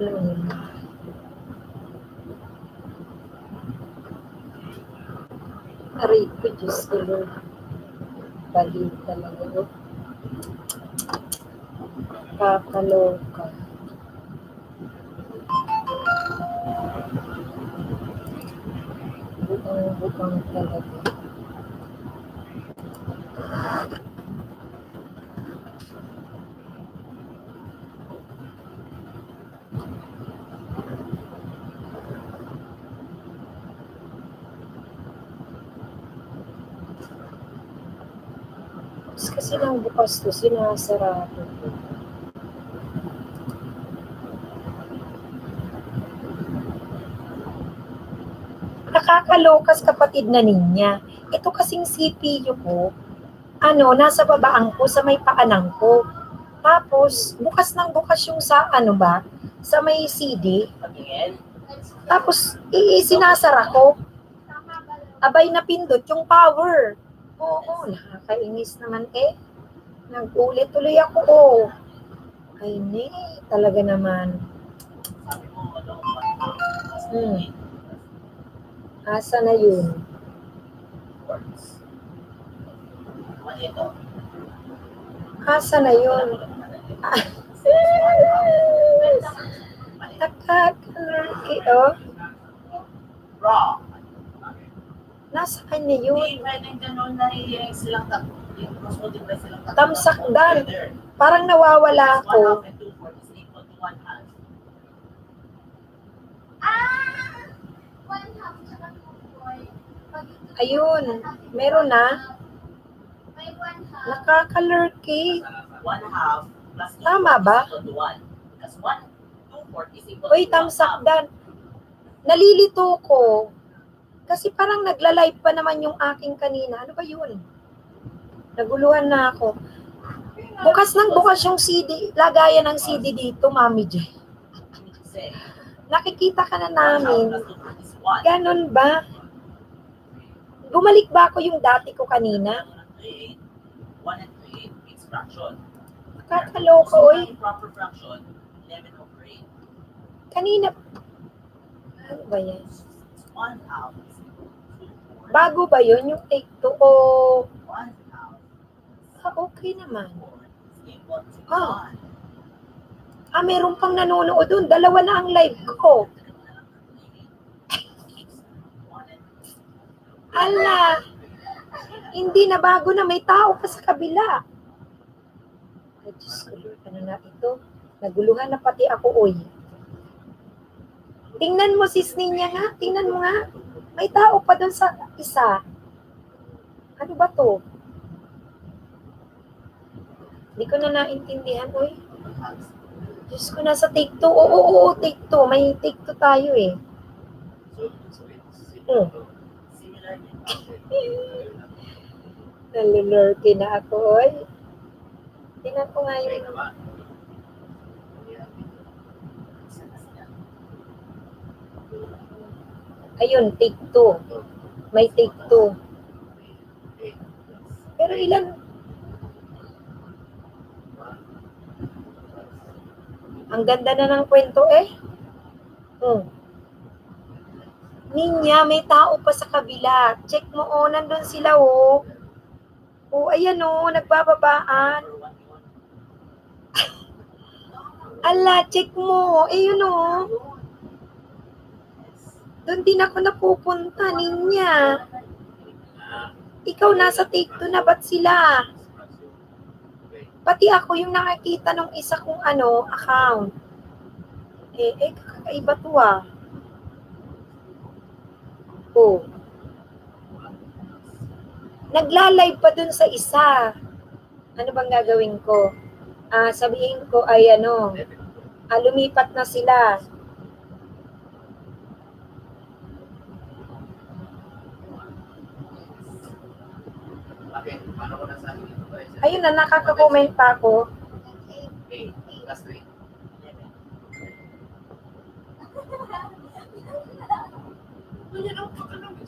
Aray ko, Diyos ko, Lord. Bali talaga, Lord. Kakaloka. Bukang talaga. Kasi lang bukas to, sinasarado ko. Nakakalokas kapatid na ninya. Ito kasing CPU ko, nasa babaan ko sa may paanan ko. Tapos, bukas ng bukas yung sa sa may CD. Tapos, sinasara ko. Abay napindot yung power. Oo, nakakainis naman eh. Nag-ulit tuloy ako. Ay, talaga naman. Asa na yun? Asa na yun? Nakakalaki, oh. Nasaan niya yun? Tamsakdan. Parang nawawala ako. Ayun, meron na. Nakakalurky. Tama ba? Uy, tamsakdan. Nalilito ko. Kasi parang nagla-live pa naman yung aking kanina. Ano ba yun? Naguluhan na ako. Bukas ng bukas yung CD. Lagayan ng CD dito, Mami J. Nakikita ka na namin. Ganon ba? Bumalik ba ako yung dati ko kanina? Kakaloka, oy. Kanina. Ano ba yan? Bago ba yun yung take 2 o... okay naman. Meron pang nanonood dun. Dalawa na ang live ko. Ala, hindi na bago na, may tao pa sa kabila. Ay, Diyos ko, ano na ito? Naguluhan na pati ako, oy. Tingnan mo, sis niya nga. Tingnan mo nga. May tao pa doon sa isa. Ano ba to? Hindi ko na naintindihan, oy. Diyos ko, nasa take 2. Oo, take 2. May take 2 tayo eh. Nalulurky na ako, oy. Tingnan ko nga yun. Ayun, take 2. May take 2. Pero ilan? Ang ganda na ng kwento eh. Ninya, may tao pa sa kabila. Check mo, nandun sila, oh. Ayan, nagbababaan. Ala, check mo. Yun, doon din ako napupunta, ninya. Ikaw nasa take 2 na, ba't sila? Pati ako yung nakakita ng isa kong account. Kakaiba to ah. Nagla-live pa dun sa isa. Ano bang gagawin ko? Sabihin ko ay lumipat na sila. Ayun na, nakaka-comment pa ako.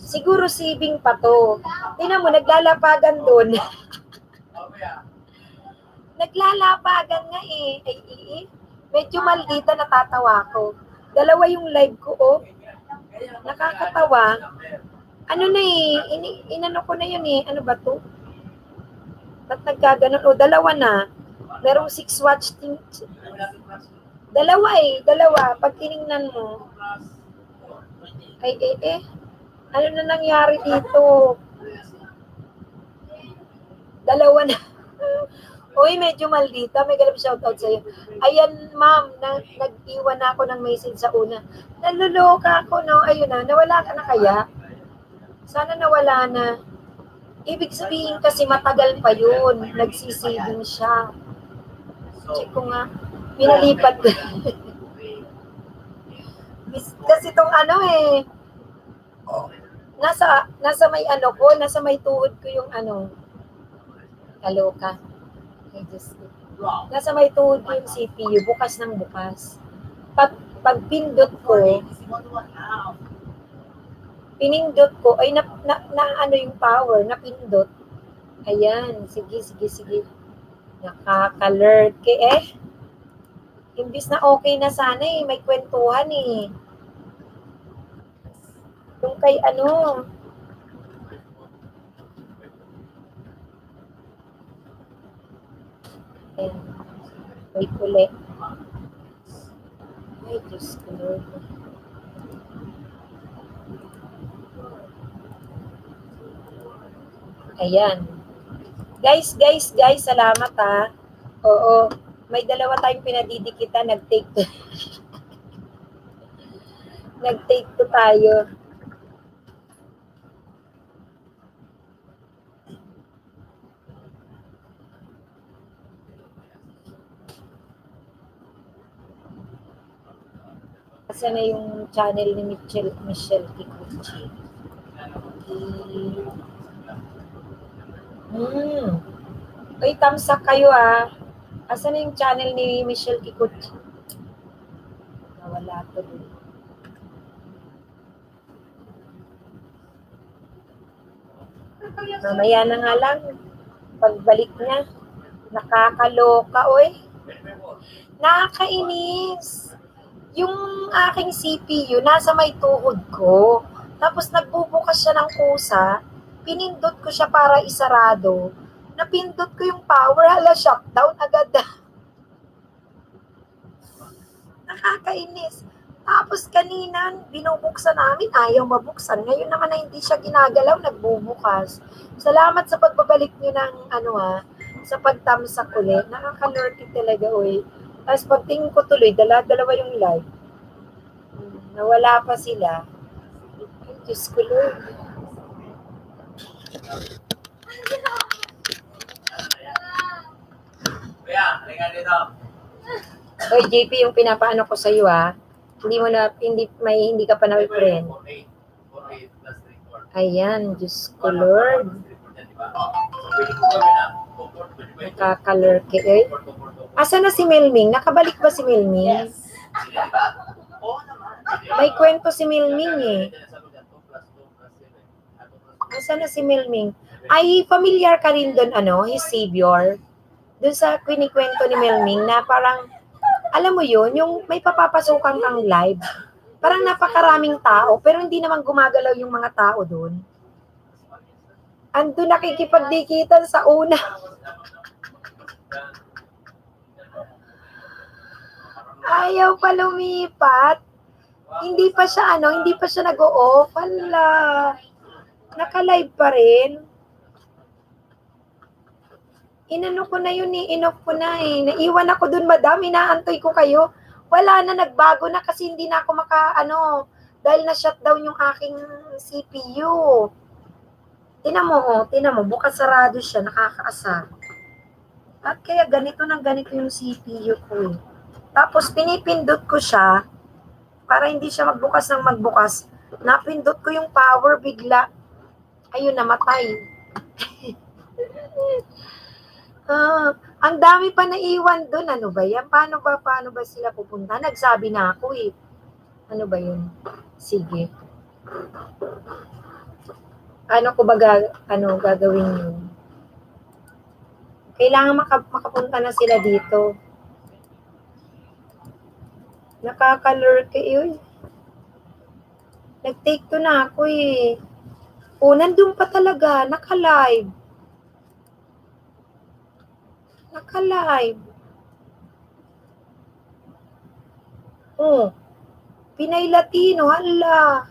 Siguro sibing pa to. Tingnan mo, naglalapagan doon. Naglalapagan nga eh. Medyo maldita, natatawa ko. Dalawa yung live ko, oh. Nakakatawa. Ano na eh, inano ko na yun eh. Ano ba to? Ba't nagkaganon? O, dalawa na. Merong 6 watch. Dalawa eh, dalawa. Pag tinignan mo. Ay, ano na nangyari dito? Dalawa na. Uy, medyo maldita. May galap shoutout sa'yo. Ayan, ma'am, nag-iwan na ako ng message sa una. Naluloka ako, no? Ayun na, nawala ka na kaya? Sana nawala na. Ibig sabihin kasi matagal pa yun. Nagsisaving siya. Check ko nga. Pinalipat ko. Kasi itong ano eh. Nasa may ano ko, nasa may tuhod ko yung ano. Kaloka. Ay, Diyos ko. Nasa may tuhod ko yung CPU, bukas ng bukas. Pag pindot ko, pinindot ko, ay na ano yung power, napindot. Ayan, sige. Nakaka-alert eh. Imbis na okay na sana eh, may kwentuhan eh. Yung kay ano, ayan, wait ulit. Ay, Diyos ko Lord. Ayan. Guys, salamat ha. Oo, may dalawa tayong pinadidikitan, nag-take to. Nag-take to tayo. Kasi na yung channel ni Michelle Kikuchi. Uy, tamsak kayo ah. Asan na yung channel ni Michelle Kikuchi? Nawala to dun. Mamaya na nga lang. Pagbalik niya. Nakakaloka, oy. Nakakainis. Yung aking CPU, nasa may tuhod ko. Tapos nagbubukas siya ng kusa. Pinindot ko siya para isarado. Napindot ko yung power. Hala, shutdown agad. Nakakainis. Tapos kanina, binubuksan namin, ayaw mabuksan. Ngayon naman na hindi siya ginagalaw, nagbubukas. Salamat sa pagbabalik niyo ng sa pagtamsak ulit. Nakaka-lurky talaga, uy. Tapos pagtingin ko tuloy, dalawa yung live. Nawala pa sila. Ay, Diyos ko, Lord. Oy, JP, yung pinapaano ko sa iyo hindi ka pa na-friend. Ayan, Diyos ko, Lord. Nakakalurky, eh. Asa na si Milming? Nakabalik ba si Milming? Yes. May kwento si Milming eh. Asa na si Milming? Ay, familiar ka rin doon, his savior. Doon sa kwento ni Milming na parang, alam mo yun, yung may papapasukan kang live. Parang napakaraming tao, pero hindi naman gumagalaw yung mga tao doon. Ando nakikipagdikitan sa una. Ayaw pa lumipat. Hindi pa siya nag-o-off. Hala. Naka-live pa rin. Inano ko na yun eh. Inoff ko na eh. Naiwan ako dun, madam. Inaantoy ko kayo. Wala na, nagbago na kasi hindi na ako dahil na-shutdown yung aking CPU. Tinan mo, bukas sarado siya, nakakaasar. At kaya ganito yung CPU ko eh. Tapos pinipindot ko siya para hindi siya magbukas ng magbukas. Napindot ko yung power bigla. Ayun, namatay. Ang dami pa naiwan doon. Ano ba yan? Paano ba sila pupunta? Nagsabi na ako eh. Ano ba yun? Sige. Ano ko ba gagawin yun? Kailangan makapunta na sila dito. Nakakalurk eh. Nag-take 2 na ako eh. Oh, nandun pa talaga. Naka-live. Naka-live. Oh, Pinay Latino. Hala.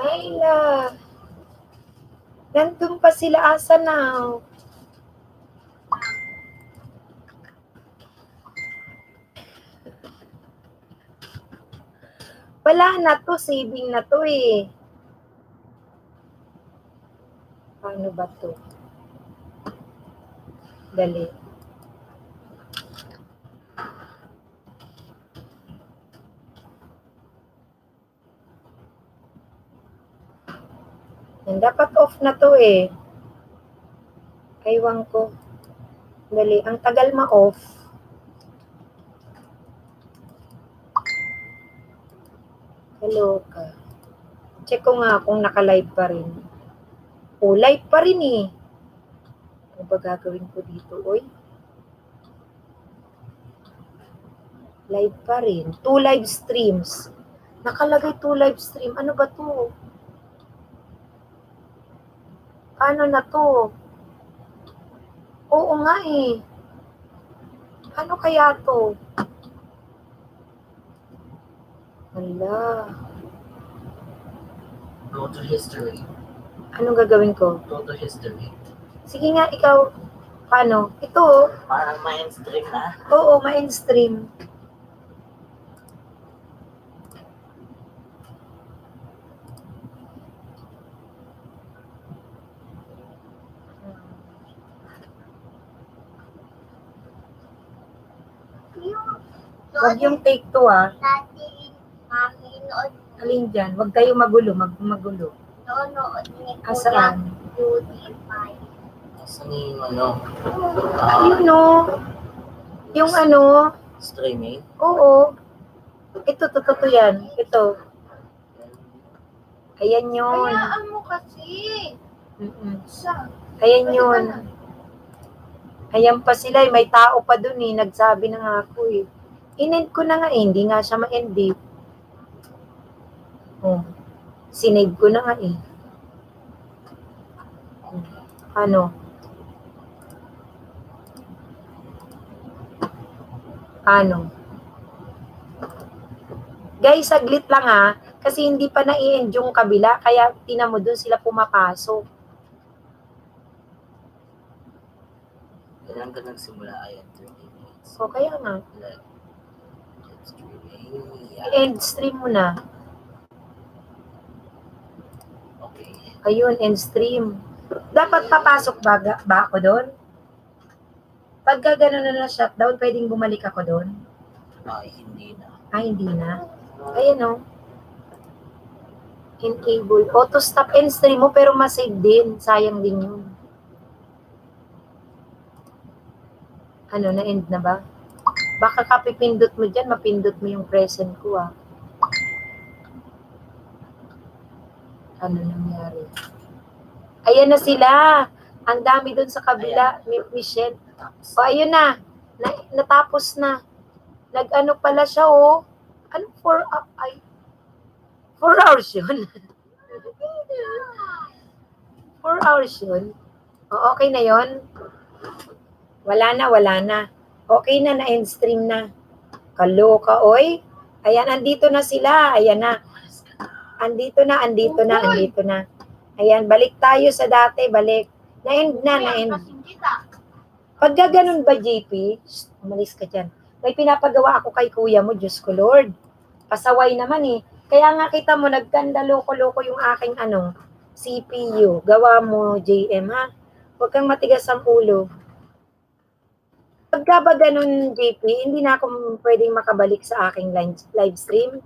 Ayla. Nandun pa sila. Asa na? Wala na to. Saving na to eh. Paano ba to? Dali. Yan, dapat off na to eh. Ewan ko. Dali. Ang tagal ma-off. Hello ka. Check ko nga kung naka-live pa rin. Oh, live pa rin eh. Ano ba gagawin ko dito, oy? Live pa rin. 2 live streams. Nakalagay 2 live stream. Ano ba to? Paano na to? Oo nga eh. Ano kaya to? Hala. Go to history. Anong gagawin ko? Go to history. Sige nga, ikaw. Paano? Ito. Parang mainstream na. Oo, mainstream. Huwag yung take 2 ah. Dati, mami, nood Alin dyan? Huwag kayo magulo. Magulo. nood ni Kuya Asaan? PewDiePie. Saan yung ano? Ayun no. Yung ano. Streaming? Oo. Ito, to yan. Ito. Ayan yun. Hayaan mo kasi. Siya. Ayan yun. Ayan pa sila. May tao pa dun eh. Nagsabi na nga ako eh. In-end ko na nga eh. Hindi nga siya ma-end eh. Oh. Sinave ko na nga eh. Ano? Ano? Guys, saglit lang ha. Kasi hindi pa na-i-end yung kabila. Kaya tina mo dun sila pumapasok. Kailan ka nagsimula? Ayan, 30 minutes. So, kaya nga. Streaming. Yeah. I-end stream mo na. Okay. Ayun, end stream. Dapat papasok ba ako doon? Pagka gano'n na shutdown, pwedeng bumalik ako doon? Ay, hindi na. Ay, hindi na. Ayan o. Enable. Auto stop end stream mo, pero masave din. Sayang din yun. Ano, na-end na ba? Baka kapipindot mo dyan, mapindot mo yung present ko ah. Ano nangyari? Ayan na sila. Ang dami doon sa kabila, Michelle. O, ayun na. Natapos na. Nag-ano pala siya, oh. Ano, 4 hours yun? 4 hours yun? O, okay na yun? Wala na. Okay na, na-end stream na. Kaloka, oy. Ayan, andito na sila. Ayan na. Andito na. Ayan, balik tayo sa dati, balik. Na-end na. Pag gaganon ba, JP? Umalis ka dyan. May pinapagawa ako kay kuya mo, Diyos ko, Lord. Pasaway naman eh. Kaya nga kita mo, nagkanda loko-loko yung aking CPU. Gawa mo, JM, ha? Huwag kang matigas ang ulo. Pagka ba ganun, JP, hindi na ako pwedeng makabalik sa aking live stream.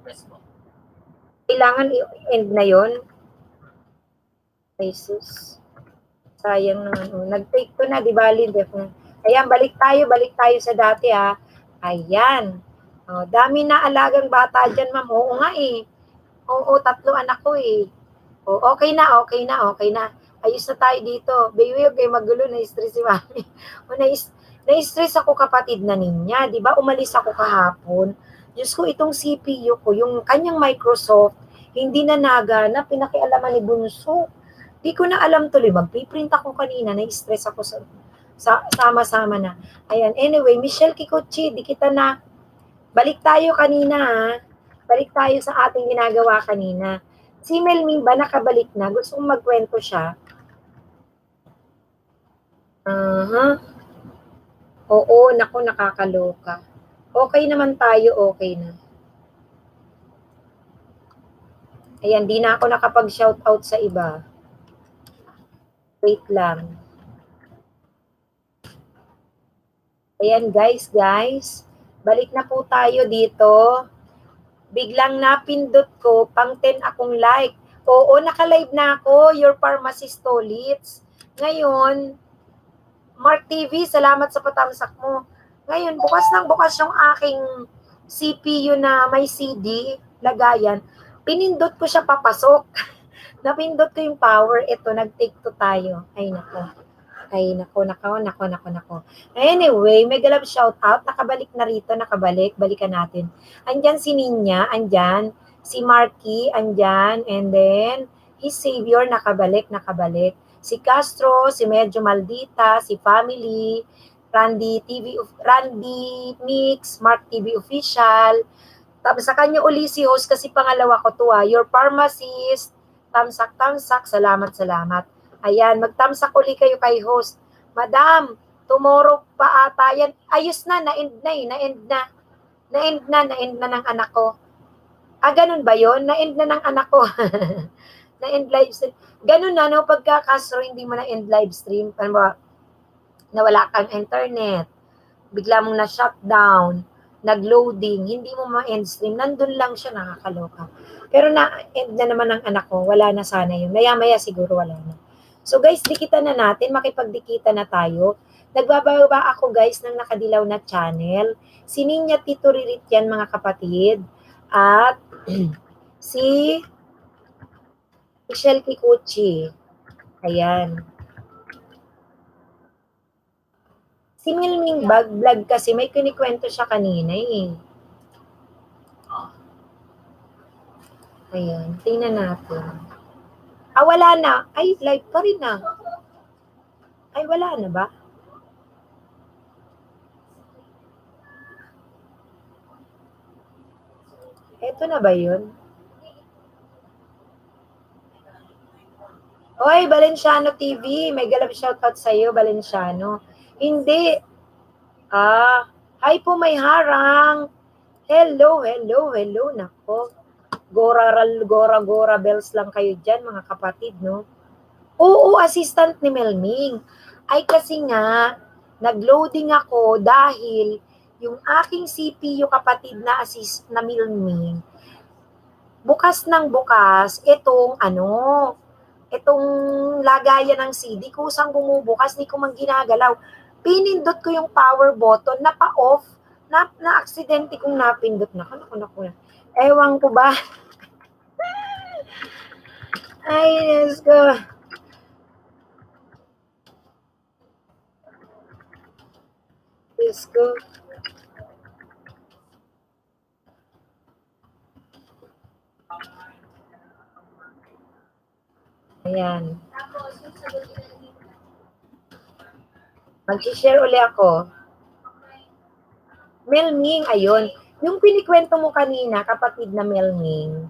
Kailangan i-end na yon. Jesus. Sayang naman. Nag-take to na, di ba, Lindef? Ayan, balik tayo sa dati, ha? Ayan. Oh, dami na alagang bata dyan, ma'am. Oo nga eh. Oo, 3 anak ko eh. Oh, okay na, okay na, okay na. Ayos na tayo dito. Baby, huwag kayo magulo, na-stress si mami. O, na-stress ako kapatid na ninya. Di ba umalis ako kahapon? Diyos ko, itong CPU ko, yung kanyang Microsoft, hindi na nagana, pinakialaman ni Bunso. Di ko na alam tuloy, magpiprint ako kanina, na-stress ako sa sama-sama na. Ayan, anyway, Michelle Kikuchi, di kita na, balik tayo kanina ha. Balik tayo sa ating ginagawa kanina. Si Melming ba nakabalik na? Gusto kong magkwento siya. Oo, naku, nakakaloka. Okay naman tayo, okay na. Ayan, di na ako nakapag-shoutout sa iba. Wait lang. Ayan, guys. Balik na po tayo dito. Biglang napindot ko, pang 10 akong like. Oo, naka-live na ako, your pharmacist Tolits. Ngayon, Mark TV, salamat sa patamsak mo. Ngayon, bukas ng bukas yung aking CPU na may CD, lagayan. Pinindot ko siya papasok. Napindot ko yung power. Ito, nag-take to tayo. Ay, nako. Anyway, may galab shout out. Nakabalik na rito, balikan natin. Andyan si Ninya, andyan. Si Marky, andyan. And then, his savior, nakabalik. Si Castro, si Medyo Maldita, si Family, Randy Mix, Mark TV Official. Tapos sa kanya uli si host kasi pangalawa ko to your pharmacist, tamsak, salamat. Ayan, magtamsak uli kayo kay host. Madam, tomorrow pa ata yan. Ayos na, na-end na ng anak ko. Ganun ba yon? Na-end na ng anak ko. Na-end live stream. Ganun na, no? Pagka-Castro, hindi mo na-end live stream. Ano ba? Nawala kang internet. Bigla mong na-shutdown. Nag-loading. Hindi mo ma-end stream. Nandun lang siya, nakakaloka. Pero na-end na naman ng anak ko. Wala na sana yun. Maya-maya siguro wala na. So guys, dikitan na natin, makipagdikita na tayo. Nagbababa ako guys ng nakadilaw na channel. Si Ninya Tito Ririt yan mga kapatid. At si Michelle Kikuchi. Ayan. Si Milming Vlog kasi may kinikwento siya kanina eh. Ayan, tingnan natin. Wala na. Ay, live pa rin na. Ay, wala na ba? Eto na ba yun? Oy, Valenciano TV. May galap shoutout sa'yo, Valenciano. Hindi. Hi po, may harang. Hello. Nako. Gora bells lang kayo dyan, mga kapatid, no? Oo, assistant ni Melming. Ay kasi nga, nag-loading ako dahil yung aking CPU kapatid na na Melming, bukas ng bukas, itong lagayan ng CD, kusang bumubukas, di ko man ginagalaw. Pinindot ko yung power button, napa-off, na-aksidente kong napindot na. Naku. Ewan ko ba? Ay, Diyos ko. Ayan. Mag-share uli ako. Melming, ayun. Yung pinikwento mo kanina, kapatid na Melming,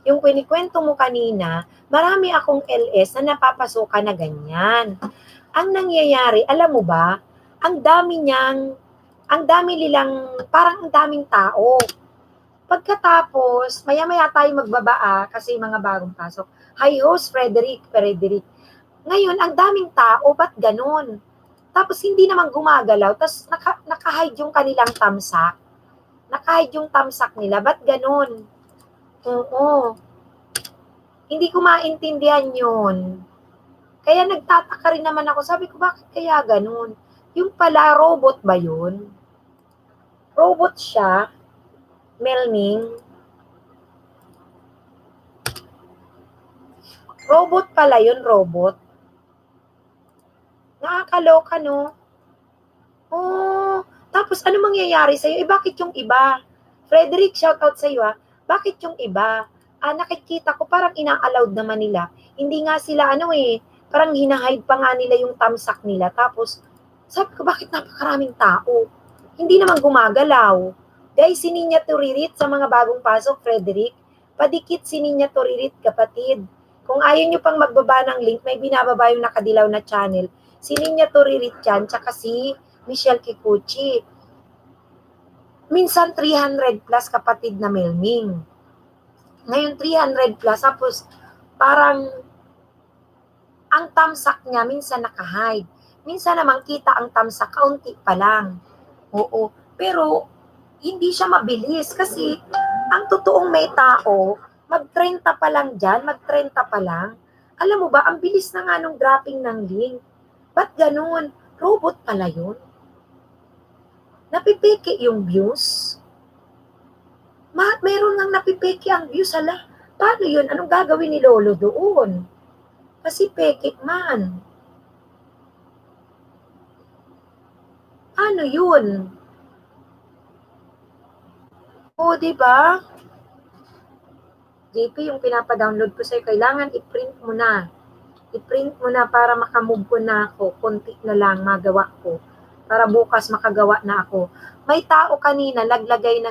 yung pinikwento mo kanina, marami akong LS na napapasukan na ganyan. Ang nangyayari, alam mo ba, ang dami nilang, parang ang daming tao. Pagkatapos, maya-maya tayo magbabaa kasi mga bagong pasok. Hi host, Frederick. Ngayon, ang daming tao, ba't ganun? Tapos hindi naman gumagalaw, tapos naka-hide yung kanilang tamsak. Naka-hide yung tamsak nila, ba't ganun? Oo. Hindi ko maintindihan yun. Kaya nagtataka rin naman ako, sabi ko, bakit kaya ganun? Yung pala, robot ba yun? Robot siya. Melming. Robot pala yun, robot. Nakakaloka, no? Oh, tapos ano mangyayari sa'yo? Bakit yung iba? Frederick, shout out sa'yo Bakit yung iba? Nakikita ko parang ina-allowed naman nila. Hindi nga sila parang hinahide pa nga nila yung tamsak nila. Tapos, sabi ko, bakit napakaraming tao? Hindi naman gumagalaw. Guys, si Ninya Turirit sa mga bagong pasok, Frederick. Padikit si Ninya Turirit, kapatid. Kung ayaw nyo pang magbaba ng link, may binababa yung nakadilaw na channel. Si Ninya Turirit yan, tsaka si Michelle Kikuchi. Minsan 300 plus kapatid na Melming. Ngayon 300 plus, tapos parang ang tamsak niya minsan naka-hide. Minsan naman kita ang tamsak, kaunti pa lang. Oo, pero hindi siya mabilis kasi ang totoong may tao, mag-30 pa lang dyan, mag-30 pa lang. Alam mo ba, ang bilis na nga nung dropping ng link. Ba't ganun? Robot pala yun. Napipiki yung views. Meron nang napipiki ang views. Hala, paano yun? Anong gagawin ni Lolo doon? Kasi peke man. Ano yun? O, diba? JP, yung pinapadownload ko sa'yo, kailangan i-print mo na. I-print mo na para makamove ko na ako. Konti na lang magawa ko. Para bukas makagawa na ako. May tao kanina naglagay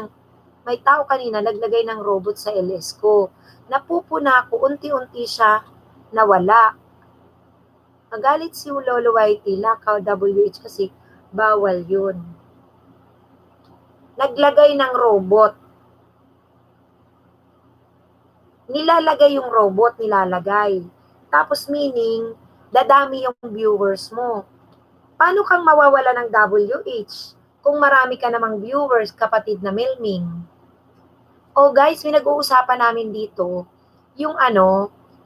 ng robot sa LS ko. Napupuna ako, unti-unti siya nawala. Nagalit si Lolo Whitey, lakaw WH kasi bawal yun. Naglagay ng robot. Nilalagay yung robot, nilalagay. Tapos meaning, dadami yung viewers mo. Paano kang mawawala ng WH kung marami ka namang viewers, kapatid na Melming? Oh guys, pinag-uusapan namin dito yung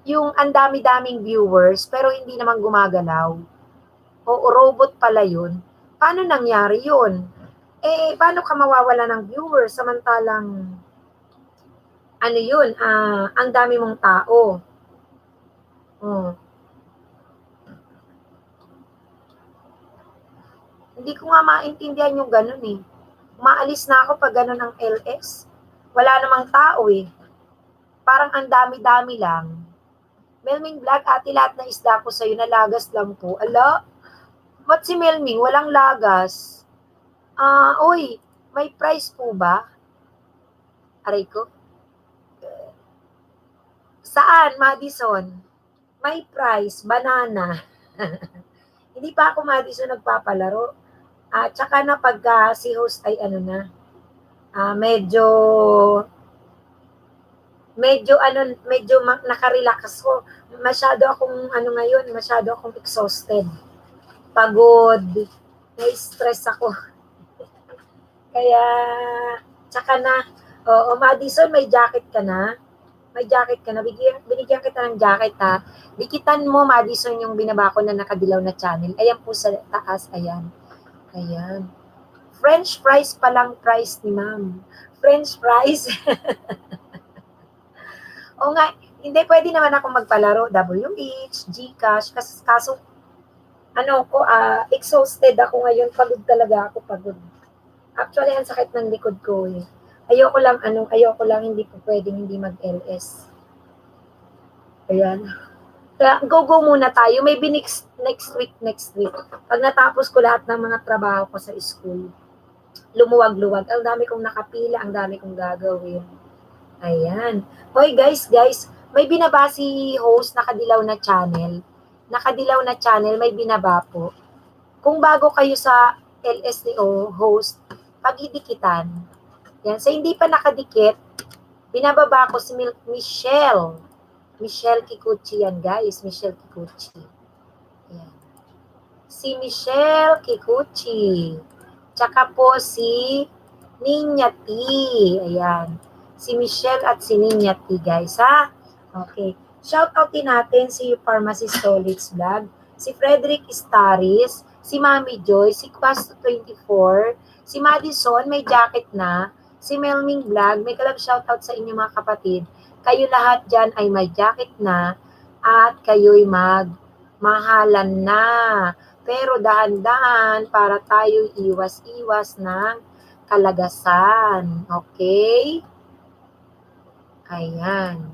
yung ang dami-daming viewers pero hindi naman gumagalaw. O robot pala yun. Paano nangyari yun? Paano ka mawawala ng viewers samantalang ang dami mong tao. Oh. Hindi ko nga maintindihan yung ganun Maalis na ako pag ganun ang LS. Wala namang tao Parang ang dami-dami lang. Melming Vlog, ate, lahat na isda ko sa'yo nalagas lang po. Ala, ba't si Melming walang lagas? Oy, may price po ba? Aray ko. Saan, Madison? May price, banana. Hindi pa ako, Madison, nagpapalaro. Tsaka na pagka si host ay medyo nakarelax ko. Masyado akong masyado akong exhausted. Pagod, na-stress ako. Kaya, tsaka na, Madison, may jacket ka na? May jacket ka na? Binigyan kita ng jacket Dikitan mo, Madison, yung binaba ko na nakadilaw na channel. Ayan po sa taas, ayan. Ayan. French fries pa lang price ni ma'am. French fries. O nga, hindi pwede naman ako magpalaro. WH, Gcash, kaso exhausted ako ngayon. Pagod talaga ako, pagod. Actually, ang sakit ng likod ko Ayoko lang hindi po pwedeng hindi mag-LS. Ayan. Kaya, go muna tayo. Maybe next week. Pag natapos ko lahat ng mga trabaho ko sa school, lumuwag-luwag. Ang dami kong nakapila, ang dami kong gagawin. Ayan. Hoy, guys, may binaba si host, nakadilaw na channel. May binaba po. Kung bago kayo sa LSTO host, pagdidikitan. Yan. Sa hindi pa nakadikit, binababa ko si Michelle Kikuchi yan, guys. Michelle Kikuchi. Ayan. Si Michelle Kikuchi. Tsaka po si Ninya T. Ayan. Si Michelle at si Ninya T, guys, Okay. Shout out din natin si Pharmacist Solix Vlog, si Frederick Staris, si Mami Joy, si Quasto 24, si Madison, may jacket na, si Melming Vlog, may kalab shoutout sa inyo mga kapatid. Kayo lahat dyan ay may jacket na at kayo'y magmahalan na. Pero dahan-dahan para tayo iwas-iwas ng kalagasan. Okay? Ayan.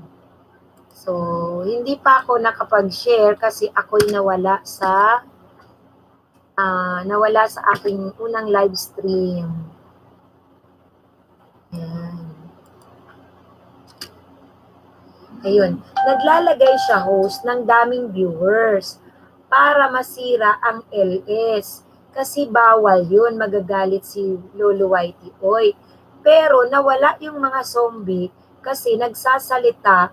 So, hindi pa ako nakapag-share kasi ako'y nawala sa aking unang live stream. Ayan. Ayun. Naglalagay siya host ng daming viewers para masira ang LS. Kasi bawal yun, magagalit si Lolo Whitey Oy. Pero nawala yung mga zombie kasi nagsasalita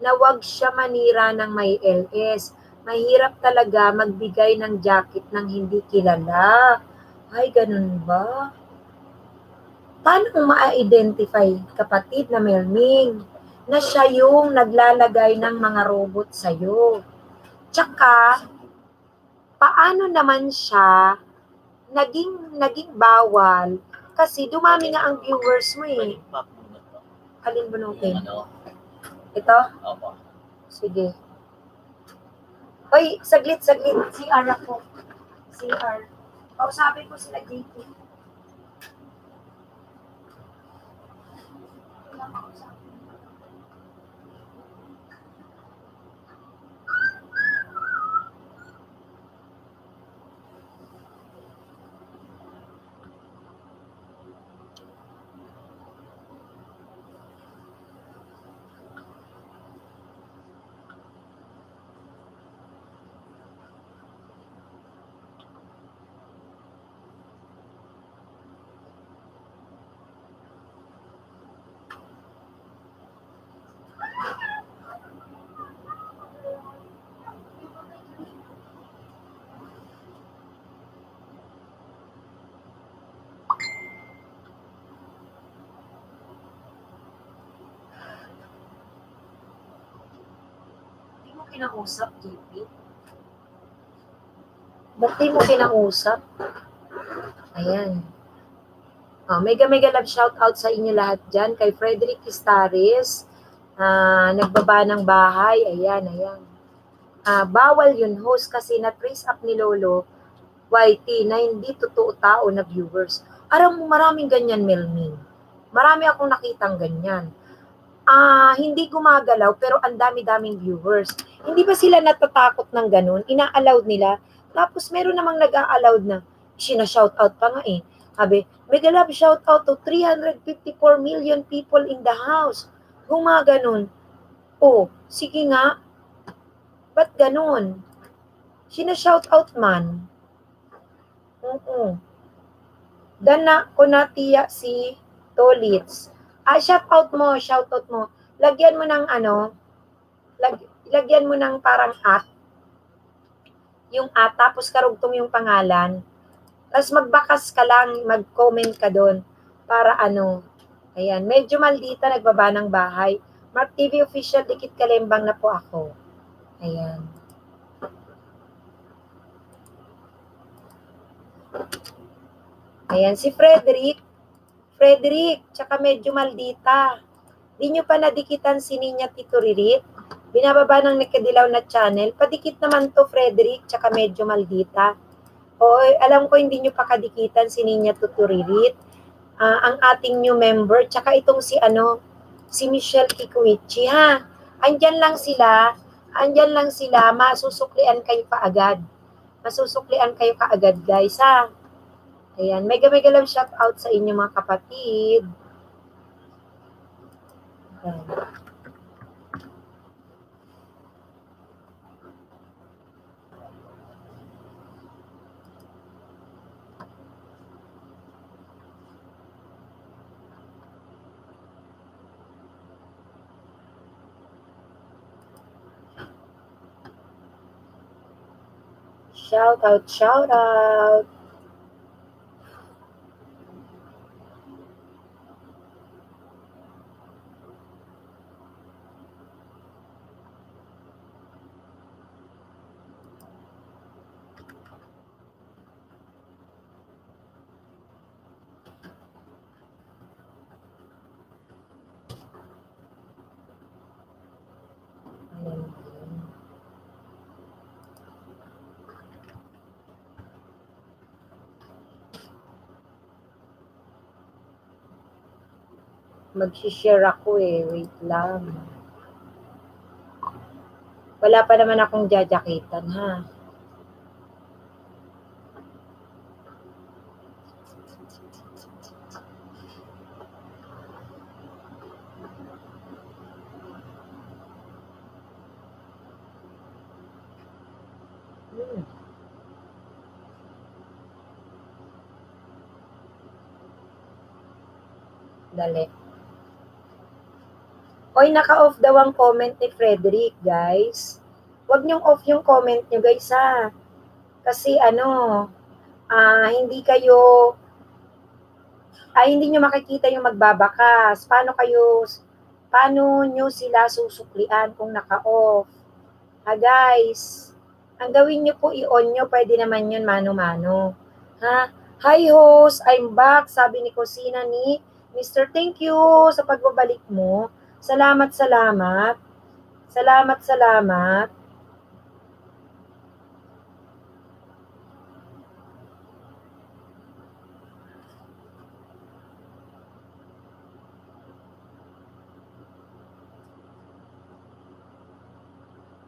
na wag siya manira ng may LS. Mahirap talaga magbigay ng jacket ng hindi kilala. Ay, ganun ba? Paano mo ma-identify, kapatid na Melming, na siya yung naglalagay ng mga robot sa'yo? Tsaka, paano naman siya naging bawal? Kasi dumami nga ang viewers mo eh. Pag muna to. Alin bunutin? Ano? Ito? Opo. Sige. Hoy, saglit. CR ako. CR. Kausapin ko sila, JP. Hindi mo kinausap, JP? Ba't di mo kinausap? Ayan. Mega love shout out sa inyo lahat dyan. Kay Frederick Istares, nagbaba ng bahay. Ayan. Bawal yun, host, kasi na-trace up ni Lolo YT na hindi totoo tao na viewers. Aram mo, maraming ganyan, Melming. Marami akong nakitang ganyan. Hindi gumagalaw pero ang dami-daming viewers. Hindi ba sila natatakot ng ganun? Ina-allowed nila. Tapos meron namang nag-a-allowed na sina-shoutout pa nga eh. Sabi, mega love shoutout to 354 million people in the house. Gumaganon. Sige nga. Ba't ganun? Sina-shoutout man. Oo. Dana ko na tiya si Tolits. Shoutout mo. Lagyan mo ng lagyan mo ng parang yung tapos karugtong yung pangalan. Tapos magbakas ka lang, mag-comment ka doon para ayan, medyo maldita nagbaba ng bahay. Mark TV official, dikit kalembang na po ako. Ayan. Ayan, si Frederick, tsaka medyo maldita. Di nyo pa nadikitan si Ninya Tito Ririt? Binababa ng Nakadilaw na channel. Padikit naman to, Frederick, tsaka medyo maldita. Alam ko hindi nyo pa kadikitan si Ninya Tito Ririt. Ang ating new member, tsaka itong si Michelle Kikuichi, ha? Andyan lang sila, masusuklian kayo kaagad. Guys, ha? Ayan, mega love shout out sa inyo mga kapatid. Ayan. Shout out. Mag-share ako eh. Wait lang. Wala pa naman akong jajakitan, ha? Dali. Oy, naka-off daw ang comment ni Frederick, guys. Huwag niyong off yung comment niyo, guys, ha? Kasi hindi niyo makikita yung magbabakas. Paano niyo sila susuklian kung naka-off? Ha, guys? Ang gawin niyo po, i-on niyo, pwede naman yun mano-mano. Ha? Hi, host, I'm back, sabi ni Kusina ni Mr. Thank you sa pagbabalik mo. Salamat. Salamat.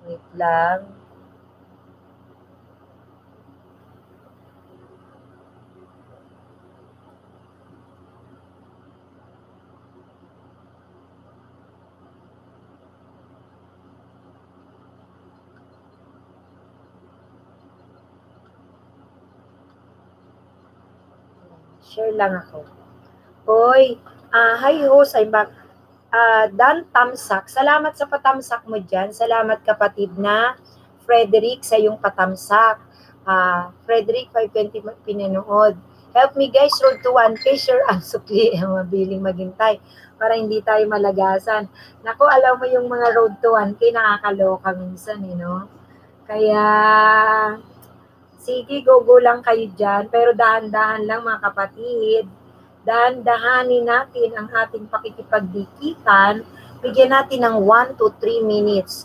Wait lang. Share lang ako. Hoy, hi host, I'm back. Dan Tamsak, salamat sa patamsak mo dyan. Salamat kapatid na Frederick sa yung patamsak. Frederick, 520 pinanood. Help me guys, road to 1K, share ang sukli. Mabiling maghintay para hindi tayo malagasan. Naku, alam mo yung mga road to 1K, nakakaloka minsan, no? Kaya, sige, go lang kayo dyan. Pero dahan-dahan lang mga kapatid. Dahan-dahanin natin ang ating pakikipagdikitan. Bigyan natin ng 1 to 3 minutes.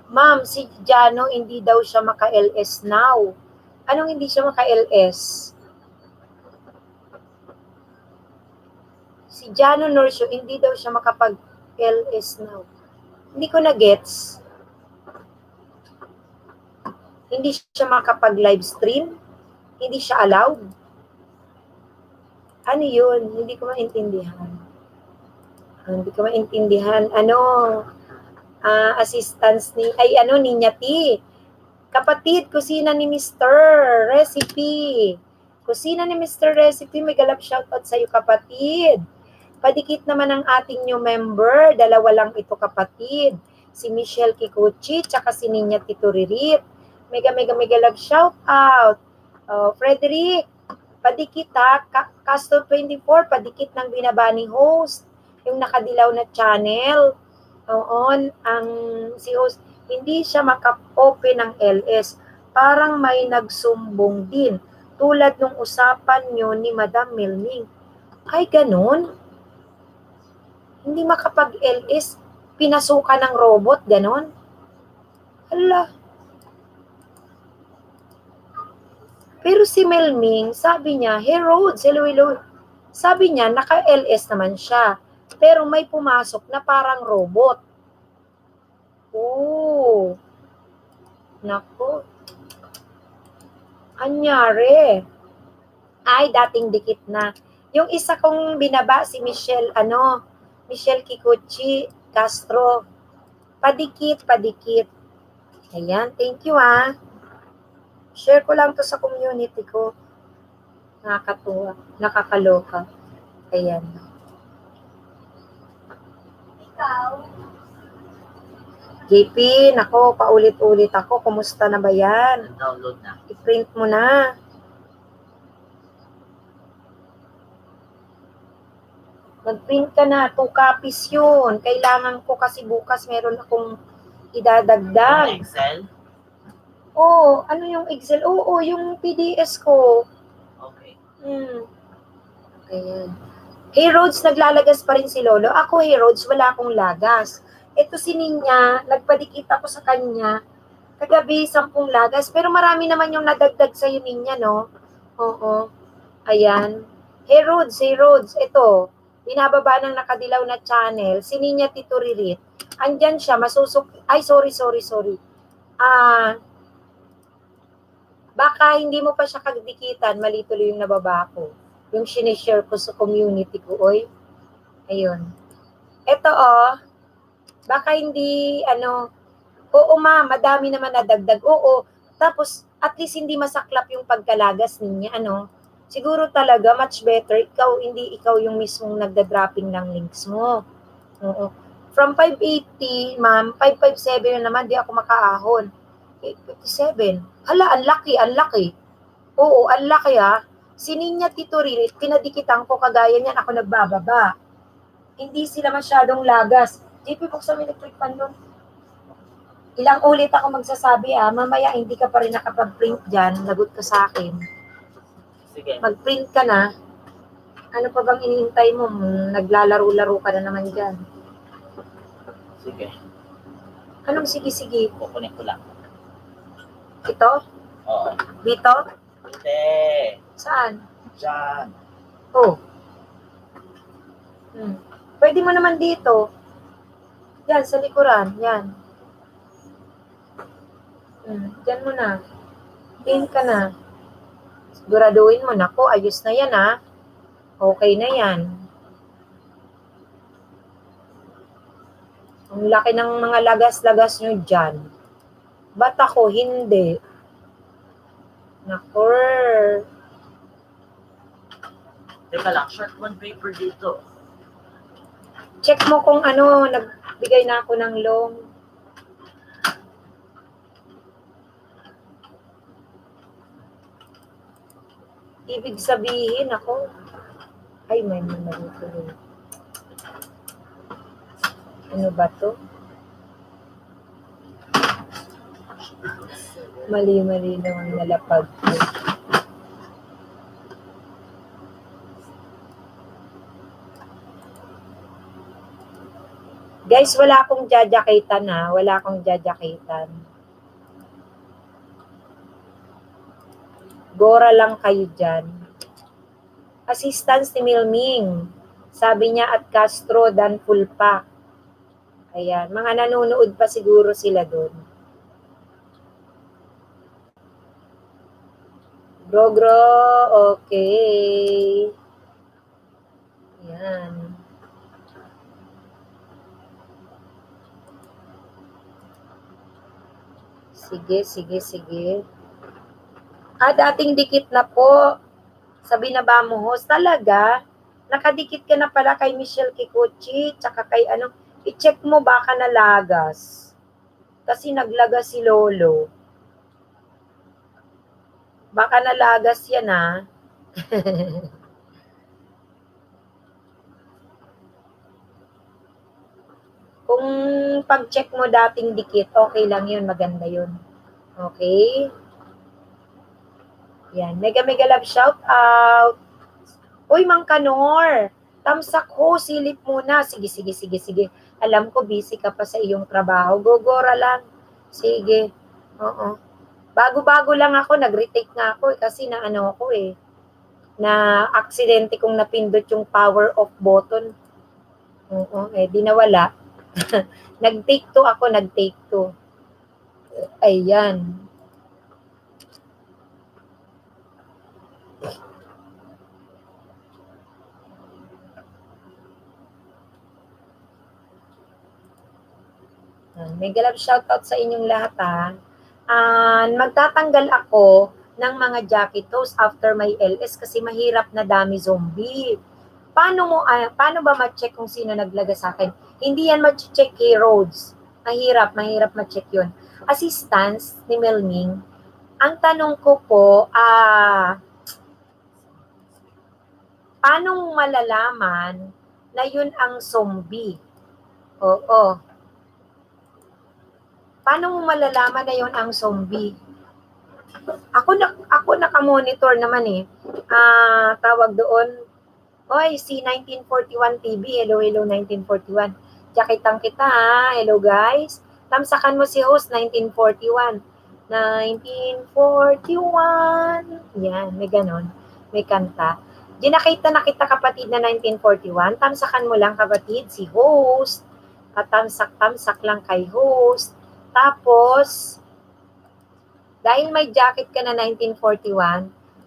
Ma'am, si Jano hindi daw siya maka-LS now. Anong hindi siya maka-LS? Si Jano Norcio, hindi daw siya makapag-LS now. Hindi ko na-gets. Hindi siya makapag-live stream? Hindi siya allowed? Ano yun? Hindi ko maintindihan. Assistance ni Nyati. Kapatid, kusina ni Mr. Recipe. Kusina ni Mr. Recipe, may galap shoutout sa'yo kapatid. Padikit naman ang ating new member. Dalawa lang ito kapatid. Si Michelle Kikuchi, tsaka si Nyati Turirit. Mega love shoutout. Frederick, padikit ha, Castle 24, padikit ng binabani host, yung nakadilaw na channel. Si host, hindi siya maka-open ng LS. Parang may nagsumbong din. Tulad nung usapan nyo ni Madam Milming. Ay, ganun? Hindi makapag-LS, pinasukan ng robot, ganun? Hala. Pero si Melming, sabi niya, hey Rhodes, hello. Sabi niya, naka-LS naman siya. Pero may pumasok na parang robot. Oh. Naku. Anyari. Ay, dating dikit na. Yung isa kong binaba, si Michelle Kikuchi Castro. Padikit. Ayan, thank you Share ko lang to sa community ko. Nakakatuwa. Nakakaloka. Ayan. Ikaw? JP, nako, paulit-ulit ako. Kumusta na ba yan? Download na. I-print mo na. Mag-print ka na. 2 copies yun. Kailangan ko kasi bukas meron akong idadagdag. Excel? Oo, ano yung Excel? Oo, yung PDS ko. Okay. Ayan. Hey Rhodes, naglalagas pa rin si Lolo. Ako, hey Rhodes, wala akong lagas. Ito si Ninya, nagpadikit ako sa kanya. Kagabi, 10 lagas. Pero marami naman yung nadagdag sa'yo, Ninya, no? Oo. Ayan. Hey Rhodes, ito. binababa ng nakadilaw na channel, si Ninya Tito Ririt, andyan siya, ay, sorry. Baka hindi mo pa siya kagdikitan, mali tuloy yung nababa ko. Yung sinishare ko sa community ko, oy. Ayun. Ito, baka hindi, oo madami naman nadagdag, oo. Tapos, at least hindi masaklap yung pagkalagas niya, siguro talaga much better hindi ikaw yung mismong nagda-dropping ng links mo. Oo. From 580, ma'am, 557 na naman, di ako makaahon. 857. Hala, ang laki. Oo, ang laki Si Ninya Tito Ririt, pinadikitan ko kagaya niyan, ako nagbababa. Hindi sila masyadong lagas. JP, buksan mo electric fan doon. Ilang ulit ako magsasabi mamaya hindi ka pa rin nakapag-print dyan, lagot ka sa akin. Sige. Mag-print ka na. Ano pa bang iniintay mo? Naglalaro-laro ka na naman dyan. Sige. Anong sige? Kukunin ko lang. Ito? Oo. Dito? Hindi. Saan? Diyan. Oh. Pwede mo naman dito. Yan, sa likuran. Yan. Diyan mo na. Print ka na. Siguraduhin mo. Naku, ayos na yan Okay na yan. Ang laki ng mga lagas-lagas nyo dyan. Ba't ako hindi? Naku. Teka lang, short one paper dito. Check mo kung nagbigay na ako ng long. Ibig sabihin ako, ay may tuloy. Ano ba to? Mali naman nalapag ko. Guys, wala akong jajakitan Wala akong jajakitan. Gora lang kayo dyan. Assistance ni Milming. Sabi niya at Castro dan full pa. Ayan. Mga nanonood pa siguro sila doon. Gro, okay. Ayan. Sige. Dating dikit na po. Sabi na ba mo, host? Talaga? Nakadikit ka na pala kay Michelle Kikuchi, tsaka kay i-check mo baka nalagas. Kasi naglagas si Lolo. Baka nalagas yan Kung pag-check mo dating dikit, okay lang yun, maganda yun. Okay? Yan, mega love shout out. Uy, Mang Kanor, tamsak ho, silip muna. Sige. Alam ko, busy ka pa sa iyong trabaho. Gogora lang. Sige. Oo. Bago-bago lang ako, nag-retake nga ako kasi na aksidente kong napindot yung power off button. Oo, di nawala. Nag-take 2 ako. Ayan. Mega love shoutout sa inyong lahat magtatanggal ako ng mga jacket toes after my LS kasi mahirap na dami zombie. Paano ba ma-check kung sino naglaga sa akin? Hindi yan ma-check kay Rhodes. Mahirap ma-check yun. Assistance ni Melming. Ang tanong ko po, paano malalaman na yun ang zombie? Oo. Paano mo malalaman na yun ang zombie? Ako naka-monitor naman tawag doon. Oy, si 1941 TV. Hello 1941. Jakitang kita Hello guys. Tamsakan mo si host 1941. 1941. Yan, may ganon. May kanta. Ginakita na kita kapatid na 1941. Tamsakan mo lang kapatid si host. Patamsak-tamsak lang kay host. Tapos, dahil may jacket ka na 1941,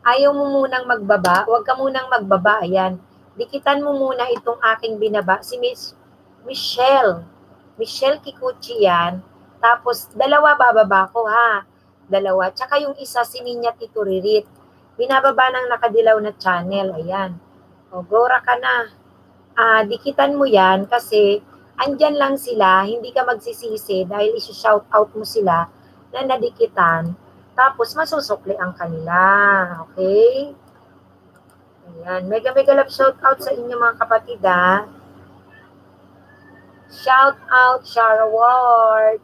ayaw mo munang magbaba. Huwag ka munang magbaba. Ayan. Dikitan mo muna itong aking binaba. Si Miss Michelle. Michelle Kikuchi yan. Tapos, dalawa bababa ko ha. Dalawa. Tsaka yung isa, si Ninya Tituririt. Binababa ng nakadilaw na channel. Ayan. O, gora ka na. Dikitan mo yan kasi andyan lang sila. Hindi ka magsisisi dahil isi-shout out mo sila na nadikitan. Tapos, masusukli ang kanila. Okay? Ayan. Mega love shout out sa inyo mga kapatid ha. Shout out, Shara Ward.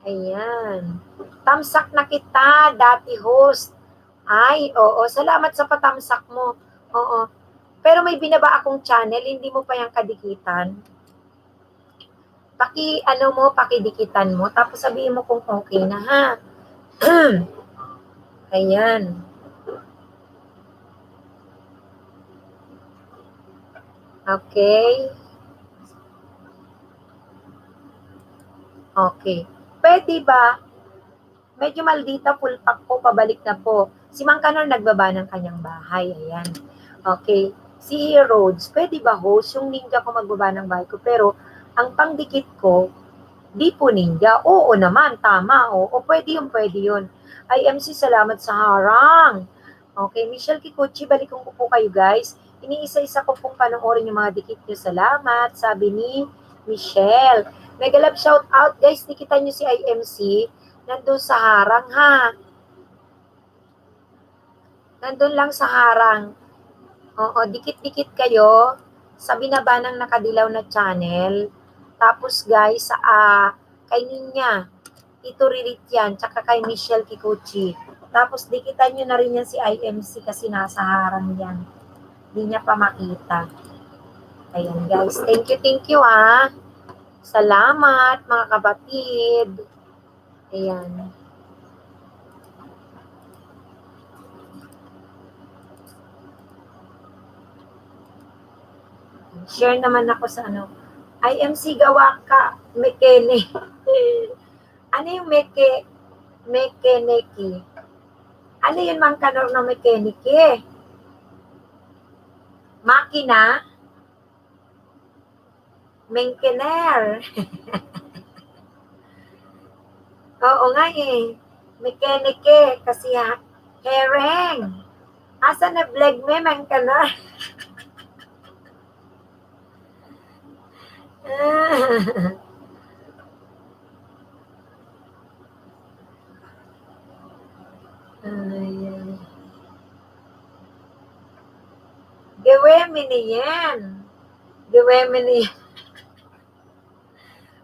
Ayan. Tamsak na kita, dati host. Ay, oo. Salamat sa patamsak mo. Oo. Pero may binaba akong channel, hindi mo pa yung kadikitan. Pakidikitan mo, tapos sabihin mo kung okay na ha. Ayan. Okay. Okay. Pwede ba? Medyo maldita, full pack po, pabalik na po. Si Mang Kanor nagbaba ng kanyang bahay. Ayan. Okay. Si Rhodes, pwede ba host yung ninja ko magbaba ng bahay ko? Pero, ang pangdikit ko, di po ninja. Oo naman, tama. Oo, pwede yun. IMC, salamat sa harang. Okay, Michelle Kikuchi, balik ko po kayo guys. Iniisa-isa ko pong panoorin yung mga dikit nyo. Salamat, sabi ni Michelle. Mega love shout out guys, dikitan nyo si IMC. Nandun sa harang ha. Nandun lang sa harang. Oo, dikit-dikit kayo sa binaba ng nakadilaw na channel. Tapos guys, kay Ninya, Tito Ririt yan, tsaka kay Michelle Kikuchi. Tapos dikitan nyo na rin yan si IMC kasi nasa harang yan. Hindi niya pa makita. Ayan guys, thank you ha. Salamat mga kapatid. Ayan. Share naman ako sa IMC gawa ka, mekene. Ano yung mekeneki? Ano yun Mang Kanor na mekeniki? Makina? Menkener. Oo nga eh. Mekenike kasi hereng. Asa na vlog me Mang Kanor? Ayan. Gewemini yan.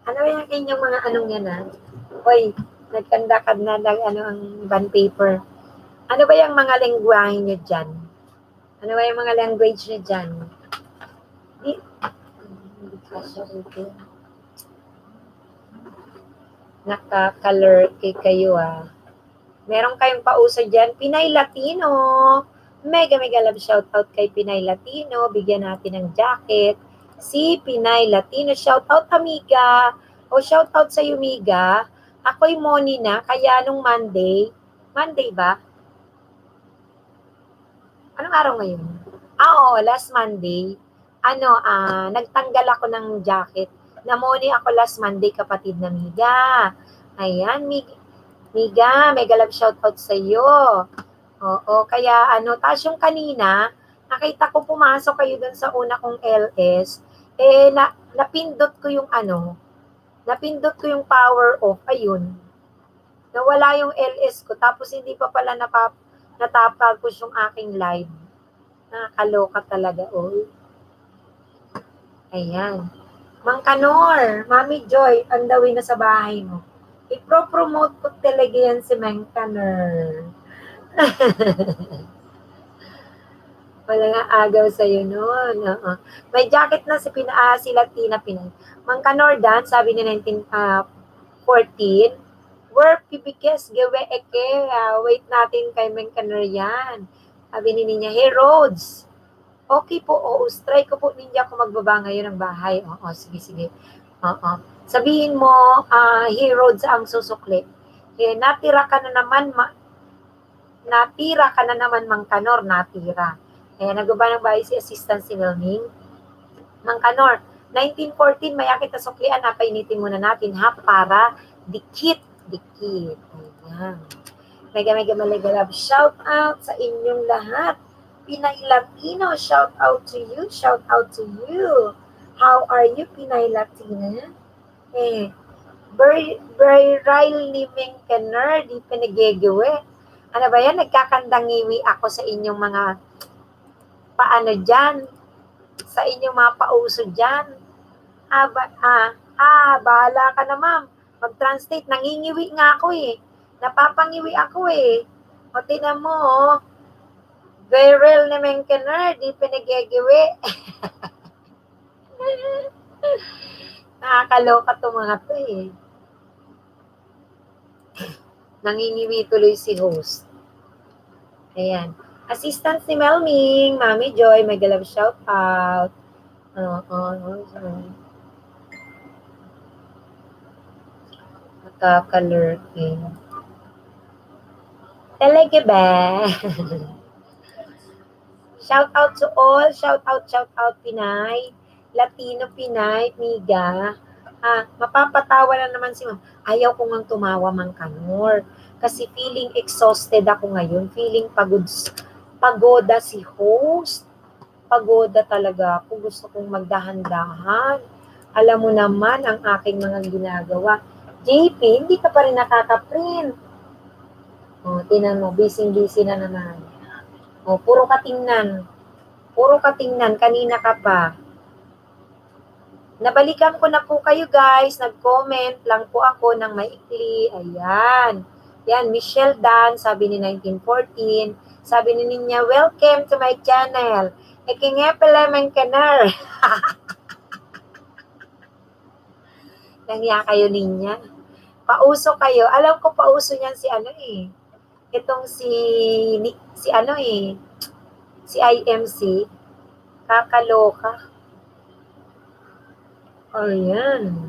Ano yung inyong mga anong yan Hoy, nagkandakad na ang bond paper. Ano ba yung mga lengguwahe nyo dyan? Ano ba yung mga language nyo dyan? Nakakalurky kayo Meron kayong pauso dyan. Pinay Latino. Mega love shoutout kay Pinay Latino. Bigyan natin ng jacket. Si Pinay Latino. Shoutout amiga. O shoutout sa Yumiga. Ako'y Moni na. Kaya nung Monday ba? Anong araw ngayon? Oo, last Monday. Nagtanggal ako ng jacket. Namoni ako last Monday, kapatid na Miga. Ayan, Miga, mega love shoutout sa iyo. Oo, kaya tapos yung kanina, nakita ko pumasok kayo dun sa una kong LS, napindot ko yung power off, ayun. Nawala yung LS ko, tapos hindi pa pala natapagos yung aking live. Nakakaloka talaga, Ayan. Mang Kanor, Mami Joy, ang dawin na sa bahay mo. I-promote ko talaga yan si Mang Kanor. Wala nga agaw sa'yo noon. May jacket na si Latina Pinay. Mang Kanor dan, sabi ni 1914, work pipikes, gawe eke. Wait natin kay Mang Kanor yan. Sabi ni niya, hey Rhodes, Okay po, oo. Try ko po ninja kung magbaba ngayon ng bahay. Oo, sige. Oo. Sabihin mo, hero ang susukli. Natira ka na naman, Mang Kanor, natira. Nagbaba ng bahay si Assistant si Melming. Mang Kanor, 1914, maya kita suklian, painitin muna natin ha, para dikit. Ayan. Mega love. Shout out sa inyong lahat. Pinay Latino, shout out to you. How are you, Pinay Latina? Beryl ni Menkener, di pinagegawe. Ano ba yan? Nagkakandangiwi ako sa inyong mga paano dyan? Sa inyong mga pauso dyan. Bahala ka na, ma'am. Mag-translate. Nangingiwi nga ako eh. Napapangiwi ako eh. O, tinan mo, Beryl ni Menkener, di pinagegawe. Nakakaloka to mga to eh. Nangingiwi tuloy si host. Ayan. Assistant si Melming, Mami Joy, may galab shout out. Nakakalurking. Talaga ba? Shout out to all. Shout out Pinay. Latino Pinay, Miga. Mapapatawa na naman si ma'am. Ayaw ko ngang tumawa, Mang Kanor. Kasi feeling exhausted ako ngayon. Feeling pagoda si host. Pagoda talaga ako. Gusto kong magdahan-dahan. Alam mo naman ang aking mga ginagawa. JP, hindi ka pa rin nakaka-print. Tinan mo, busy na naman. Puro ka tingnan. Kanina ka pa. Nabalikan ko na po kayo guys. Nag-comment lang po ako ng maikli. Ayan. Yan, Michelle Dan, sabi ni 1914. Sabi ni Ninya, welcome to my channel. Ekingepele Menkener. Nangya kayo Ninya. Pauso kayo. Alam ko pauso niyan si ano eh. Itong si IMC. Kakaloka. Ayan.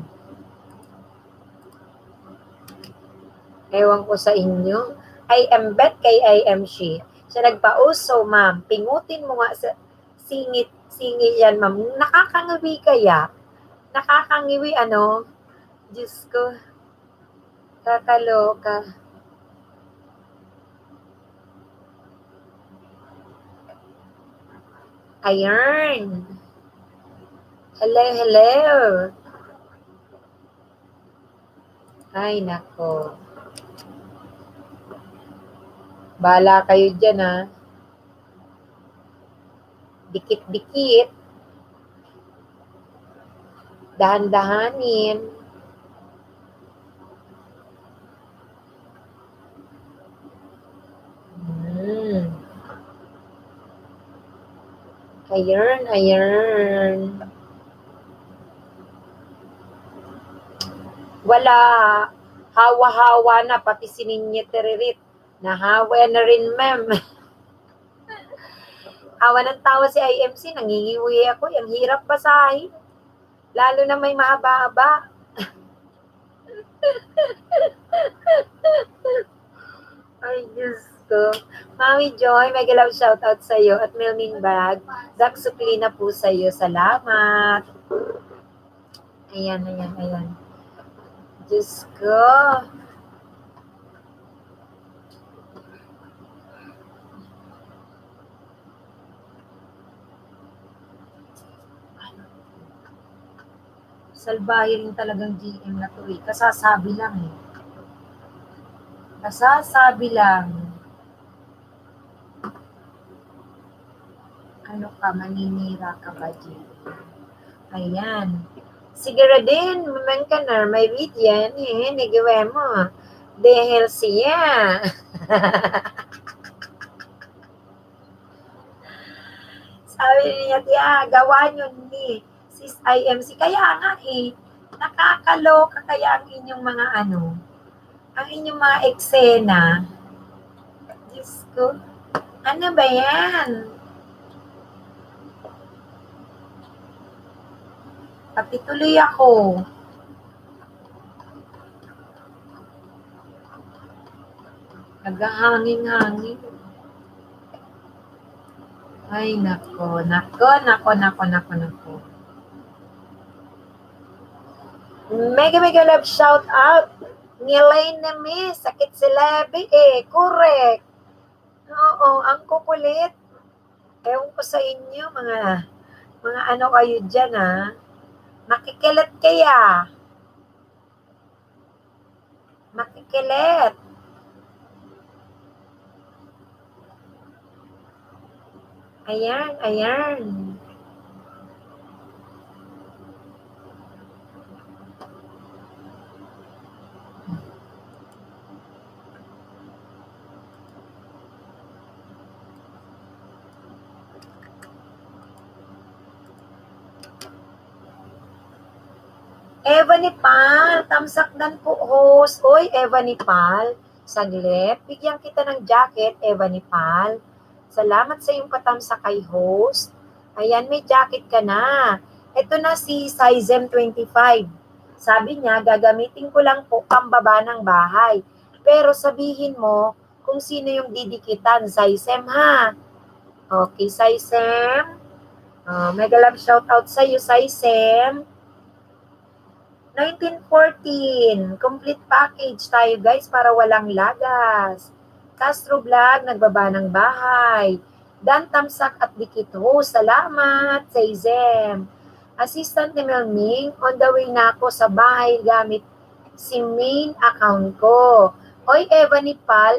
Ewan ko sa inyo. I am bet kay I am she. Siya nagpauso, ma'am. Pingutin mo nga sa singit yan, ma'am. Nakakangiwi kaya? Nakakangiwi, ano? Diyos ko. Kakaloka. Ayan. Hello. Ay, nako. Bahala kayo dyan, ha. Dikit-dikit. Dahan-dahanin. Ayan. Wala. Hawa-hawa na, pati si Ninya Teririt. Nahawa na rin, ma'am. Hawa ng tawa si IMC, nangingiwi ako. Ang hirap basahin. Lalo na may mahaba-haba. Ay, Diyos ko. Mami Joy, may galaw shoutout sa iyo at Melming Bag. Dak sukli na po sa iyo. Salamat. Ayan. Diyos ko. Salbahe rin talagang GM na to eh. Kasasabi lang. Ano ka, maninira ka ba, GM? Ayan. Siguro din, Menkener, may video yan nagawa mo. Dahil siya. Sabi niya, gawa nyo ni Sis IMC. Kaya nga nakakaloka kaya ang inyong mga ang inyong mga eksena. Diyos ko. Ano ba yan? Pati tuloy ako. Naghahangin-hangin. Ay, nako. Mega love shout out. Ngilay na miss. Sakit si Levi eh. Correct. Oo, ang kukulit. Ewan ko sa inyo, mga ano kayo dyan, ha? Makikilit kaya. Makikilit. Ayan. Eva Nipal, tamsakdan po host. Oy, Eva Nipal, saglit. Bigyan kita ng jacket, Eva Nipal. Salamat sa iyong patamsak kay host. Ayan, may jacket ka na. Ito na si Sizem 25. Sabi niya, gagamitin ko lang po pambaba ng bahay. Pero sabihin mo kung sino yung didikitan, Sizem ha. Okay, Sizem. Mega love shout out sa iyo, Sizem. 1914, complete package tayo guys para walang lagas. Castro Vlog, nagbaba ng bahay. Dan Tamsak at Dikito, salamat sa Izem. Assistant ni Melming, on the way na ako sa bahay gamit si main account ko. Oy, Eva Nipal,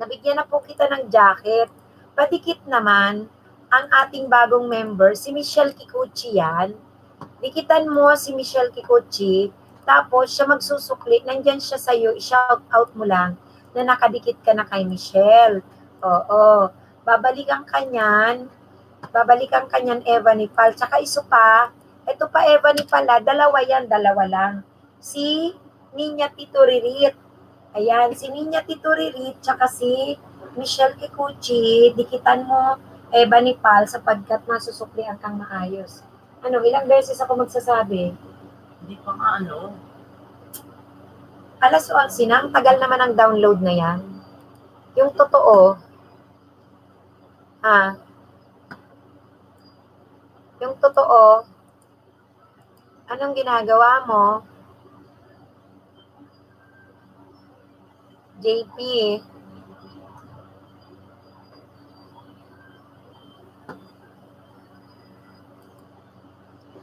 nabigyan na po kita ng jacket. Padikit naman ang ating bagong member, si Michelle Kikuchi yan. Dikitan mo si Michelle Kikuchi, tapos siya magsusukli, nandyan siya sa'yo, i-shout out mo lang na nakadikit ka na kay Michelle. Oo. Babalikan ka niyan, Eva Nipal. Tsaka iso pa, ito pa Eva Nipal, dalawa lang. Si Ninya Tituririt. Ayan, si Ninya Tituririt, tsaka si Michelle Kikuchi, dikitan mo Eva Nipal sapagkat masusuklian kang maayos. Ano, ilang beses ako magsasabi? Hindi pa nga Alas 11 na, ang tagal naman ang download na yan. Yung totoo, yung totoo, anong ginagawa mo? JP,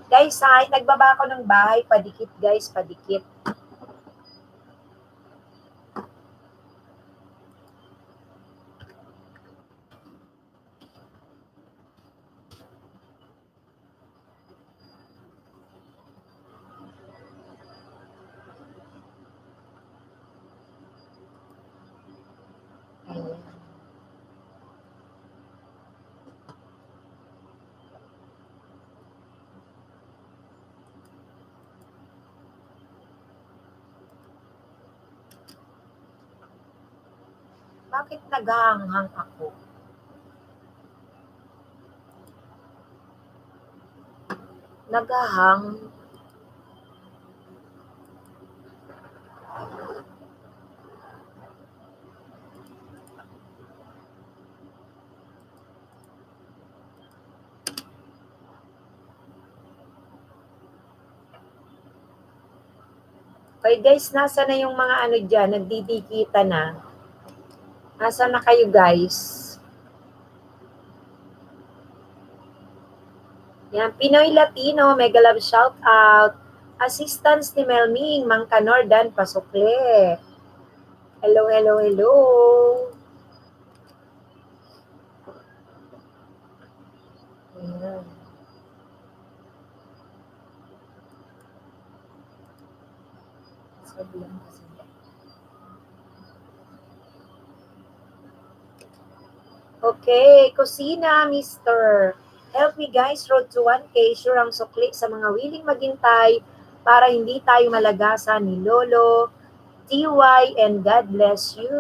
guys, nagbaba ako ng bahay, padikit guys, padikit. Ayan. Bakit naghahanghang ako? Naghahang. Okay guys, nasa na yung mga ano dyan, nagdidikita na. Nasa na kayo guys? Yan, Pinoy Latino, mega love shout out. Assistance ni Melming, Mangka Nordan, Pasukle. Hello. Ayan. Okay, kusina, Mr. Help me guys, road to 1K, sure ang sukli sa mga willing maghintay para hindi tayo malagasan ni Lolo, TY, and God bless you.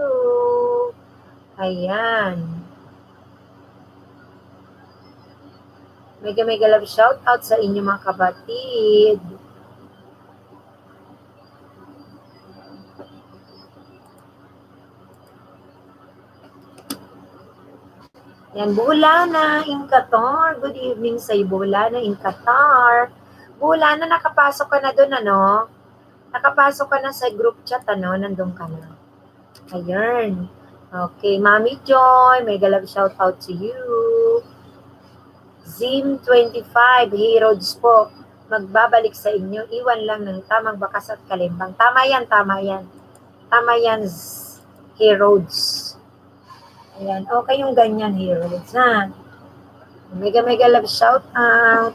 Ayan. Mega love shout out sa inyo mga kapatid. Yan, Bulana in Qatar. Good evening sa Bulana in Qatar. Bulana, nakapasok ka na doon, ano? Nakapasok ka na sa group chat, ano? Nandun ka na. Ayun. Okay, Mami Joy, mega love shout out to you. Zim25, Heroes po. Magbabalik sa inyo. Iwan lang ng tamang bakas at kalimbang. Tama yan, tama yan. Tama yan, Heroes. Ayan, okay yung ganyan, Heroes, ha? Mega love shout out.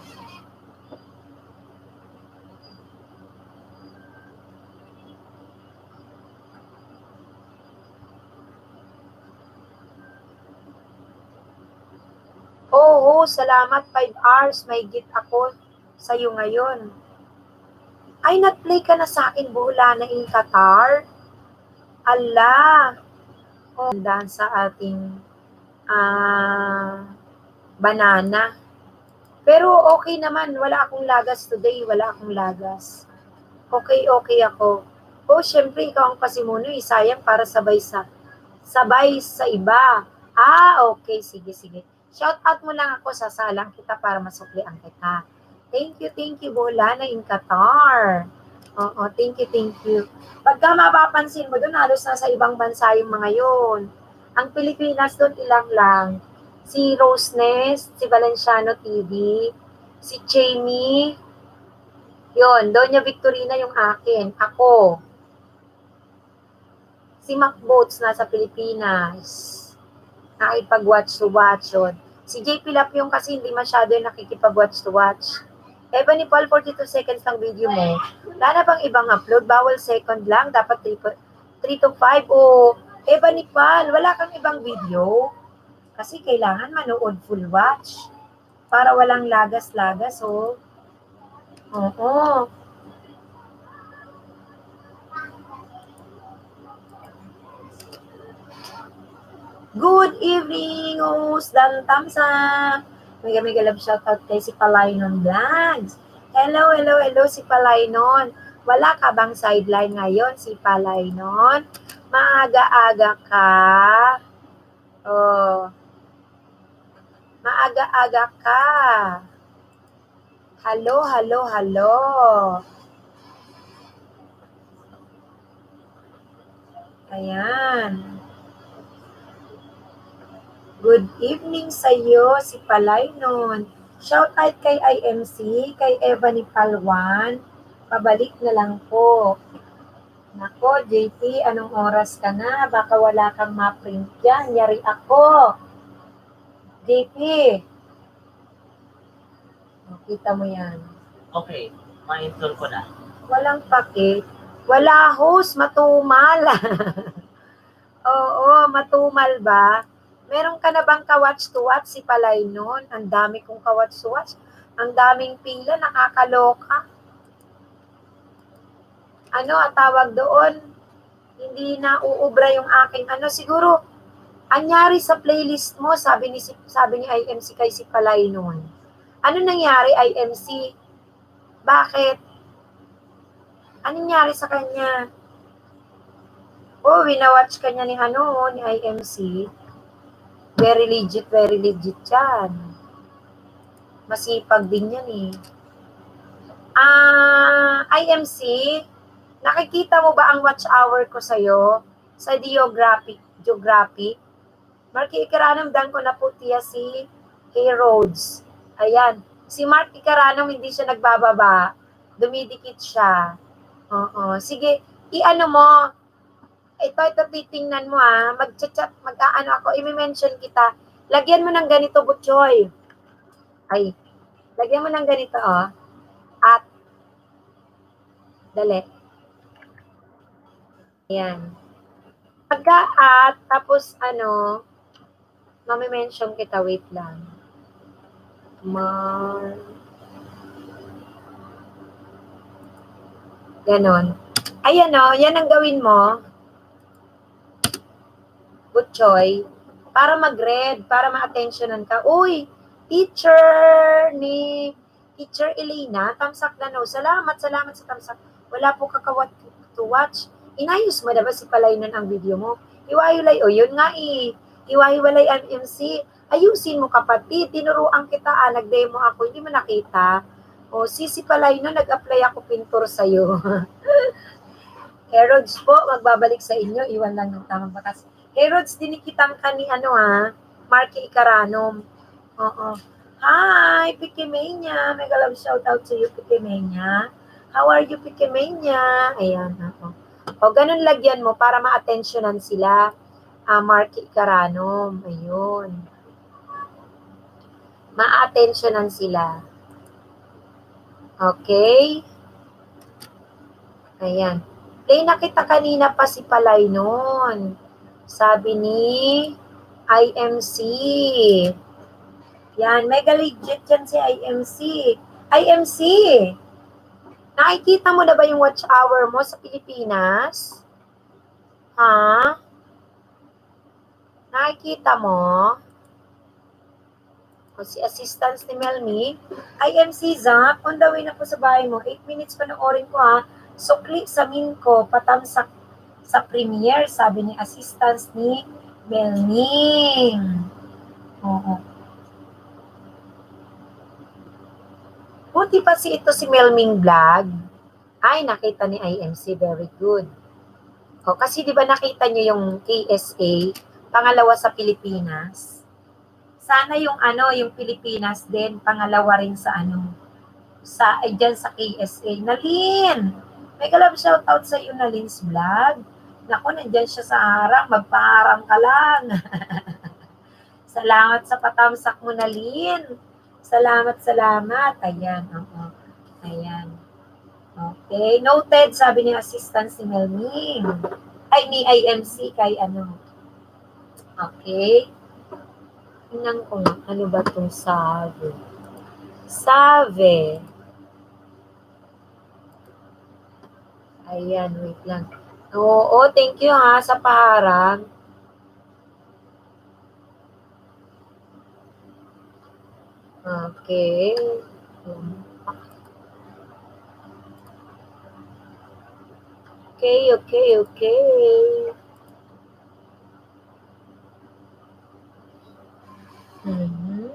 Oo, salamat. 5 hours. May gift ako sa'yo ngayon. Ay, nag-play ka na sa akin, Bulana in Qatar. Ala. Oh, dahil sa ating banana. Pero okay naman. Wala akong lagas today. Wala akong lagas. Okay ako. Oh, syempre, ikaw ang pasimuno. Sayang para sabay sa iba. Okay. Sige. Shout out mo lang ako, sasalang kita para masuklian kita. Thank you, Bulana in Qatar. Oo, thank you. Pagka mapapansin mo doon, halos nasa ibang bansa yung mga yun. Ang Pilipinas doon, ilang lang. Si Rose Nest, si Valenciano TV, si Jamie, yun, Doña Victorina yung akin. Ako. Si Mac Boats nasa Pilipinas. Nakipag-watch to watch yun. Si JP Lap yung kasi hindi masyado yung nakikipag-watch to watch. Ebony Paul, 42 seconds lang video mo. Wala na bang ibang upload? Bawal second lang. Dapat 3 to 5. O, Ebony Paul, wala kang ibang video? Kasi kailangan manood full watch. Para walang lagas-lagas, oh. Oo. Good evening, Dan Tamsa. Mega love shoutout kay si Palaynon Vlogs. Hello, si Palaynon. Wala ka bang sideline ngayon, si Palaynon? Maaga-aga ka. Oh. Maaga-aga ka. Hello. Ayan. Good evening sa iyo, si Palaynon. Shout out kay IMC, kay Ebony Palwan. Pabalik na lang po. Nako, JP, anong oras ka na? Baka wala kang ma-print yan. Yari ako. JP. Kita mo yan. Okay, ma-install ko na. Walang pake. Wala host, matumal. Oo, matumal ba? Meron ka na bang ka-watch to watch si Palaynon? Ang dami kong ka-watch to watch. Ang daming pila, nakakaloka. Ano ang tawag doon? Hindi na uubra yung aking siguro anyari sa playlist mo, sabi ni IMC kay si Palaynon. Ano nangyari, IMC? Bakit? Ano nangyari sa kanya? Oh, winawatch kanya ni IMC. Very legit yan. Masipag din yan eh. IMC, nakikita mo ba ang watch hour ko sa'yo? Sa geography? Mark Ikaranam, dan ko na po tiya si Heroes. Ayan. Si Mark Ikaranam, hindi siya nagbababa. Dumidikit siya. Oo. Sige, i-ano mo, ito titingnan mo mag-chat, ako, i-mention kita. Lagyan mo ng ganito, Butchoy. Ay, lagyan mo ng ganito, at, dali. Ayan. Pagka-at, tapos, mami-mention kita, wait lang. Ganon. Ayan, yan ang gawin mo. Butchoy, para mag-red, para ma-attentionan ka. Uy, Teacher Elena, thumbs up na no. Salamat sa thumbs up. Wala po kakawat to watch. Inayos mo na ba si Palay nun ang video mo? Iwaiwalay, o yun nga eh. Iwahiwalay ang MC. Ayusin mo kapatid, tinuruan kita, nag-demo ako, hindi mo nakita. O si Palay nun, nag-apply ako pintor sa'yo. Herods po, magbabalik sa inyo, iwan lang ng tamang batas. Herods, dinikitan ka ni Marky Icaranom. Oo. Hi, Pikimania. Mega love shout out to you, Pikimania. How are you, Pikimania? Ayan, ako. O, ganun lagyan mo para ma-attentionan sila. Marky Icaranom. Ayun. Ma-attentionan sila. Okay? Ayan. Play na kita kanina pa si Palay nun. Sabi ni IMC. Yan, mega legit yan si IMC. IMC, nakikita mo na ba yung watch hour mo sa Pilipinas? Ha? Nakikita mo? O si assistance ni Melmy. IMC, Zap, on the way na po sa bahay mo. 8 minutes panoorin ko ha. Sukli sa min ko, patamsak sa premiere, sabi ni assistance ni Melmy. Oo. Buti pa si Melming Vlog. Ay, nakita ni IMC. Very good. O, kasi di ba nakita niyo yung KSA, pangalawa sa Pilipinas? Sana yung yung Pilipinas din, pangalawa rin sa dyan sa KSA. Nalin! Mega love shoutout sa iyo, Nalin's Vlog. Naku, nandyan siya sa harang. Magpaharang ka lang. Salamat sa patamsak mo, Nalin. Salamat. Ayan, oo. Ayan. Okay. Noted, sabi ni assistant si Melming. Ay, ni IMC kay Okay. Tingnan ko nga, ano ba itong Save? Save. Ayan, wait lang. Oo, thank you ha, sa paharang. Okay. Okay. Mhm.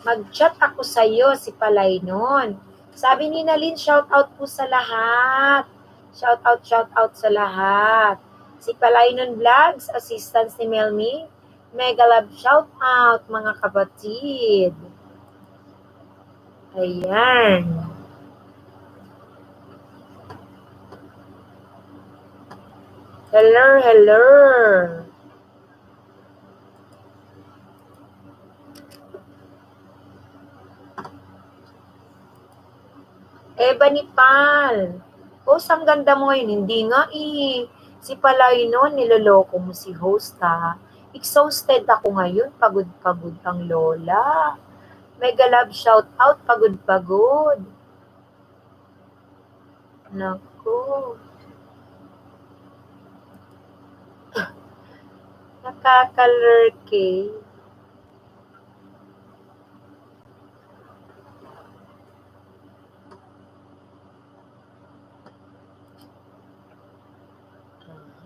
Mag-chat ako sa iyo, si Palay nun. Sabi ni Nalin, shout out po sa lahat. Shout out sa lahat. Si Palay nun Vlogs, assistance ni Melmy. Mega love shout out, mga kapatid. Ayan. Hello. Ebony Pal. Ang ganda mo ngayon. Hindi nga eh. Si Palay nun, niloloko mo si host ha. Exhausted ako ngayon. Pagod ang lola. Mega love shout out. Pagod. Naku. Nakakalurke.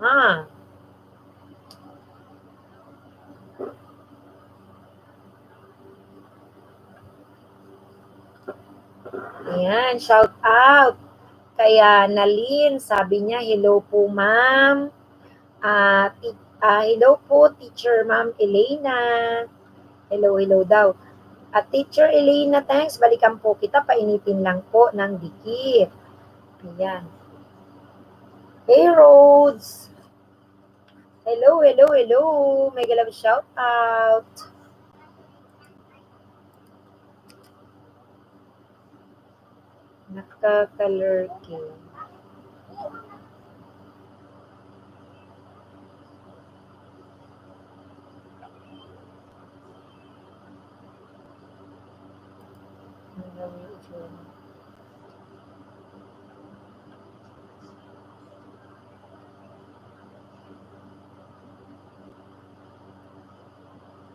Ha. Ayan, shout out. Kaya Nalin, sabi niya, hello po ma'am. Hello po, teacher ma'am Elena. Hello daw. At teacher Elena, thanks. Balikan po kita, painitin lang po ng dikit. Ayan. Hey, Rhodes. Hello. Mega love shout out. Nakakalurke.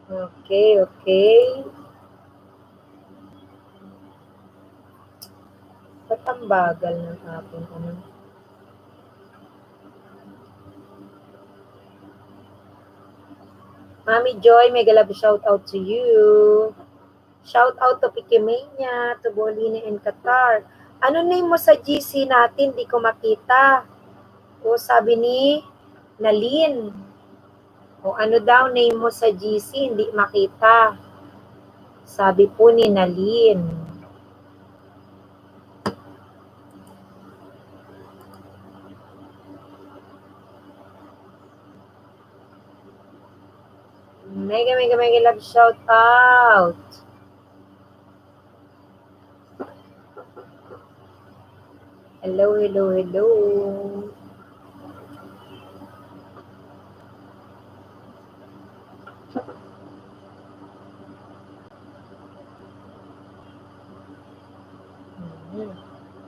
Okay, okay. Ba't ang bagal ng aking ano? Mami Joy, mega love shout out to you. Shout out to Pikimania, to Bolina and Qatar. Ano name mo sa GC natin? Di ko makita. O sabi ni Nalin. O ano daw name mo sa GC? Hindi makita. Sabi po ni Nalin. Mega love shout out. Hello, hello, hello.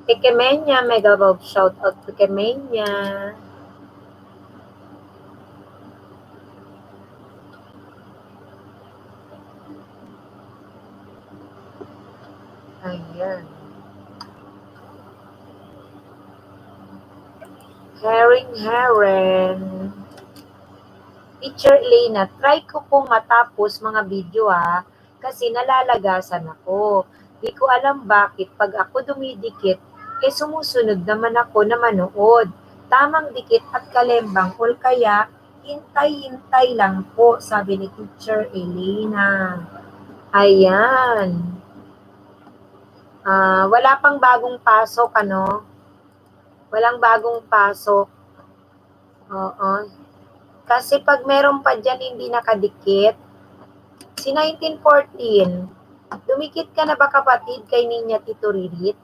Pikemenya, mega love shout out Pikemenya. Ayan. Herring. Teacher Elena, try ko pong matapos mga video kasi nalalagasan ako. Di ko alam bakit pag ako dumidikit, sumusunod naman ako na manood. Tamang dikit at kalembang or kaya hintay-hintay lang po, sabi ni Teacher Elena. Ayan. Wala pang bagong pasok, ano? Walang bagong pasok. Oo. Kasi pag meron pa dyan hindi nakadikit, si 1914, dumikit ka na ba kapatid kay Ninya Tito Ririt?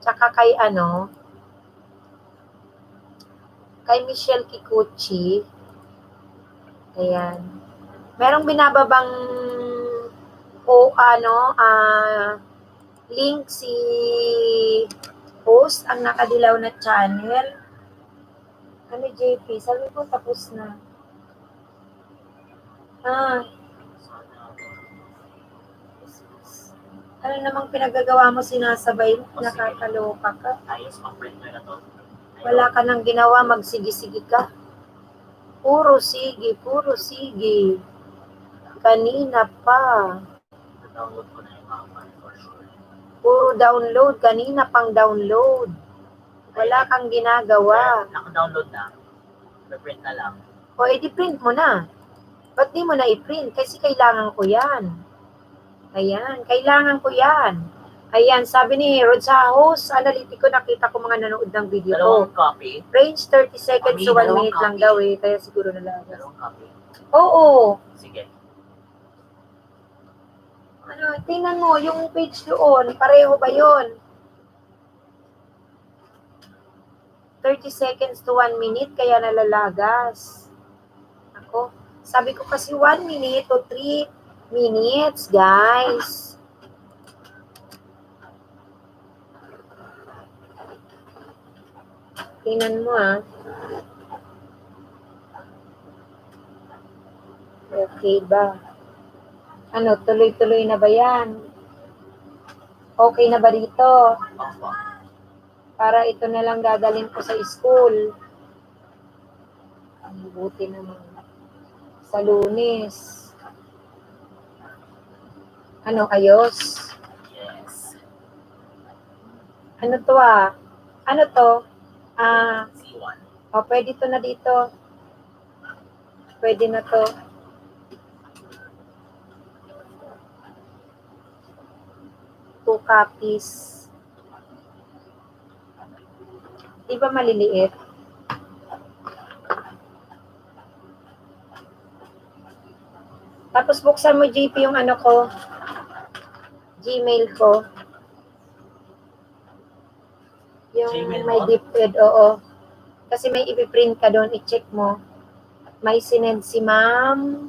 Tsaka kay ano? Kay Michelle Kikuchi. Ayan. Merong binababang link si host ang nakadilaw na channel. Ano JP? Sabi ko tapos na. Ano namang pinagagawa mo sinasabay? Nakakaloka ka. Ayos, pang-print na to. Wala ka nang ginawa, magsigi-sige ka. Puro sige. Kanina pa. Download ko na yung mga file for sure. Puro download. Kanina pang download. Wala kang ginagawa. Naka-download na. Print na lang. O, edi print mo na. Ba't di mo na i-print? Kasi kailangan ko yan. Ayan, kailangan ko yan. Ayan, sabi ni Rod sa host, analytico, nakita ko mga nanood ng video ko. Dalawang copy. Range 30 seconds to 1 dalawang minute lang copy. daw kaya siguro nalagas. Dalawang copy. Oo. Sige. Ano, tingnan mo, yung page doon, pareho ba yun? 30 seconds to 1 minute, kaya nalalagas. Ako, sabi ko kasi 1 minute to 3 minutes, guys. Tingnan mo Okay ba? Ano, tuloy-tuloy na ba yan? Okay na ba dito? Opo. Para ito na lang dadalhin ko sa school. Ang buti naman. Sa Lunes. Ano, ayos? Yes. Ano to Ano to? C1. Pwede to na dito. Pwede na to. Two copies. Di ba maliliit? Tapos buksan mo, JP, yung ano ko. Gmail ko. Yung Gmail may mo? DepEd, oo. Kasi may ipiprint ka doon, i-check mo. May sinend si ma'am.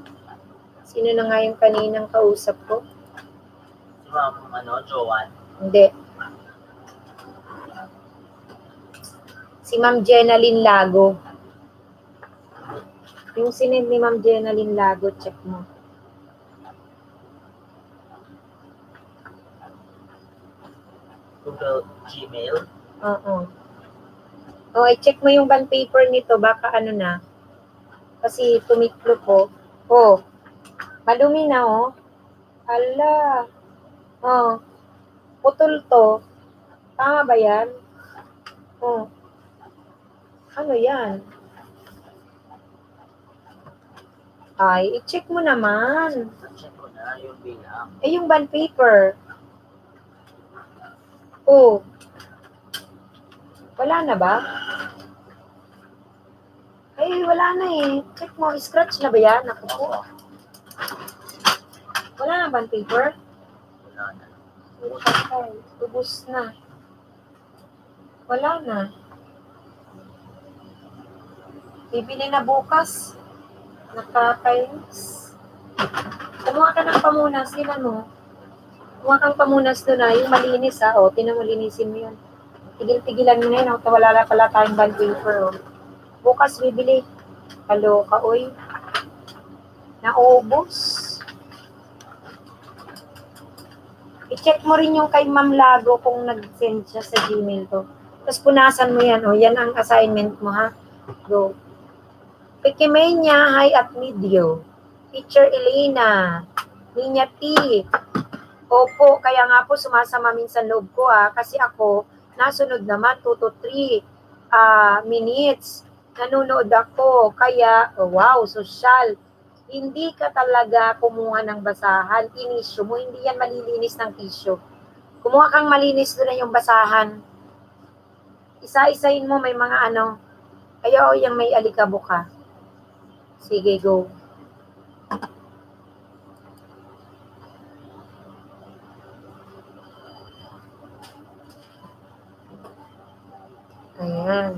Sino na nga yung kaninang kausap ko? Si Ma'am, Joanne. Hindi. Si Ma'am Jenaline Lago. Yung sinend ni Ma'am Jenaline Lago, check mo. Gmail. Oo. O, i-check mo yung bond paper nito, baka ano na. Kasi tumiklo po. Oh, madumi na, oh. Ala. Oh, putol to. Tama ba yan? Oh, ano yan? Ay, i-check mo naman. Check ko na yung bilang. Eh, yung bond paper. Oh, wala na ba? Ay, wala na eh. Check mo, scratch na ba yan? Ako po. Wala na bond paper? Wala na. Ay, ubus na. Wala na. Bibili na bukas. Nakakainis. Kumuha ka ng pamunas, sila mo. Kumuha kang pamunas doon na, yung malinis ha. O, tinamulinisin mo yun. Tigil-tigilan mo na yun. O, wala na pala tayong bond paper. O. Bukas bibili. Kaloka, oy. Naubos. I-check mo rin yung kay Ma'am Lago kung nag-send siya sa Gmail to. Tapos punasan mo yan. O, yan ang assignment mo ha. Go. Pekimenya, hi at video. Teacher Elena. Ninya T. Opo, kaya nga po sumasama minsan loob ko kasi ako nasunod naman 2 to 3 minutes. Nanonood ako. Kaya, wow, social. Hindi ka talaga kumuha ng basahan. Inisyo mo, hindi yan malilinis ng tissue. Kumuha kang malinis doon na yung basahan. Isa-isahin mo, may mga ano. Ayaw yung may alikabok ka. Sige, go. Ayan.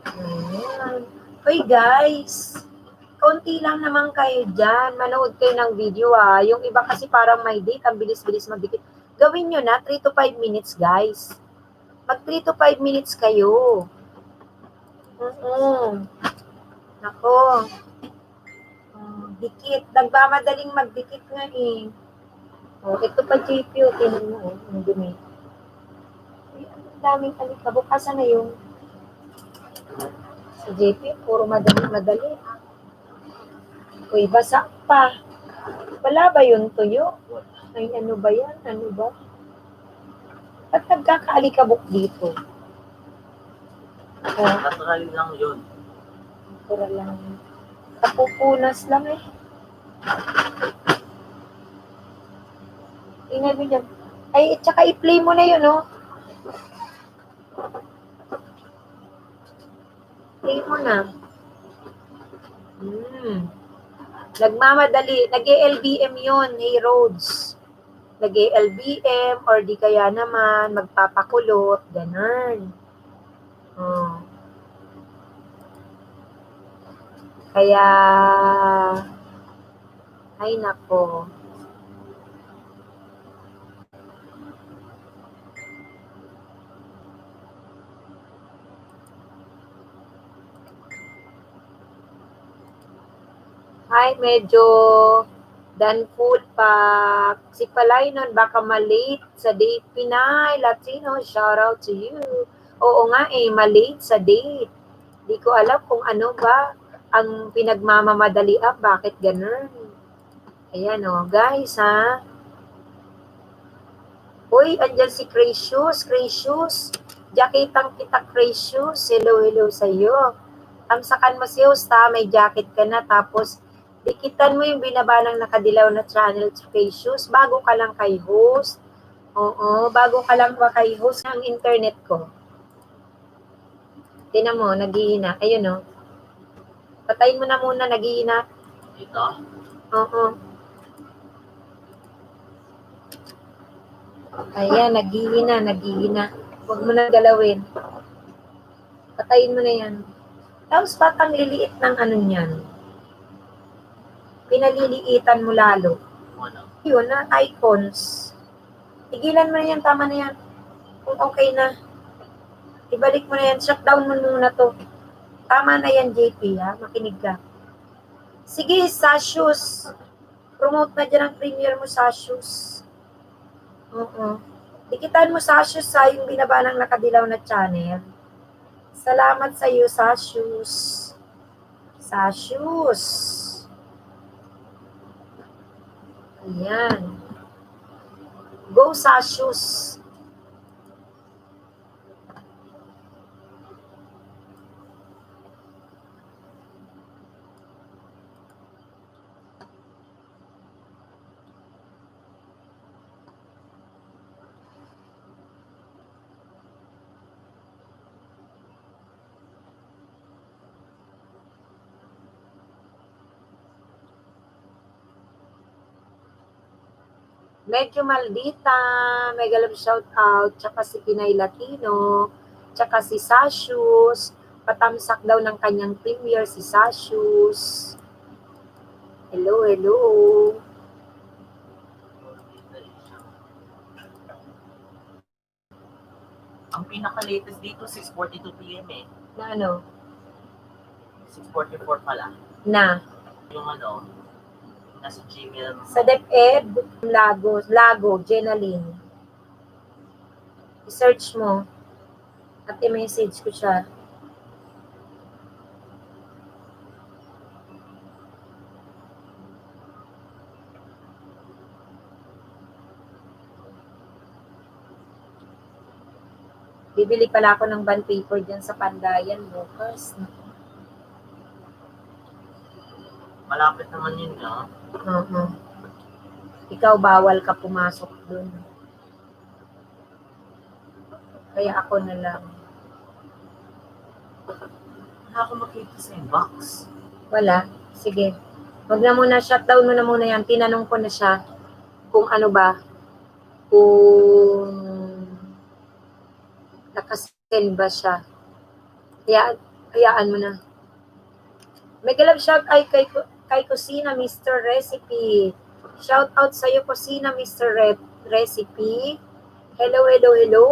Ayan. Hoy guys, konti lang naman kayo dyan. Manood kayo ng video Yung iba kasi parang may date, ang bilis-bilis magdikit. Gawin nyo na, 3 to 5 minutes guys. Mag 3 to 5 minutes kayo. Nako. Dikit. Nagmamadaling magdikit nga eh. Ito pa JP, tingnan mo ang dumi. Ay, ang daming alikabok. Asa na yung si JP, puro madali. Uy, basa pa. Wala ba yun tuyo? Ay, ano ba yan? Ano ba? Ba't nagkakaalikabok dito? Natural lang yun. Pura lang. Kapupunas lang eh. Tingnan mo dyan. Ay, tsaka i-play mo na yun, no? Play mo na. Nagmamadali. Nag-LBM yun, hey Rhodes. Nag-LBM or di kaya naman magpapakulot. Ganun. Kaya, ay nako. Ay, medyo food pa. Si Palay nun, baka malate sa date. Pinay, Latino, shout out to you. Oo nga malate sa date. Di ko alam kung ano ba ang pinagmamamadali bakit ganun. Ayan guys Uy, andyan si Gracious. Jakitang kita Gracious. Hello sa'yo. Tamsakan mo si host may jacket ka na tapos dikitan mo yung binaba ng nakadilaw na channel Gracious. Bago ka lang kay host. Oo, bago ka lang ba kay host ng internet ko. Tingnan mo, naghihina. Ayun Patayin mo na muna, naghihina. Ito? Oo. Ayan, naghihina. Huwag mo na galawin. Patayin mo na yan. Tapos patang liliit ng ano niyan. Pinaliliitan mo lalo. Ano? Yun icons. Tigilan mo na yan, tama na yan. Kung okay na. Ibalik mo na yan. Shutdown mo muna to. Tama na yan, JP, ha? Makinig ka. Sige, Sashus. Promote na dyan ang premiere mo, Sashus. Oo. Dikitan mo, Sashus, sa yung binaba ng nakadilaw na channel. Salamat sa iyo, Sashus. Sashus. Ayan. Go, Sashus. Medyo maldita, mega love shout out, tsaka si Pinay Latino, tsaka si Sashus, patamsak daw ng kanyang premiere si Sashus. Hello, hello. Ang pinaka-latest dito, 6:42 PM eh. Na ano? 6:44 pala. Na. Yung ano, nasa Gmail. Sa DepEd, Lago, Jenaline. I-search mo. At i-message ko siya. Bibili pala ako ng bond paper dyan sa Pandayan bukas. Malapit naman yun, no? Oo. Ikaw, bawal ka pumasok dun. Kaya ako na lang. Wala ako makita sa inbox. Wala. Sige. Wag na muna, shutdown mo na muna yan. Tinanong ko na siya kung ano ba, kung nakasend ba siya. Hayaan mo na. Mega love shout ay kay Kusina Mr. Recipe. Shout out sa iyo Kusina Mr. Recipe. Hello, hello, hello.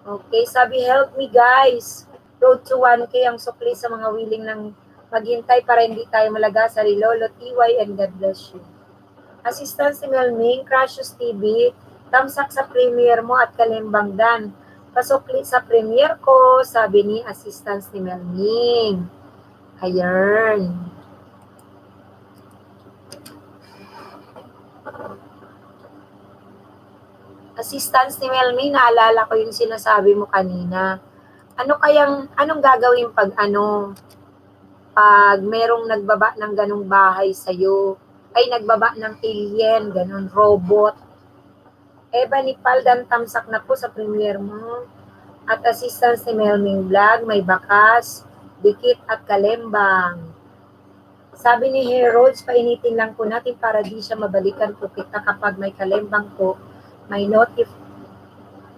Okay, sabi help me guys. Road to 1K ang sukli sa mga willing ng maghintay para hindi tayo malaga sa Lolo TY and God bless you. Assistant si Melming, Crashes TV, tamsak sa premiere mo at Kalimbang Dan. Pasukli sa premiere ko, sabi ni Assistant ni Melming. Ayan. Assistance ni Melming, naalala ko yung sinasabi mo kanina. Anong gagawin pag merong nagbaba ng ganong bahay sa'yo, ay nagbaba ng alien, ganon, robot. Eba ni Paldan tamsak na po sa premiere mo. At assistance ni Melming Vlog, may bakas, dikit at kalembang. Sabi ni Herodes, painitin lang po natin para di siya mabalikan po kita kapag may kalembang po. May notif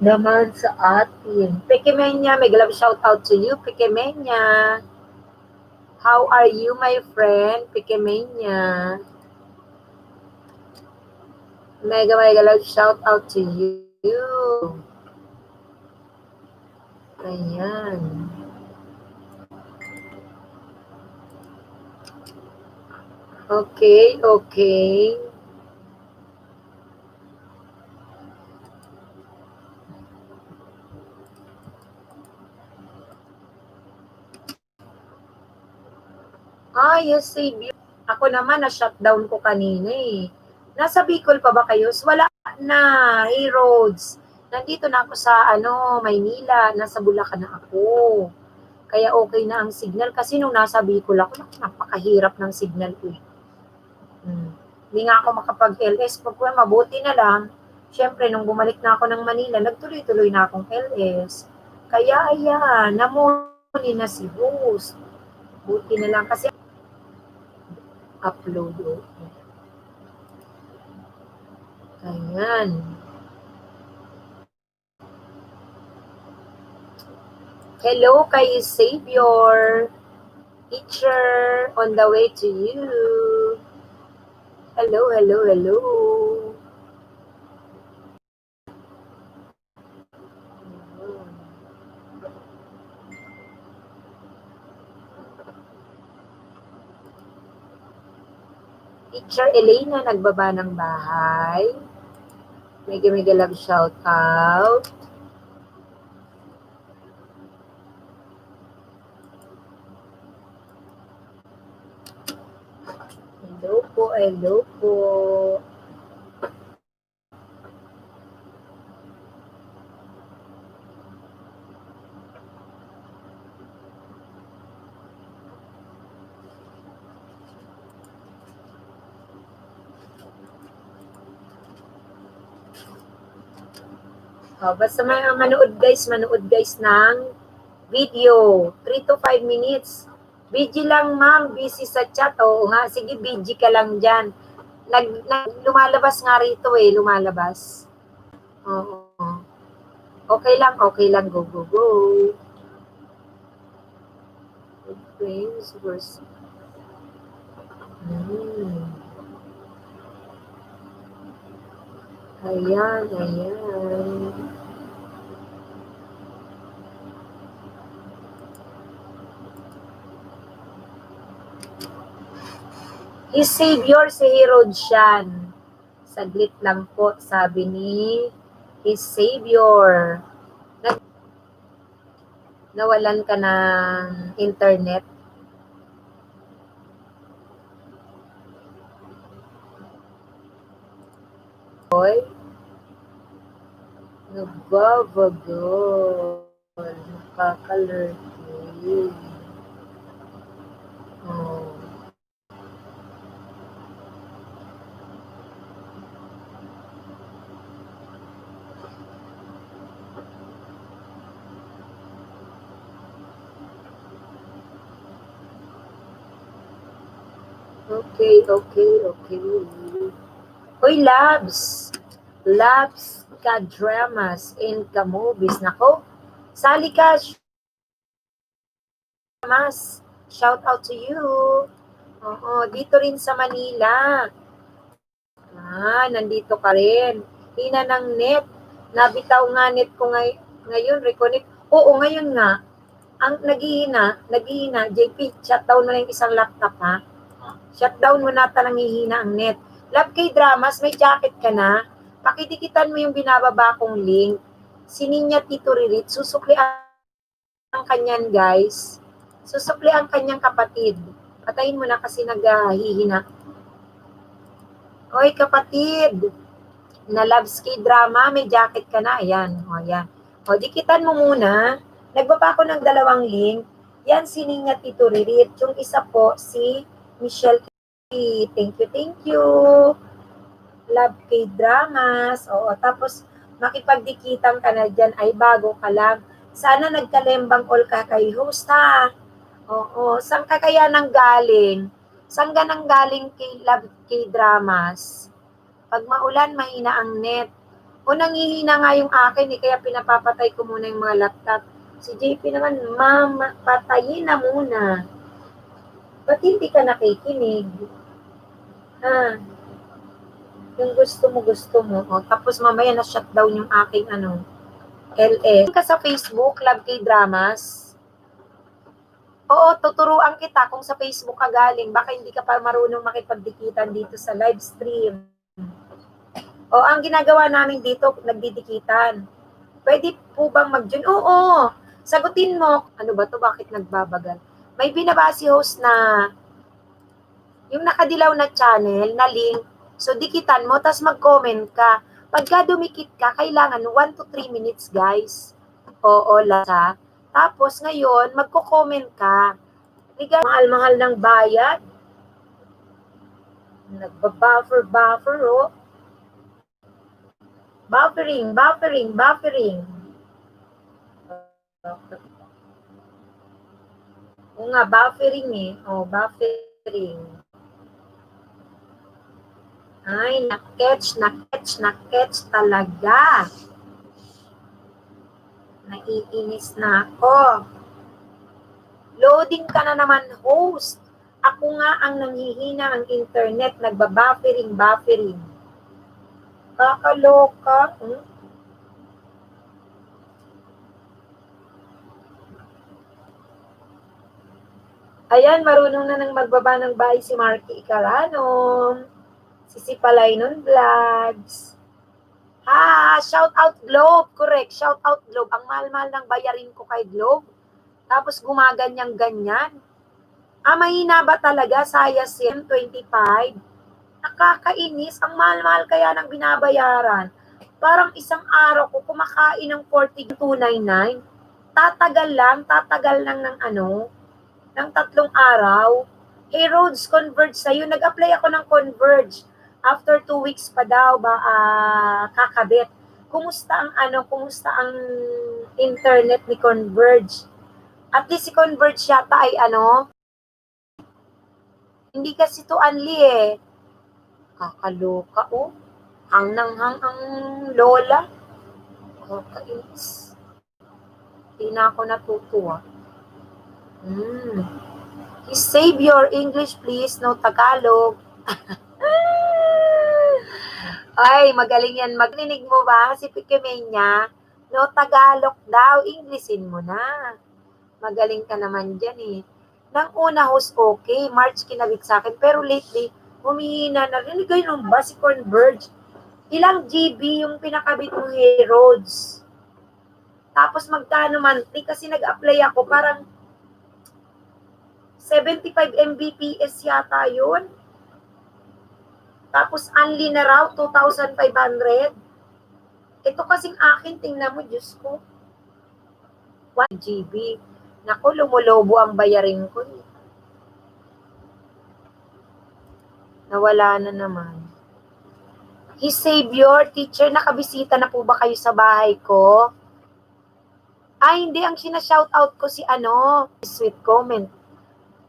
naman sa atin. Pekemenya, may love shout out to you, Pekemenya. How are you, my friend? Pekemenya. Mega love shout out to you. Ayan. Okay, okay. Yes, save you. Ako naman, na-shutdown ko kanina eh. Nasa Bicol pa ba kayo? Wala na, hey Roads. Nandito na ako sa Maynila, nasa Bulacan na ako. Kaya okay na ang signal kasi nung nasa Bicol ako, napakahirap ng signal ko eh. Hindi nga ako makapag-LS. Pag mabuti na lang, syempre nung bumalik na ako ng Manila, nagtuloy-tuloy na akong LS. Kaya ayan, namuni na si host. Buti na lang kasi upload. Ayan. Hello kay Savior. Teacher, on the way to you. Hello, hello, hello. Teacher Elena, nagbaba ng bahay. Mega love shout out. Hello po, hello po. Basta manood guys ng video. 3 to 5 minutes. Busy lang ma'am, busy sa chat. Oo nga, sige busy ka lang dyan. Lumalabas nga rito lumalabas. Oo. Okay lang, go, go, go. Good friends, verse. Ayan. His Savior si Herodian. Saglit lang po, sabi ni His Savior. Nawalan ka ng internet. Hoy. Nagbabagol. Nakakalurky. Oh. Okay. Hoy, Labs ka-dramas and ka-movies. Nako, sali ka, mas. Shout out to you. Oo, dito rin sa Manila. Nandito ka rin. Hina ng net. Nabitaw nga net ko ngayon, reconnect. Oo, ngayon nga. Ang naghihina, JP, shutdown mo na yung isang laptop, ha? Shutdown mo na hihina ang net. Love K-dramas, may jacket ka na. Pakidikitan mo yung binababa kong link. Si Ninya Tito Ririt, susukli ang kanyan, guys. Susukli ang kanyang kapatid. Patayin mo na kasi naghihina. Oy, kapatid. Na Loves K-drama, may jacket ka na. Ayan. O, dikitan mo muna. Nagbaba ko ng 2 link. Yan si Ninya Tito Ririt. Yung isa po, si Michelle K. Thank you. Love K-dramas. Oo, tapos makipagdikitan ka na dyan ay bago ka lang. Sana nagkalembang all ka kay host, ha? Oo, saan ka kaya nang galing? Saan ka nang galing kay Love K-dramas? Pag maulan, mahina ang net. O nangihina nga yung akin, kaya pinapapatay ko muna yung mga laptop. Si JP naman, mama, patayin na muna. Ba't hindi ka nakikinig? Yung gusto mo. O, tapos mamaya na-shutdown yung aking LS. Ka sa Facebook, Love K-dramas. Oo, tuturuan kita kung sa Facebook ka galing. Baka hindi ka pa marunong makipagdikitan dito sa live stream. O, ang ginagawa namin dito, nagdidikitan. Pwede po bang mag-join? Oo, sagutin mo. Ano ba to? Bakit nagbabagal? May binaba si host na yung nakadilaw na channel, na link. So, dikitan mo, tapos mag-comment ka. Pagka dumikit ka, kailangan 1 to 3 minutes, guys. Oo, lasa. Tapos, ngayon, magko-comment ka. Mahal-mahal ng bayad. Nagbabuffer, oh. Buffering. Oo nga, buffering buffering. Ay, na-catch talaga. Naiinis na ako. Loading ka na naman, host. Ako nga ang nanghihina ang internet, nagbabuffering. Kakaloka. Ayan, marunong na nang magbaba ng bahay si Marky Icarano. si Palaynon Vlogs. Shout out Globe. Correct, shout out Globe. Ang mahal-mahal ng bayarin ko kay Globe. Tapos gumaganyang-ganyan. Mahina ba talaga? Saya SIM 25. Nakakainis. Ang mahal-mahal kaya ng binabayaran. Parang isang araw ko kumakain ng 42.99. Tatagal lang ng ng 3 araw. Hey Rhodes, Converge sa'yo. Nag-apply ako ng Converge. After 2 weeks pa daw kakabit. Kumusta ang internet ni Converge? At least si Converge yata ay hindi kasi to unli eh. Kakaloka hang ang lola. Kakainis. Hindi na ako natutuwa. Save your English please, no Tagalog. Ay, magaling yan. Magninig mo ba? Si Pikemenya, no Tagalog daw. Englishin mo na. Magaling ka naman dyan eh. Nang una host okay, March kinabit sa akin. Pero lately, humihina na. Nilagay nung ba si Converge? Ilang GB yung pinakabit mo, Hey Rhodes? Tapos magkano monthly? Kasi nag-apply ako, parang 75 Mbps yata yun. Tapos unli na raw, 2,500. Ito kasing akin, tingnan mo, Diyos ko. 1 GB. Naku, lumulobo ang bayarin ko. Nawala na naman. His Savior, teacher, nakabisita na po ba kayo sa bahay ko? Hindi. Ang sinashoutout ko si sweet comment.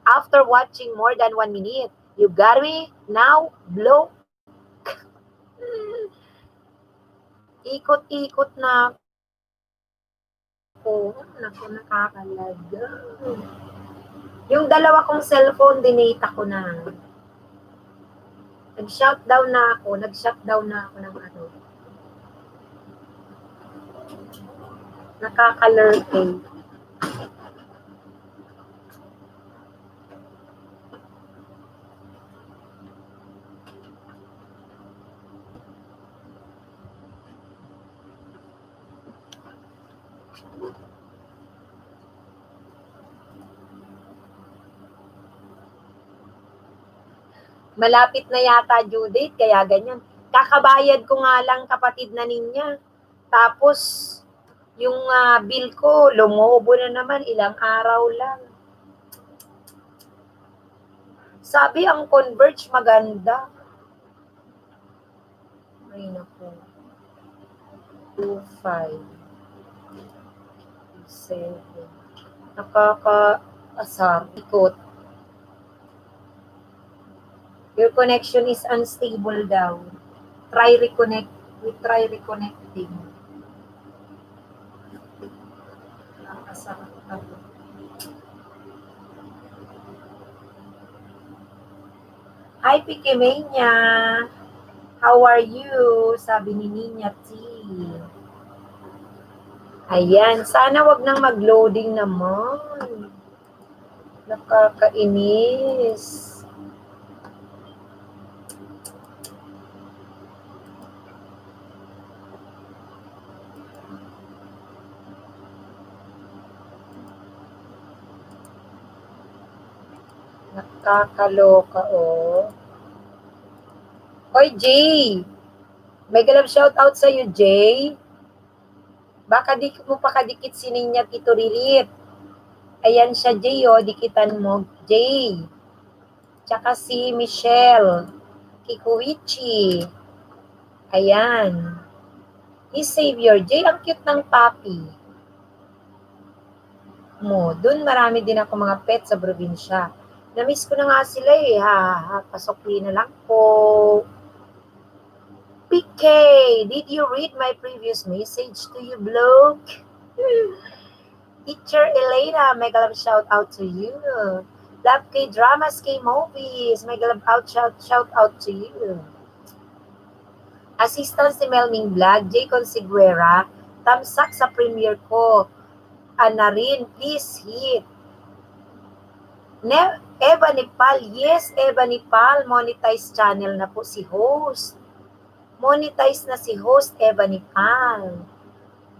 After watching more than 1 minute, you got me now, blow. Ikot-ikot na ako. Naku, nakakalaga. Yung 2 kong cellphone, dinata ko na. Nag-shutdown na ako ng Nakakalurking. Malapit na yata due date, kaya ganyan. Kakabayad ko nga lang kapatid na ninya. Tapos, yung bill ko, lumobo na naman, ilang araw lang. Sabi ang Converge maganda. Ay naku. 2.5. 7. Nakaka-asar. Ikot. Your connection is unstable daw. Try reconnecting. Hi, Pikemenya. How are you? Sabi ni Ninya T. Ayan. Sana wag nang mag-loading naman. Nakakainis. Nakakaloka, Hoy, Jay! May galab shoutout sa'yo, Jay. Baka di mo pa kadikit si Ninya Tito Ririt. Ayan siya, Jay, dikitan mo, Jay. Tsaka si Michelle Kikuichi. Ayan. His Savior, Jay, ang cute ng papi mo. Doon marami din ako mga pet sa probinsya. Na-miss ko na nga sila pasokli na lang po. PK, did you read my previous message to you, blog? Teacher Elena, mega love shout out to you. Love K-dramas, K-movies, mega love shout out to you. Assistant si Melming Vlog, J. Consiguera, tamsak sa premiere ko. Ana rin, please hit. Ebony Pal, yes, Ebony Pal, monetize channel na po si host. Monetize na si host Ebony Pal.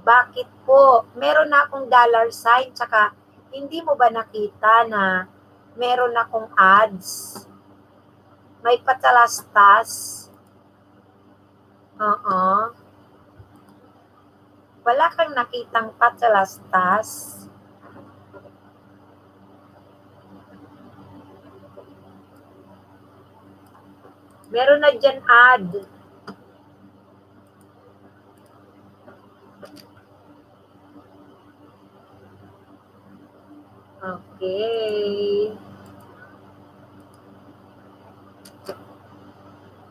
Bakit po? Meron na akong dollar sign, tsaka hindi mo ba nakita na meron akong ads? May patalastas. Oo. Wala kang nakitang patalastas. Meron na dyan ad. Okay.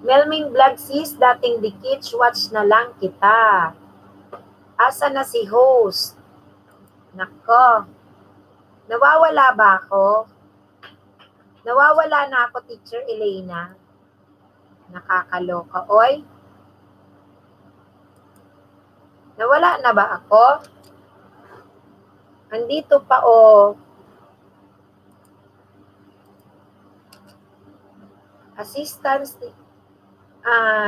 Melming Vlog sis, dating dikit, watch na lang kita. Asa na si host? Nako. Nawawala ba ako? Nawawala na ako, Teacher Elena. Nakakaloka. Oy. Nawala na ba ako? Andito pa o. Assistance,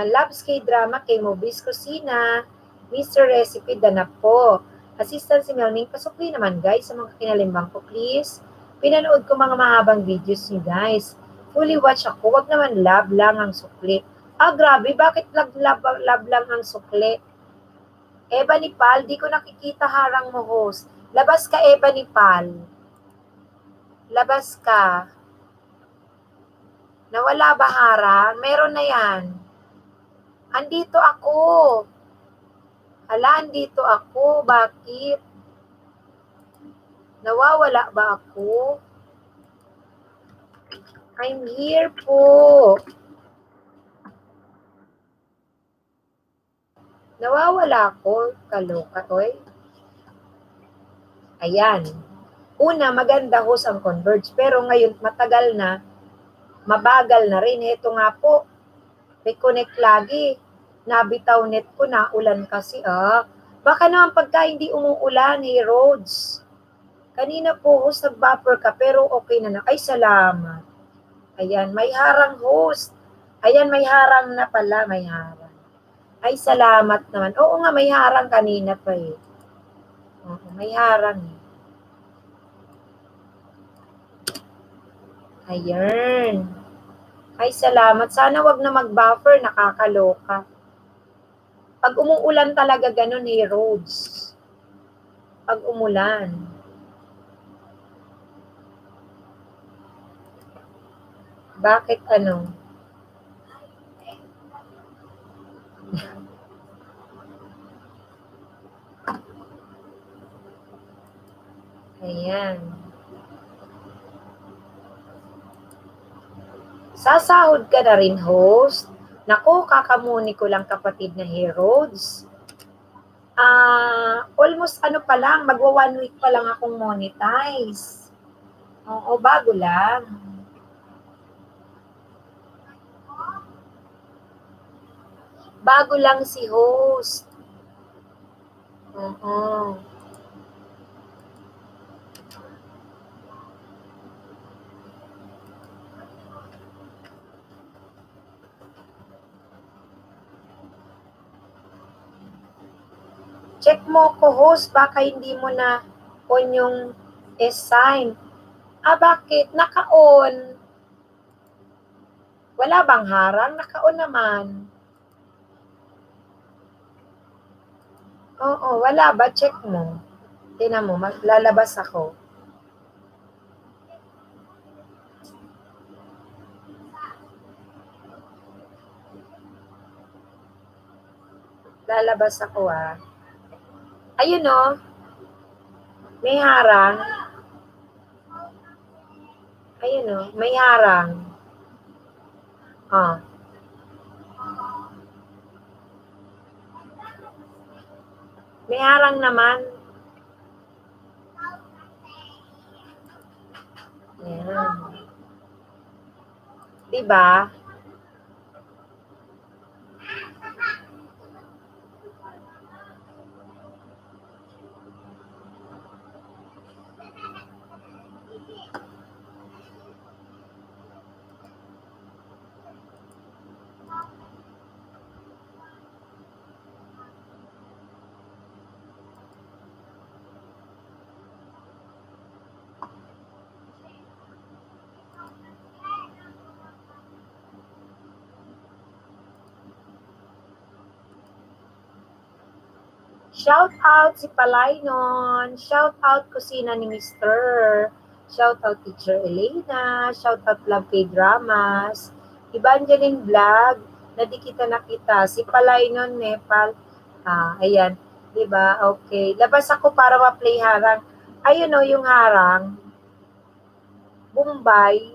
Labs K-Drama, kay Mobis Kusina, Mr. Recipe, Danap po. Assistance si Melming, pasukli naman guys sa mga kinalimbang ko, please. Pinanood ko mga mahabang videos niyo guys. Fully watch ako, wag naman love lang ang sukli. Grabe, bakit love lang ang sukli? Ebony Pal, di ko nakikita harang mo host. Labas ka, Ebony Pal. Labas ka. Nawala ba harang? Meron na yan. Andito ako. Andito ako. Bakit? Nawawala ba ako? I'm here po. Nawawala ako. Kaloka, oy. Ayan. Una, maganda host ang Converge. Pero ngayon, matagal na. Mabagal na rin. Ito nga po. Reconnect lagi. Nabitaw net ko, naulan kasi. Baka naman pagka hindi umuulan, Rhodes. Kanina po, host, nag-buffer ka, pero okay na na. Ay, salamat. Ayan, may harang host. Ayan, may harang na pala, may harang. Ay, salamat naman. Oo nga, may harang kanina pa eh. Oo, may harang eh. Ayan. Ay, salamat. Sana wag na mag-buffer, nakakaloka. Pag umuulan talaga ganun eh, roads. Pag umulan. Bakit ano? Ayan. Sasahod ka na rin, host. Naku, kakamuni ko lang kapatid na Heroes. Almost ano pa lang, magwa 1 week pa lang akong monetize. Oo, bago lang. Bago lang si host. Oo. Check mo ko host, baka hindi mo na on yung sign. Bakit? Naka-on. Wala bang harang? Naka-on naman. Oo, wala ba? Check mo. Tingnan mo, maglalabas ako. Lalabas ako Ayun may harang. Ayun may harang. May harang naman. Ayan. Diba? Shout out si Palaynon. Shout out kusina ni Mr. Shout out Teacher Elena. Shout out Love K-Dramas. Evangeline Vlog. Na di kita nakita. Si Palaynon, Nepal. Ayan. Diba? Okay. Labas ako para ma-play harang. Ayun o, yung harang. Bombay.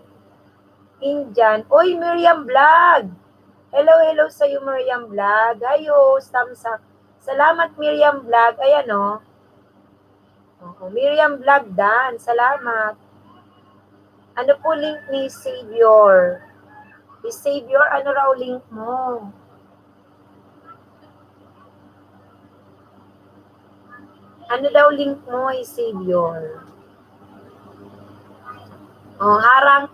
Indian. Oy, Miriam Vlog. Hello sa'yo, Miriam Vlog. Ayo, thumbs up. Salamat, Miriam Vlog. Ayan, o. Miriam Vlog Dan. Salamat. Ano po link ni Savior? Si Savior, ano raw link mo? Ano daw link mo, Savior? Harang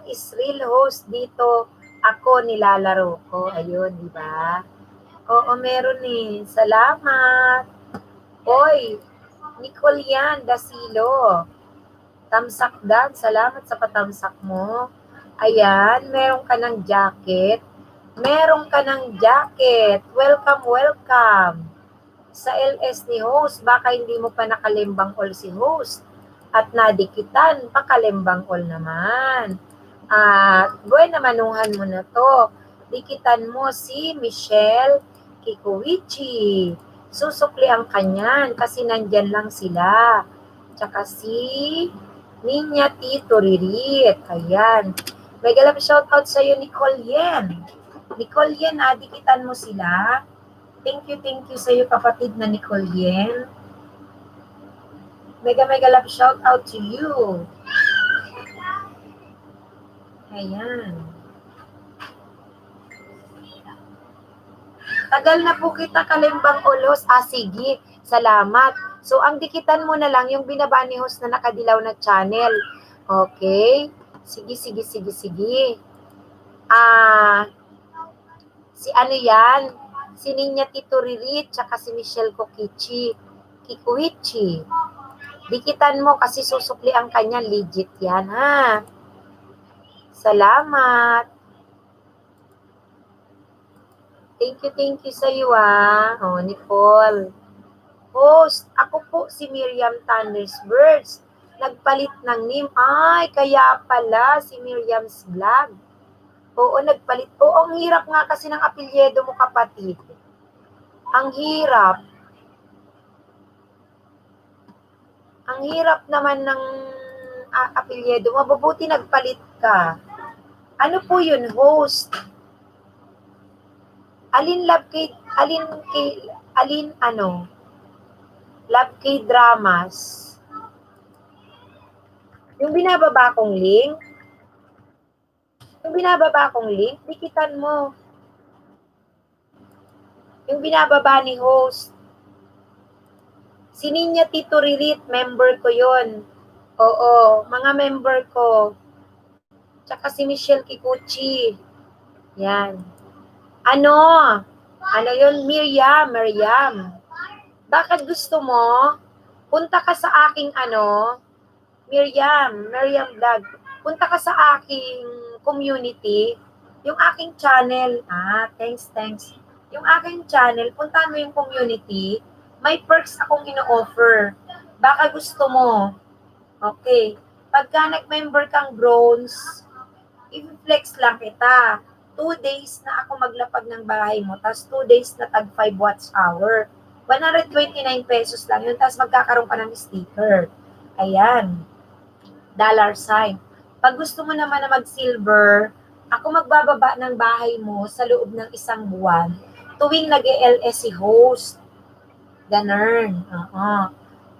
is real host dito. Ako nilalaro ko. Ayun, di ba? Oo, meron eh. Salamat. Oy, Nicole yan, Dasilo. Tamsak Dan, salamat sa patamsak mo. Ayan, meron ka ng jacket. Meron ka ng jacket. Welcome. Sa LS ni host, baka hindi mo pa nakalimbang all si host. At nadikitan, pakalimbang all naman. At buwan namanuhan mo na to. Dikitan mo si Michelle Kikuichi. Susukli ang kanyan kasi nandyan lang sila. Tsaka si Ninya Tito Ririt. Ayan. May galap shoutout sa'yo, Nicole Yen. Nicole Yen, dikitan mo sila. Thank you sa'yo, kapatid na Nicole Yen. Mega love shout out to you. Ayan. Tagal na po kita kalimbang ulos. Sige. Salamat. So, ang dikitan mo na lang yung binaba ni host na nakadilaw na channel. Okay? Sige. Si ano yan? Si Ninya Tito Ririt, tsaka si Michelle Kikuichi. Dikitan mo kasi susukli ang kanya. Legit yan, ha? Salamat. Thank you sa iyo, Nicole. Host, ako po si Miriam Thundersbirds. Nagpalit ng name. Ay, kaya pala si Miriam's Vlog. Oo, nagpalit. Oo, ang hirap nga kasi ng apelyido mo, kapatid. Ang hirap. Ang hirap naman ng apelyido. Mabubuti nagpalit ka. Ano po yun, host? Love K-Dramas. Yung binababa kong link, dikitan mo. Yung binababa ni host. Si Ninya Tito Ririt, member ko yon. Oo, mga member ko. Tsaka si Michelle Kikuchi. Yan. Ano yun? Miriam. Bakit gusto mo? Punta ka sa aking Miriam Vlog. Punta ka sa aking community, yung aking channel. Thanks. Yung aking channel, puntahan mo yung community. May perks akong ino-offer. Baka gusto mo. Okay. Pagka nag-member kang bronze, i-flex lang kita. 2 days na ako maglapag ng bahay mo, tapos 2 days na tag 5 watts hour. 129 pesos lang yun, tapos magkakaroon ka ng sticker. Ayan. $sign. Pag gusto mo naman na mag-silver, ako magbababa ng bahay mo sa loob ng 1 buwan, tuwing nag-LS si host. Ganun.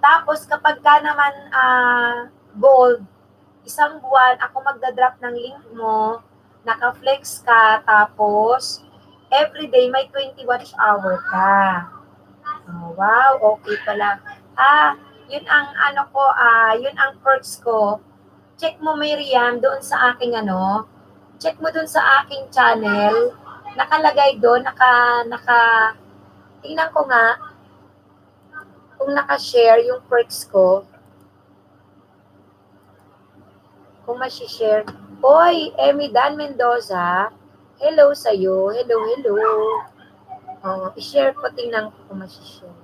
Tapos kapag ka naman gold, 1 buwan, ako magdadrop ng link mo, naka-flex ka, tapos everyday may 20 watch hour ka. Wow, okay pala. Yun ang yun ang perks ko. Check mo, Miriam, doon sa aking check mo doon sa aking channel. Nakalagay doon, tingnan ko nga kung naka-share yung perks ko. Kung ma-share. Hoy, Emi Dan Mendoza. Hello sa'yo. Hello. I-share ko, tingnan ko kung masishare.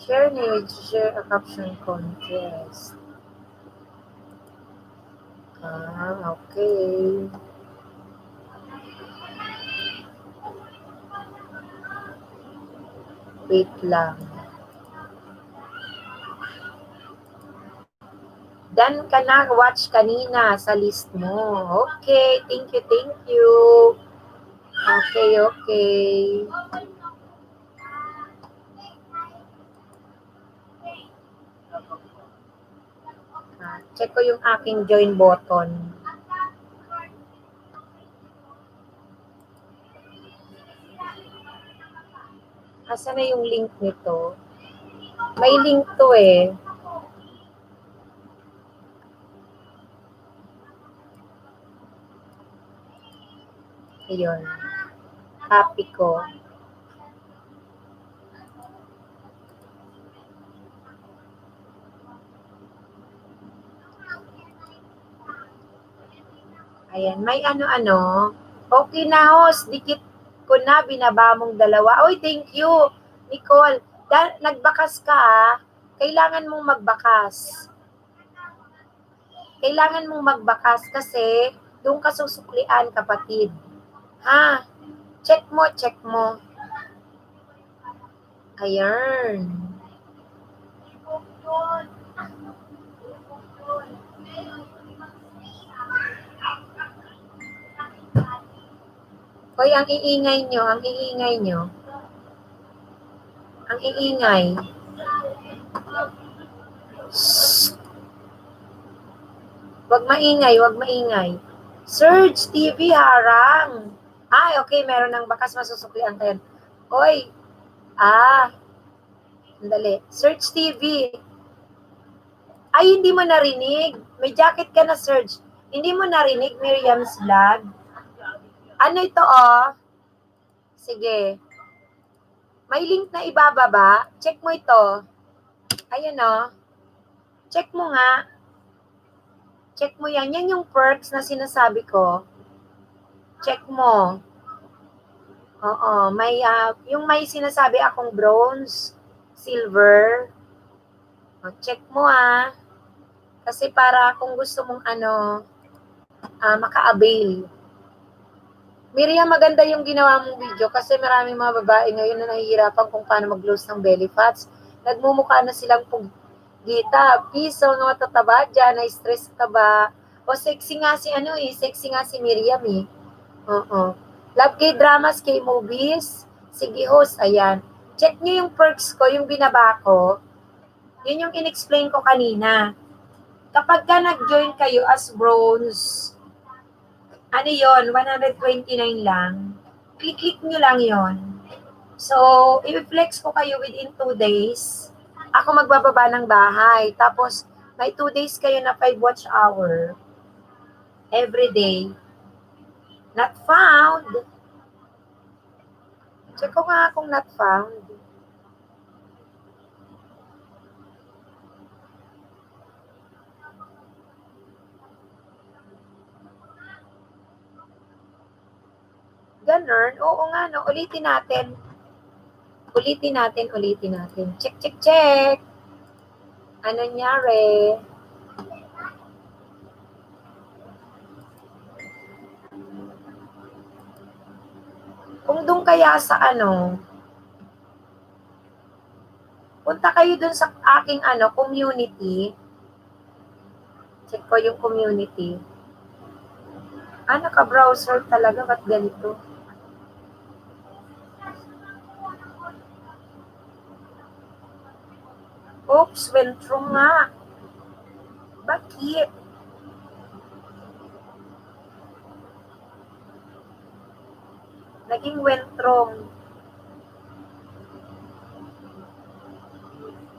Share niyo, share a caption contest. Okay. Wait lang. Dan ka na, watch kanina sa list mo. Okay, thank you. Okay. Check ko yung aking join button. Asa na yung link nito? May link to eh. Ayun. Copy ko. Ayan, may ano-ano. Okay na, host. Dikit ko na, binaba mong dalawa. Oy, thank you, Nicole. Nagbakas ka, ah. Kailangan mong magbakas. Kailangan mong magbakas kasi doon ka susuklian, kapatid. Ha? Check mo. Ayan. Hoy, ang iingay nyo. Ang iingay. Shhh. Wag maingay. Surge TV harang. Ay, okay, meron ng bakas, masusuklian kayo. Hoy, sandali. Surge TV. Ay, hindi mo narinig. May jacket ka na, Surge. Hindi mo narinig, Miriam's vlog. Ano ito, oh? Sige. May link na ibababa. Check mo ito. Ayan, oh. Check mo nga. Check mo yan. Yan yung perks na sinasabi ko. Check mo. Oo. Yung may sinasabi akong bronze, silver. Check mo, ah. Kasi para kung gusto mong maka-avail. Miriam, maganda yung ginawa mong video kasi maraming mga babae ngayon na nahihirapan kung paano mag-lose ng belly fats. Nagmumukha na silang gita, piso, no, matataba dyan, na-stress ka ba? O sexy nga si Miriam eh. Oo. Love K-dramas, K-movies. Sige host, ayan. Check nyo yung perks ko, yung binaba ko. Yun yung in-explain ko kanina. Kapag ka nag-join kayo as bronze, ano yon 129 lang. Click nyo lang yon. So, i-flex ko kayo within 2 days. Ako magbababa ng bahay. Tapos, may 2 days kayo na 5 watch hour. Every day. Not found. Check ko nga kung not found. Ganun. Oo nga, no. Ulitin natin. Check. Ano nangyari? Kung doon kaya sa punta kayo doon sa aking community. Check ko yung community. Naka-browser talaga. Ba't ganito? Oops, went wrong nga. Bakit? Naging went wrong.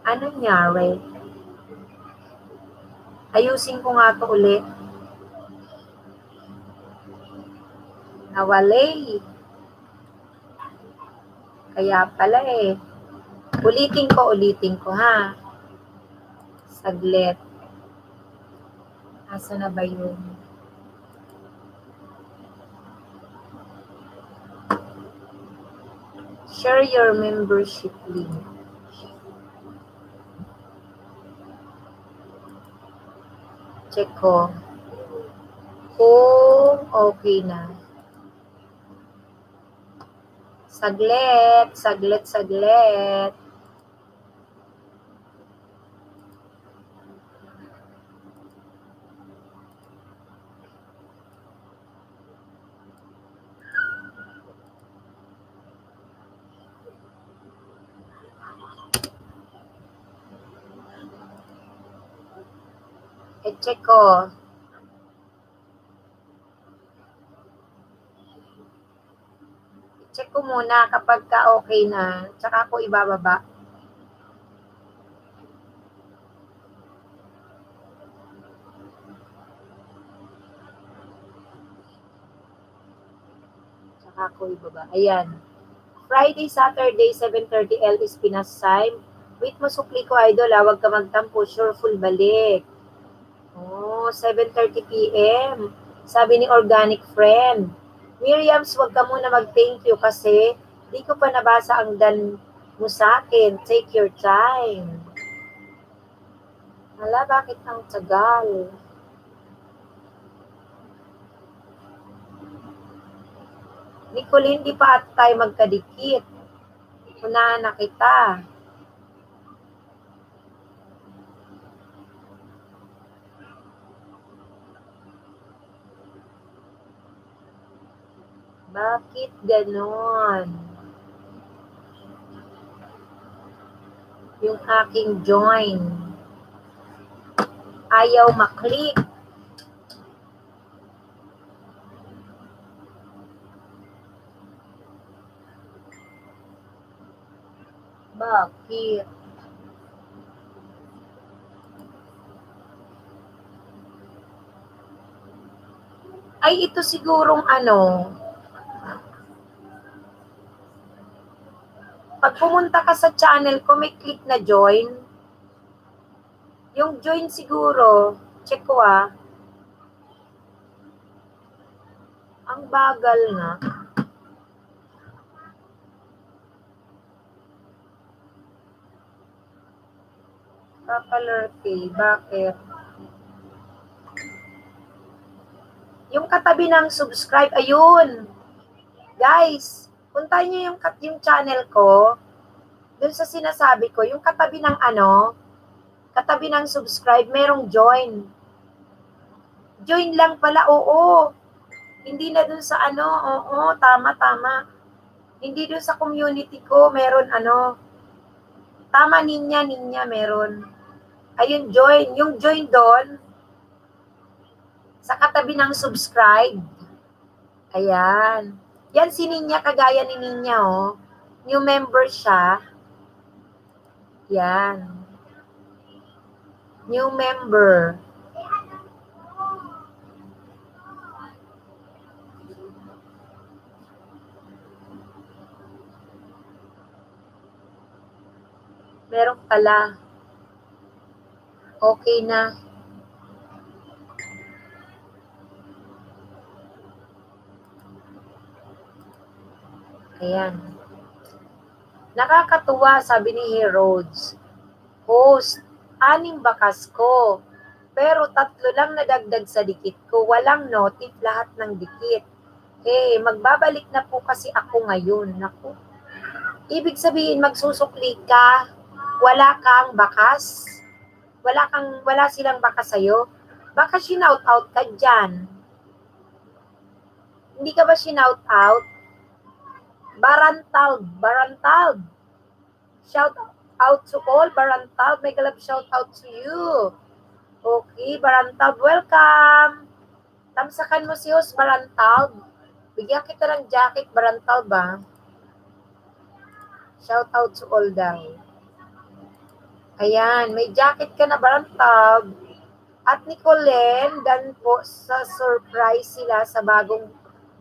Ano nangyari? Ayusin ko nga to ulit. Nawalay. Kaya pala eh. Ulitin ko ha. Saglit. Asa na ba yun? Share your membership link. Check ko. Kung okay na. Saglit. I-check ko. I-check ko muna kapag ka okay na. Tsaka ako ibababa. Tsaka ako ibaba. Ayan. Friday, Saturday, 7:30 L is Pinas time. Wait mo, sukli ko, idol. Huwag ka magtampo. Sure, full balik. Oh, 7:30 p.m. Sabi ni Organic Friend. Miriams, wag ka muna mag-thank you kasi di ko pa nabasa ang dan mo sa akin. Take your time. Hala, bakit ang tagal? Nicole, hindi pa at tayo magkadikit. Unahan na kita. Bakit ganon? Yung aking join. Ayaw maklik. Bakit? Ay, ito sigurong pag pumunta ka sa channel ko, may click na join. Yung join siguro, check ko Ang bagal nga. Papalerte, bakit? Yung katabi ng subscribe, ayun. Guys, puntahan nyo yung channel ko. Dun sa sinasabi ko, yung katabi ng katabi ng subscribe, merong join. Join lang pala, oo. Hindi na dun sa oo, tama. Hindi dun sa community ko, meron tama, ninya, meron. Ayun, join. Yung join doon, sa katabi ng subscribe. Ayan. Yan si Ninya, kagaya ni Ninya, oh. New member siya. Yan. New member. Meron pala. Okay na. Ayan. Nakakatuwa, sabi ni Herodes. Host, 6 bakas ko. Pero 3 lang nadagdag sa dikit ko. Walang notif, lahat ng dikit. Magbabalik na po kasi ako ngayon. Naku. Ibig sabihin, magsusukli ka, wala kang bakas. Wala silang bakas sa'yo. Baka shinout out ka dyan. Hindi ka ba shinout out? Barantal. Shout out to all, Barantal. May galap shout out to you. Okay, Barantal, welcome. Tamsakan mo si host, Barantal. Bigyan kita ng jacket, Barantal ba? Shout out to all daw. Ayan, may jacket ka na, Barantal. At Nicolen, dan po sa surprise sila sa bagong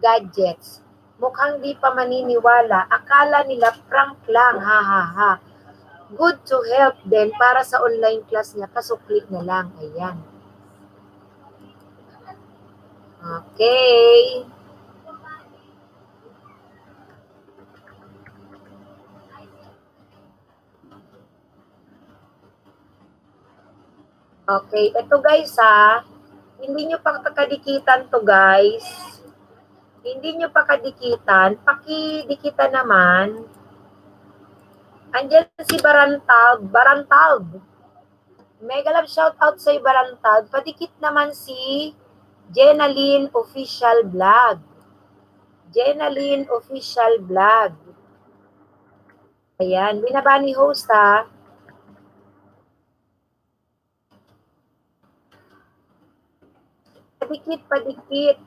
gadgets. Mukhang di pa maniniwala. Akala nila prank lang, ha. good to help din para sa online class niya. Kasukli na lang. Ayan. Okay. Okay. Ito guys ha. Hindi nyo pa kadikitan to guys. Hindi nyo pa kadikitan. Pakidikitan naman. Andiyan si Barantalb. Barantalb. Mega love shout out sa Barantalb. Padikit naman si Jenaline Official Vlog. Jenaline Official Vlog. Ayan. Binaba ni host ha. Padikit, padikit.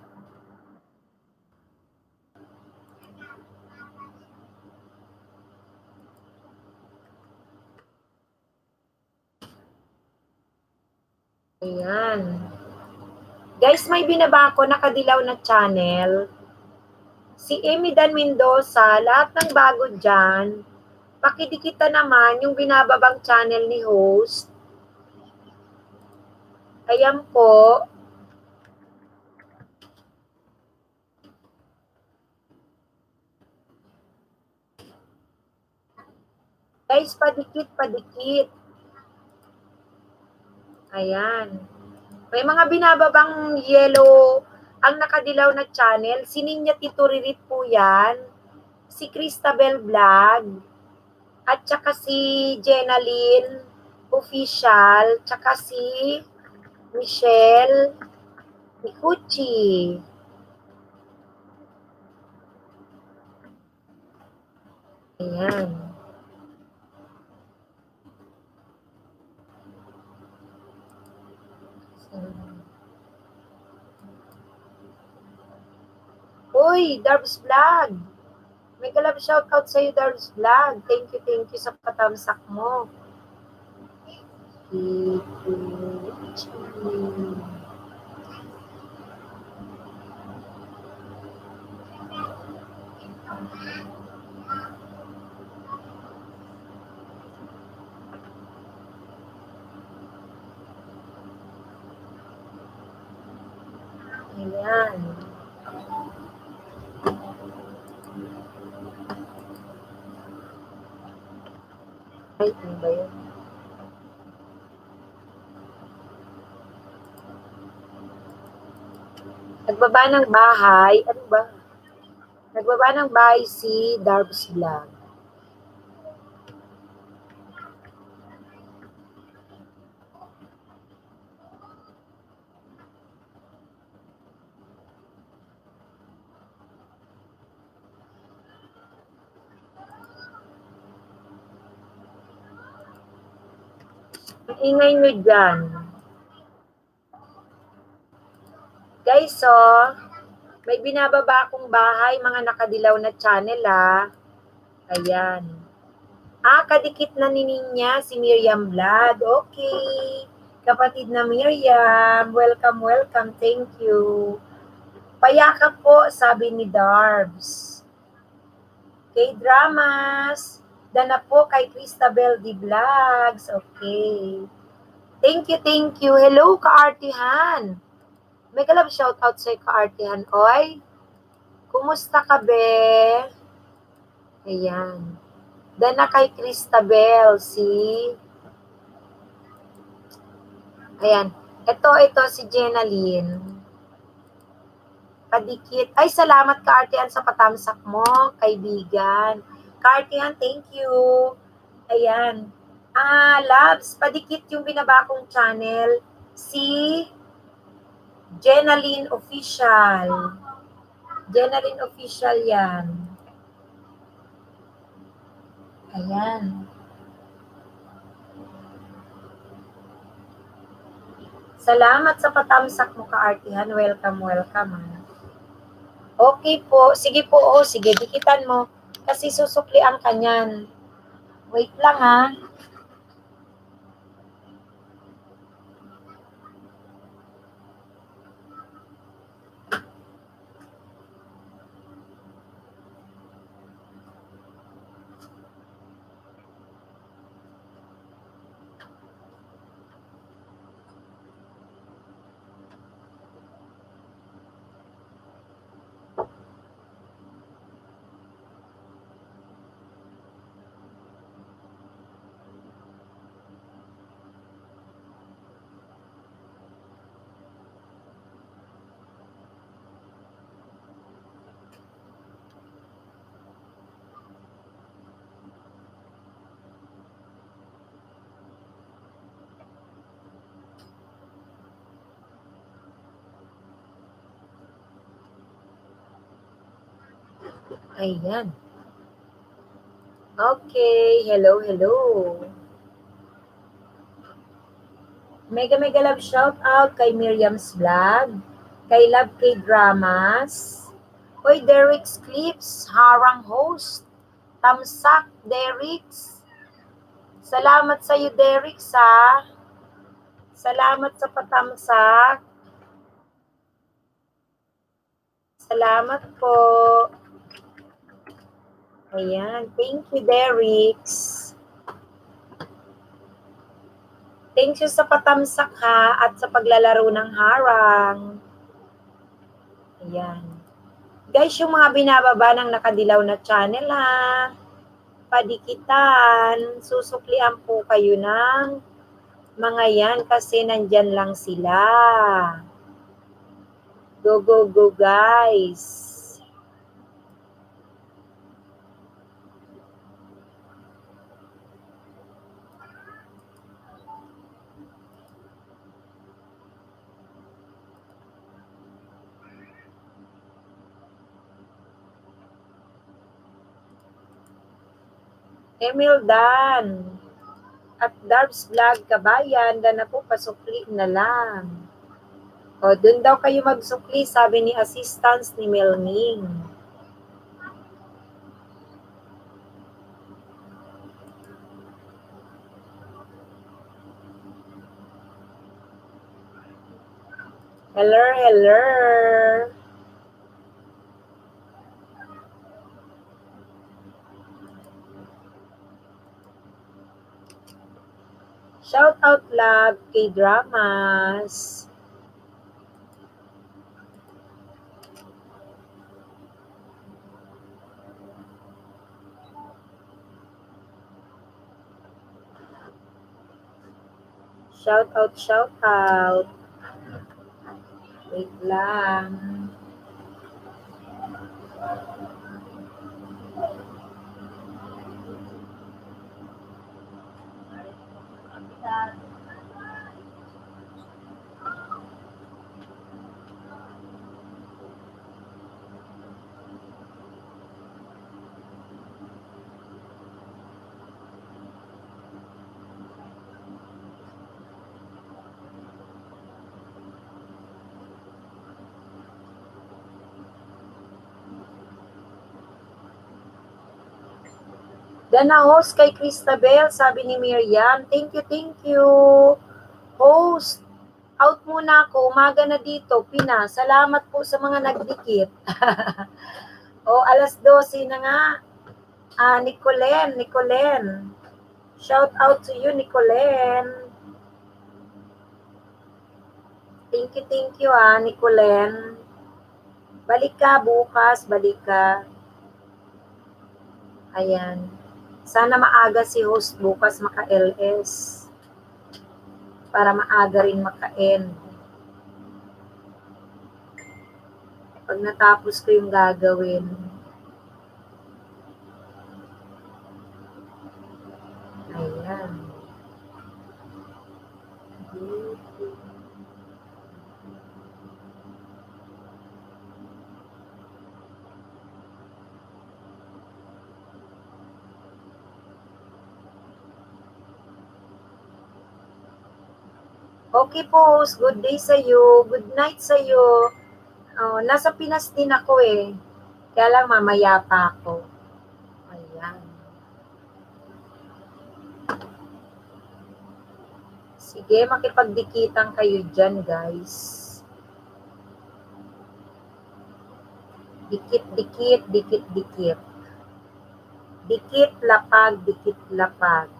Ayan. Guys, may binaba ko nakadilaw na channel. Si Amy Dan Mendoza, lahat ng bago dyan, pakidikita naman yung binababang channel ni host. Ayan po. Guys, padikit, padikit. Ayan. May mga binababang yellow ang nakadilaw na channel. Si Ninya Tituririt po yan. Si Cristabel Vlog. At saka si Jenaline Official. Tsaka si Michelle Mikuchi. Ayan. Uy, Darbs Vlog. May galab shoutout sa'yo, Darbs Vlog. Thank you sa patamsak mo. Ayan. Ay, ano ba yun? Nagbaba ng bahay. Ano ba? Nagbaba ng bahay si Darbs Vlog. Ang ingay nyo dyan. Guys, so, may binababa akong bahay, mga nakadilaw na channel, ha. Ayan. Kadikit na ni Ninya, si Miriam Vlad. Okay. Kapatid na Miriam, welcome, welcome. Thank you. Payakap po, sabi ni Darbs. K-dramas. Dana po kay Cristabel D. Vlogs. Okay. Thank you. Hello, Kaartihan. May galab shoutout sa'yo, Kaartihan. Oy, kumusta ka, be? Ayan. Dana kay Cristabel, ayan. Ito, si Jenaline. Padikit. Ay, salamat, Kaartihan, sa patamsak mo, kaibigan. Kaartihan, thank you. Ayan. Labs, padikit yung binaba kong channel. Si Jenaline Official. Jenaline Official yan. Ayan. Salamat sa patamsak mo, Kaartihan. Welcome. Okay po. Sige po. Sige, dikitan mo. Kasi susukli ang kanyan. Wait lang, ha. Ayan. Okay, hello, hello. Mega mega love shout out kay Miriam's Vlog, kay Love K Dramas, Hoy Derek's Clips, Harang Host, Tamsak Derek's. Salamat sa iyo Derek sa. Salamat sa patamsak. Salamat po. Ayan, thank you Derek's. Thank you sa patamsak ha at sa paglalaro ng harang. Ayan. Guys, yung mga binababa ng nakadilaw na channel ha, padikitan, susuklian po kayo ng mga yan kasi nandyan lang sila. Go, go, go guys. Emil Dan at Darbs Vlog Kabayan, na po pasukli na lang. O, dun daw kayo magsukli, sabi ni assistance ni Melning. Hello, hello. Shout out love kay Dramas. Shout out, shout out. Wait lang. Dana host kay Cristabel, sabi ni Miriam. Thank you, thank you. Host, out muna ako. Umaga na dito, Pina. Salamat po sa mga nagdikit. O, alas 12 na nga. Nicolen. Shout out to you, Nicolen. Thank you Nicolen. Balik ka bukas, balik ka. Ayan. Sana maaga si host bukas maka-LS. Para maaga rin maka-end. Pag natapos ko yung gagawin. Ayan. Okay po, host. Good day sa iyo. Good night sa iyo. Oh, nasa Pinas din ako eh. Kaya lang mamaya pa ako. Ayan. Sige, makipagdikitan kayo dyan, guys. Dikit-dikit, dikit-dikit. Dikit-lapag, dikit-lapag.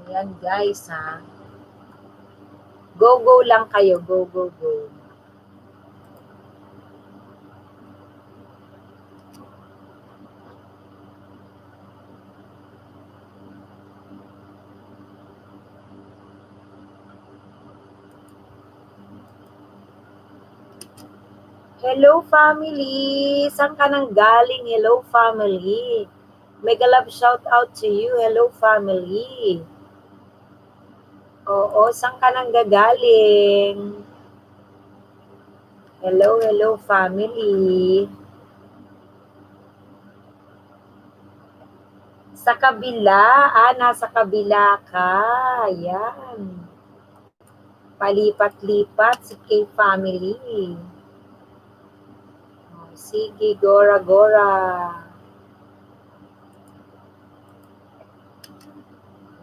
Ayan guys ha. Go, go lang kayo. Go, go, go. Hello, family! Saan ka nang galing? Hello, family! Mega love shout out to you. Hello, family! Oo, saan ka nang gagaling? Hello, hello, family! Sa kabila. Nasa kabila ka. Yan. Palipat-lipat si K-family. Sige, Gora, Gora.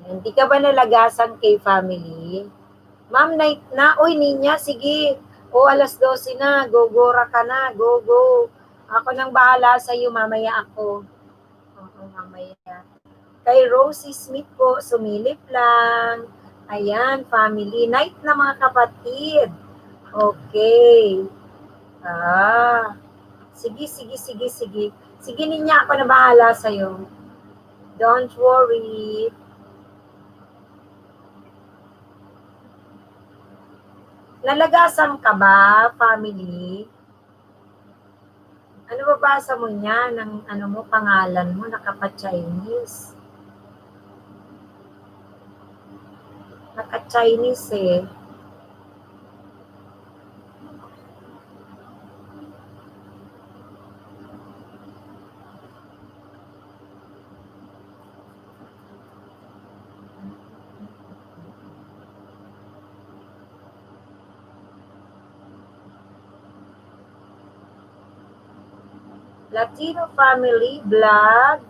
Hindi ka ba nalagasan kay family? Ma'am, night na. Uy, Ninya, sige. O, alas 12 na. Go, Gora ka na. Go, go. Ako nang bahala sa'yo. Mamaya ako. Oo, mamaya. Kay Rosie Smith po, sumilip lang. Ayan, family. Night na mga kapatid. Okay. Sige, sige, sige, sige. Sige, Ninya, ako na bahala sa'yo. Don't worry. Nalagasan ka ba, family? Ano ba basa mo niya ng pangalan mo, nakapa-Chinese? Naka-Chinese eh. Latino Family Vlog.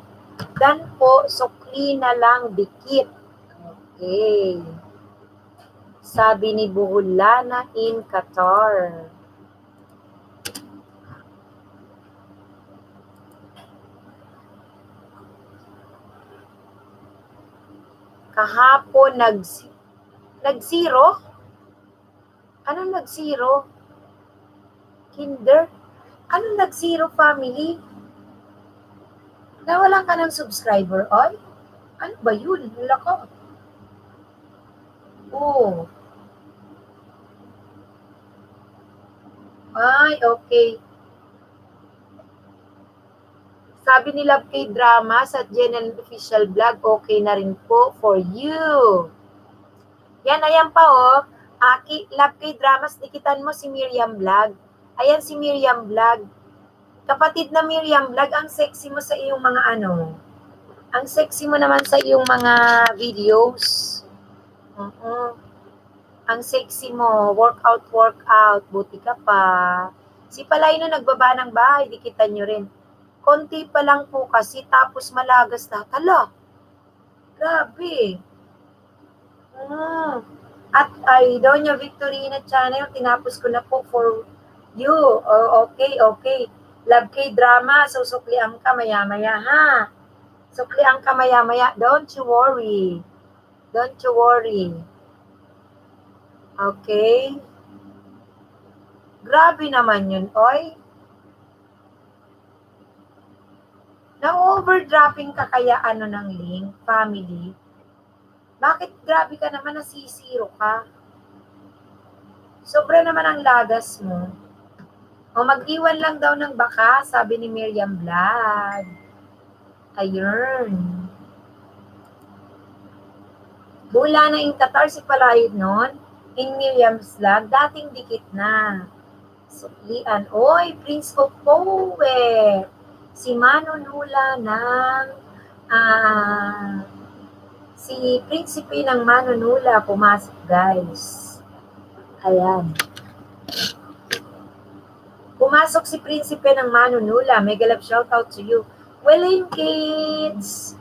Dan po, sukli na lang dikit. Okay. Sabi ni Buhulana in Qatar. Kahapon nag-zero? Anong nag-zero? Kinder? Anong nag-zero, family? Nawalan ka ng subscriber, oy? Ano ba yun? Wala ko. Oh. Ay, okay. Sabi ni Love K-Drama sa Jenan Official Vlog, okay na rin po for you. Yan, ayan pa oh. Love K-Dramas, dikitan mo si Miriam Vlog. Ayan si Miriam Vlog. Kapatid na Miriam Vlog, ang sexy mo sa iyong mga ang sexy mo naman sa iyong mga videos. Ang sexy mo, workout, buti ka pa. Si Palay no nagbaba ng bahay, dikitan nyo rin. Konti pa lang po kasi, tapos malagas na. Hala, grabe. At ay, Doña Victorina Channel, tinapos ko na po for you. Oh, okay, okay. Love K-Drama, susuklian ka maya-maya, ha? Suklian ka maya-maya. Don't you worry. Don't you worry. Okay? Grabe naman yun, oy. Na-overdropping ka kaya ng link, family? Bakit grabe ka naman, nasisiro ka? Sobra naman ang lagas mo. O mag-iwan lang daw ng baka, sabi ni Miriam Vlog. Ayun. Bula na in Qatar si Palayod noon. In Miriam's Vlog, dating dikit na. Suklian. Oy, Prince of Poet. Si Manunula ng si Prinsipe ng Manunula pumasok, guys. Ayan. Pumasok si Prinsipe ng Manunula. Mega love shout out to you. Welaine Kids.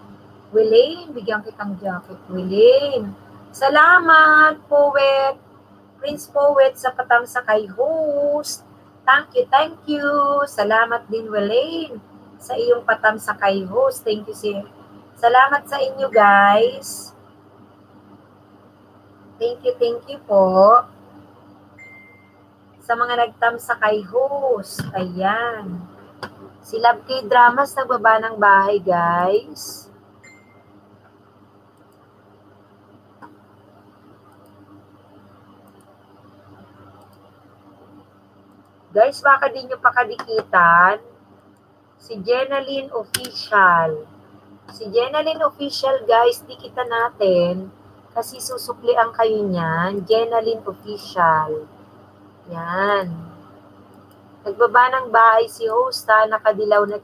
Welaine, bigyan kitang jacket. Welaine. Salamat, Poet. Prince Poet sa patamsakay host. Thank you. Salamat din, Welaine, sa iyong patamsakay host. Thank you, sir. Salamat sa inyo, guys. Thank you po. Sa mga nagtamsa kay host. Ayan. Si Love K-Dramas nagbaba ng bahay, guys. Guys, baka di nyo pakadikitan. Si Jenaline Official. Si Jenaline Official, guys, dikitan natin. Kasi susuklian kayo niyan. Jenaline Official. Yan. Nagbaba ng bahay si host ha. Nakadilaw na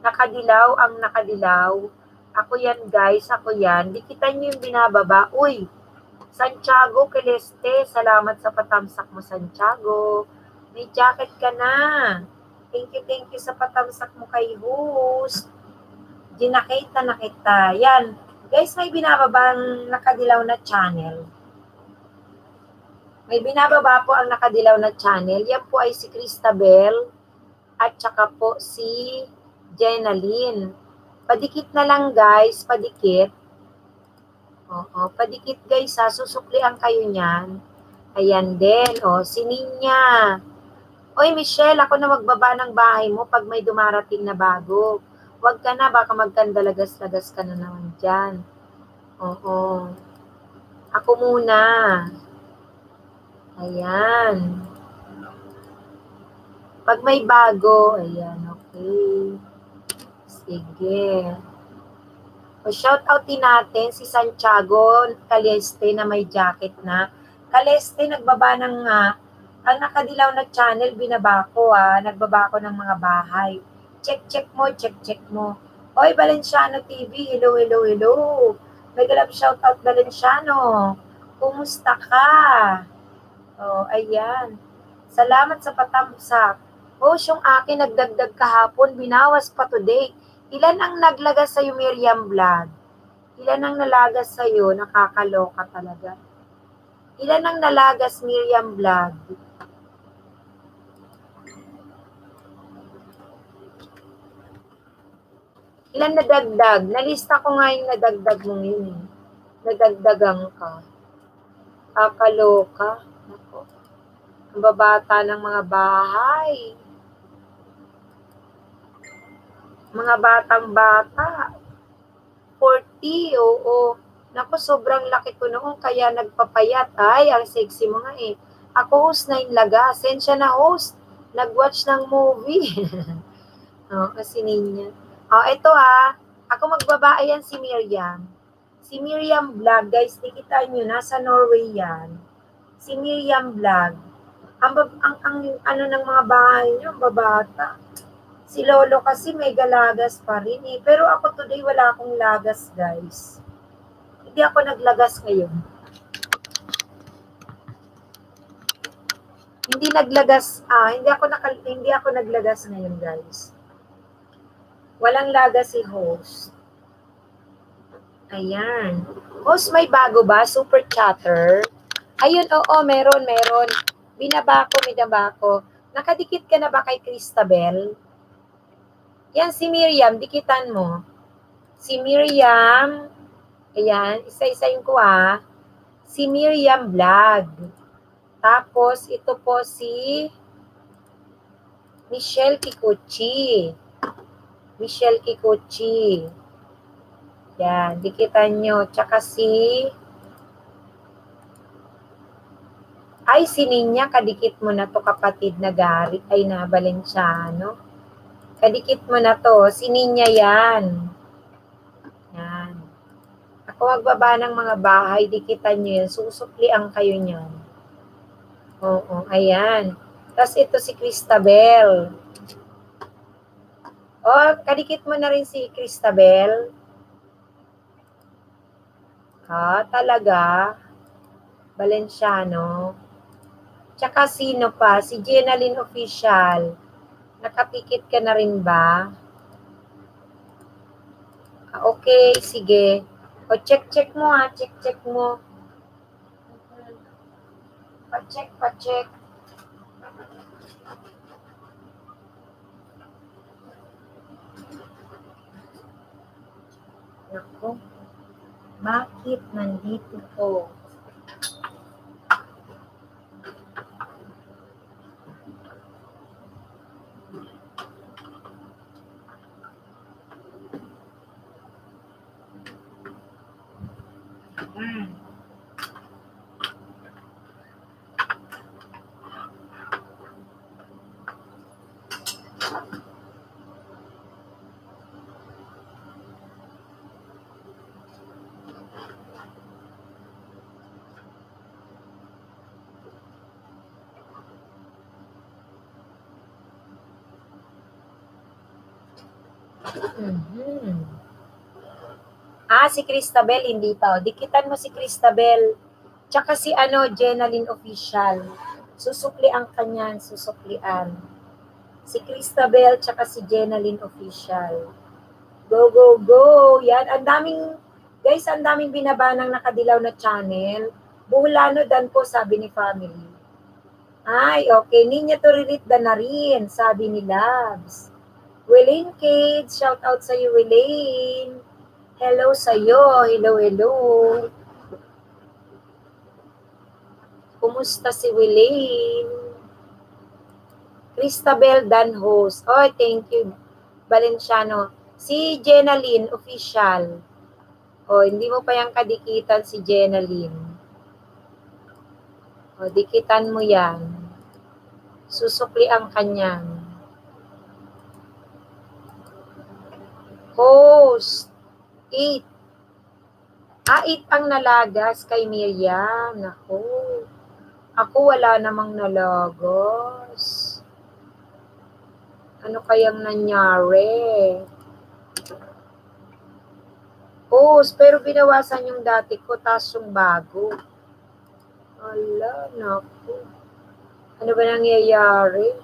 nakadilaw ang nakadilaw. Ako yan, guys. Ako yan. Dikitan nyo yung binababa. Uy, Santiago Celeste. Salamat sa patamsak mo, Santiago. May jacket ka na. Thank you sa patamsak mo kay host. Ginakita na kita. Yan. Guys, may binababang nakadilaw na channel. May binababa po ang nakadilaw na channel. Yan po ay si Cristabel at saka po si Jenaline. Padikit na lang, guys. Padikit. Oo, padikit, guys, ha. Susuklian kayo niyan. Ayan din. O, si Ninya. Oy, Michelle, ako na magbaba ng bahay mo pag may dumarating na bago. Huwag ka na, baka magkandalagas-lagas ka na naman dyan. Oo. Ako muna. Ayan. Pag may bago, ayan, okay. Sige. O, shout out din natin si Santiago Caleste na may jacket na. Caleste, nagbaba ng ang nakadilaw na channel, binaba ko nagbaba ko ng mga bahay. Check mo. Oy, Valenciano TV, hello. May galap shout out Valenciano. Kumusta ka? Oh, ayan. Salamat sa patamsak. Yung akin nagdagdag kahapon, binawas pa today. Ilan ang naglagas sa'yo, Miriam Vlog? Ilan ang nalagas sa'yo? Nakakaloka talaga. Ilan ang nalagas, Miriam Vlog? Ilan nadagdag? Nalista ko nga yung nadagdag mo ngayon. Nadagdagang ka. Kakaloka. Ako. Ang babata ng mga bahay. Mga batang-bata. 40, oo. Naku, sobrang laki ko noon, kaya nagpapayat. Ay, ang sexy mo nga eh. Ako host na yung laga. Sensya na host. Nag-watch ng movie. Kasi niya. Ito Ako magbaba, ayan si Miriam. Si Miriam Vlog, guys, nakita nyo, nasa Norway yan. Si Miriam Vlog. Ang ano ng mga bahay nyo, babata. Si Lolo kasi may galagas pa rin eh. Pero ako today wala akong lagas, guys. Hindi ako naglagas ngayon. Hindi ako naglagas ngayon, guys. Walang lagas si host. Ayan. Host, may bago ba? Super chatter. Ayun, oo, meron. Binaba ko. Nakadikit ka na ba kay Cristabel? Yan, si Miriam, dikitan mo. Si Miriam, ayan, isa-isayin ko Si Miriam Vlog. Tapos, ito po si Michelle Kikuchi. Yan, dikitan nyo. Tsaka si Ninya, kadikit mo na to, kapatid na Gary, na Valenciano. Kadikit mo na to. Si Ninya yan. Yan. Ako magbaba ng mga bahay, dikitan nyo yan. Susuklian kayo nyan. Oo, ayan. Tapos ito si Cristabel. Kadikit mo na rin si Cristabel. Talaga. Valenciano. Tsaka sino pa? Si Jenaline Official. Nakapikit ka na rin ba? Okay, sige. Check mo check mo. Pa-check. Ako, bakit nandito po? Mm. Mhm. Si Cristabel, hindi pa. Dikitan mo si Cristabel. Tsaka si Jenaline Official. Susuklian ka niyan, susuklian. Si Cristabel, tsaka si Jenaline Official. Go, go, go! Yan, guys, ang daming binabanang nakadilaw na channel. Buhulano dan po, sabi ni family. Ay, okay. Ninya to relate na rin, sabi ni Labs. Welaine Cade, shout out sa iyo, Welaine. Hello sa iyo. Hello, hello. Kumusta si Welaine? Cristabel Danhos. Oh, thank you, Valenciano. Si Jenaline, official. Oh, hindi mo pa yung kadikitan si Jenaline. Oh, dikitan mo yan. Susukli ang kanyan. Host. 8. 8 ang nalagas kay Miriam. Naku. Ako wala namang nalagas. Ano kayang nangyari? Host, pero binawasan yung dati ko, tas yung bago. Ala, naku. Ano ba nangyayari?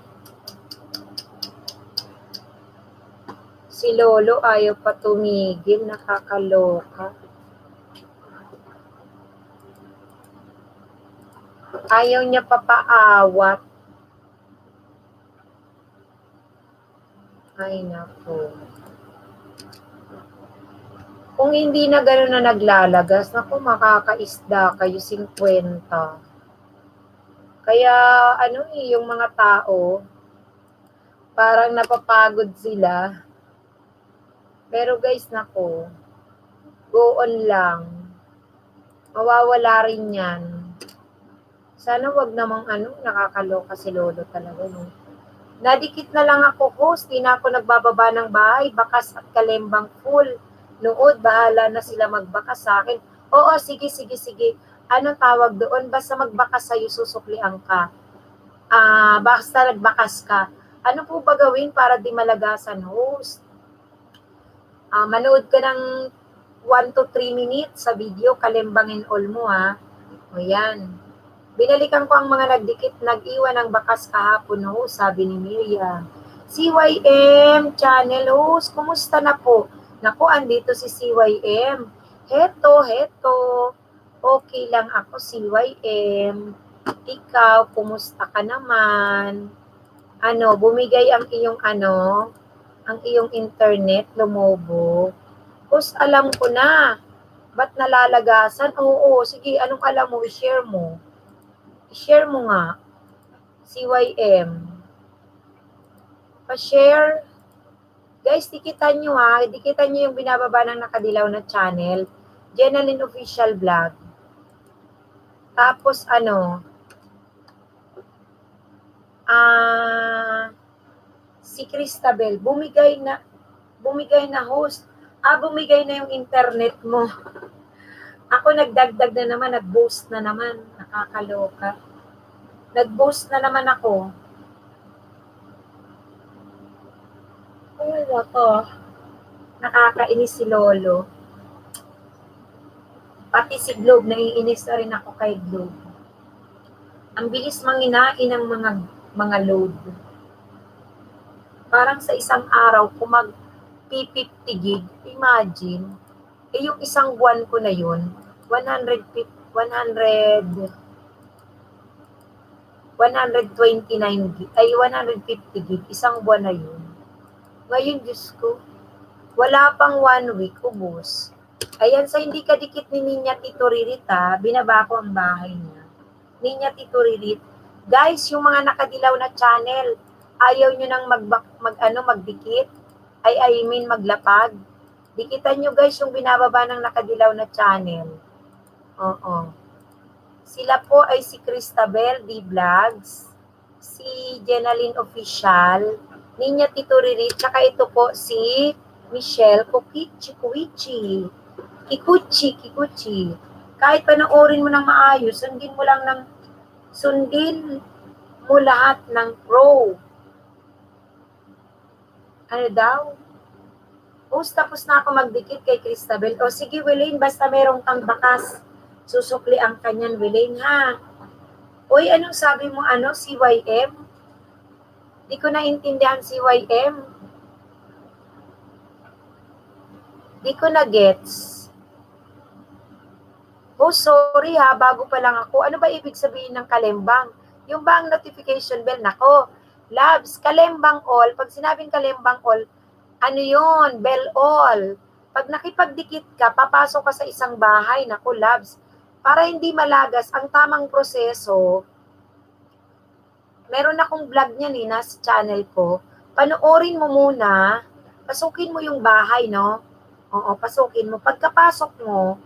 Si Lolo ayaw pa tumigil, nakakaloka. Ayaw niya papaawat. Ay, naku. Kung hindi na gano'n na naglalagas, naku, makakaisda kayo 50. Kaya, yung mga tao, parang napapagod sila. Pero guys, naku, go on lang. Mawawala rin yan. Sana wag namang nakakaloka si Lolo talaga. No? Nadikit na lang ako, host. Di na ako nagbababa ng bahay. Bakas at kalembang full. Nood, bahala na sila magbakas sa akin. Oo, sige. Anong tawag doon? Basta magbakas sa'yo, susuklian ka. Basta nagbakas ka. Ano po ba gawin para di malagasan, host? Manood ka ng 1 to 3 minutes sa video, kalembangin all mo, ha? O yan. Binalikan ko ang mga nagdikit, nag-iwan ng bakas kahapon, host, sabi ni Miriam. CYM channel host, kumusta na po? Naku, andito si CYM. Heto. Okay lang ako, CYM. Ikaw, kumusta ka naman? Bumigay ang iyong internet, lumobo. Host, alam ko na. Ba't nalalagasan? Oo, sige, anong alam mo, i-share mo. I-share mo nga. CYM. Pa-share. Guys, dikitan nyo ha. Dikitan nyo yung binababa ng nakadilaw na channel. Jenaline Official Vlog. Tapos si Cristabel. Bumigay na host. Bumigay na yung internet mo. Ako nagdagdag na naman, nag-boost na naman. Nakakaloka. Nag-boost na naman ako. Ay, ako. Nakakainis si Lolo. Pati si Globe, naiinis na rin ako kay Globe. Ang bilis manginain ng mga load. Parang sa isang araw, kung mag-50 gig, imagine, yung isang buwan ko na yun, 129 gig, 150 gig, isang buwan na yun. Ngayon, Diyos ko, wala pang 1 week, ubos. Ayan, sa hindi kadikit ni Ninya Tito Ririt, binaba ko ang bahay niya. Ninya Tito Ririt. Guys, yung mga nakadilaw na channel, ayaw nyo nang magdikit. I mean, maglapag. Dikitan nyo guys yung binababa ng nakadilaw na channel. Oo. Sila po ay si Cristabel D. Vlogs, si Jenaline Official, Ninya Tito Riri, tsaka ito po si Michelle Kikuchi. Kahit panoorin mo ng maayos, sundin mo lahat ng pro. Ano daw? Tapos na ako magdikit kay Cristabel. O sige, Wileen, basta merong kang bakas. Susukli ang kanyan, Wileen, ha? Uy, anong sabi mo, CYM? Di ko naintindihan CYM. Di ko na gets. Oh, sorry ha, bago pa lang ako. Ano ba ibig sabihin ng kalembang? Yung ba ang notification bell? Nako, Labs, kalembang all. Pag sinabing kalembang all, ano yun? Bell all. Pag nakipagdikit ka, papasok ka sa isang bahay. Nako, Labs, para hindi malagas ang tamang proseso, meron akong vlog niyan nasa channel ko. Panoorin mo muna, pasukin mo yung bahay, no? Oo, pasukin mo. Pagkapasok mo,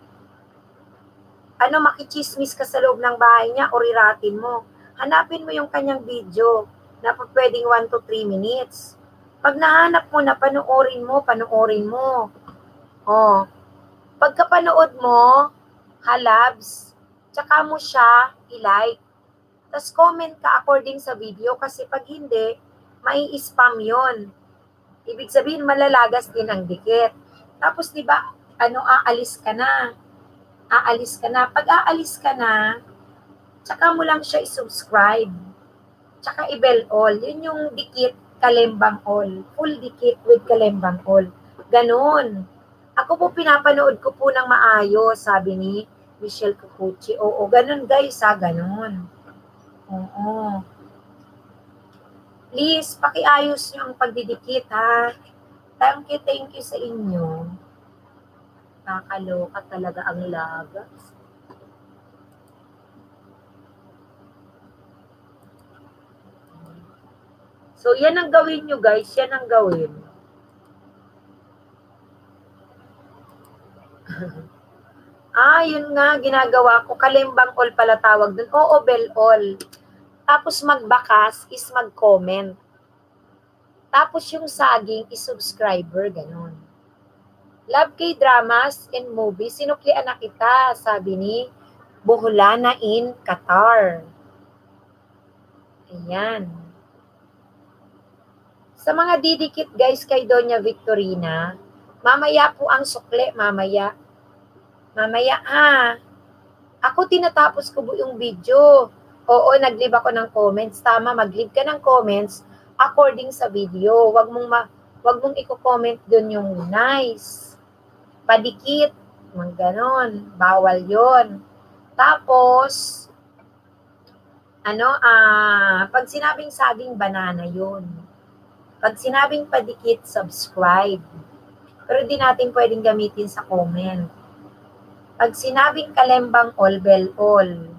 makichismis ka sa loob ng bahay niya o riratin mo. Hanapin mo yung kanyang video na pwedeng 1 to 3 minutes. Pag nahanap mo na, panoorin mo. Oh, pagkapanood mo, halabs, tsaka mo siya i-like. Tapos comment ka according sa video kasi pag hindi, mai-spam yon. Ibig sabihin, malalagas din ang dikit. Tapos, di ba, aalis ka na. Pag aalis ka na, tsaka mo lang siya i-subscribe. Tsaka i-bell all. Yun yung dikit, kalembang all. Full dikit with kalembang all. Ganon. Ako po pinapanood ko po ng maayos, sabi ni Michelle Kikuchi. Oo, ganon guys, ganon. Oo. Please, pakiayos nyo ang pagdidikit, ha? Thank you sa inyo. Nakakaloka talaga ang lagas. So, yan ang gawin nyo, guys. Yan ang gawin. Yun nga, ginagawa ko. Kalembang all pala tawag dun. Oo, bell all. Tapos magbakas is mag-comment. Tapos yung saging is subscriber, ganun. Love K-dramas and movies, sinuklian na kita, sabi ni Buholana in Qatar. Ayan. Sa mga didikit guys kay Doña Victorina, mamaya po ang sukli, mamaya. Mamaya ha. Ako tinatapos ko yung video. Oo, nag-leave ako ng comments. Tama, mag-leave ka ng comments according sa video. Wag mong i-comment doon yung nice. Padikit, mga ganon. Bawal yon. Tapos, pag sinabing saging banana yun. Pag sinabing padikit, subscribe. Pero di natin pwedeng gamitin sa comment. Pag sinabing kalembang all, bell all.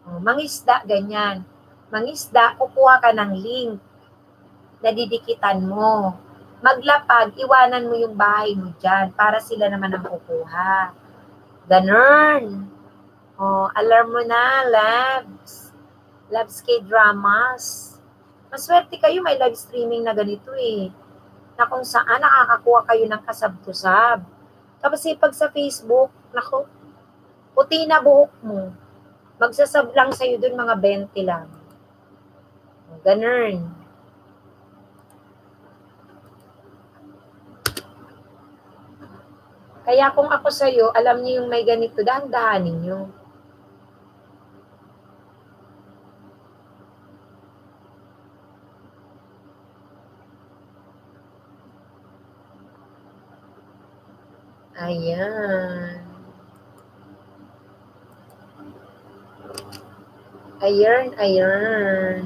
Mangisda, ganyan. Mangisda, kukuha ka ng link. Nadidikitan mo. Maglapag, iwanan mo yung bahay mo dyan para sila naman ang kukuha. Ganun. Alarm mo na, Labs. Labs K-dramas. Maswerte kayo, may live streaming na ganito eh. Na kung saan nakakakuha kayo ng kasab-tusab. Kasi pag sa Facebook, naku, puti na buhok mo. Magsasab lang sa'yo dun mga 20 lang. Ganun. Kaya kung ako sa'yo, alam niyo yung may ganito, dahan-dahanin niyo. Ayan. Ayan.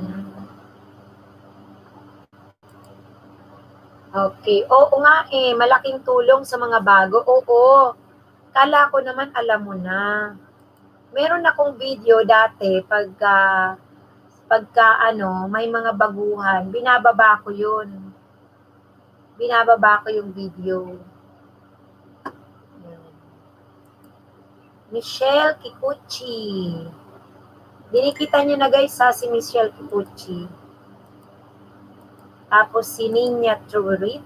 Okay. Oo nga malaking tulong sa mga bago. Oo. Kala ko naman alam mo na. Meron akong video dati pagka may mga baguhan, binababa ko yun. Binababa ko yung video. Michelle Kikuchi. Dinikita nyo na guys ha, si Michelle Kikuchi. Tapos si Ninya Trurit.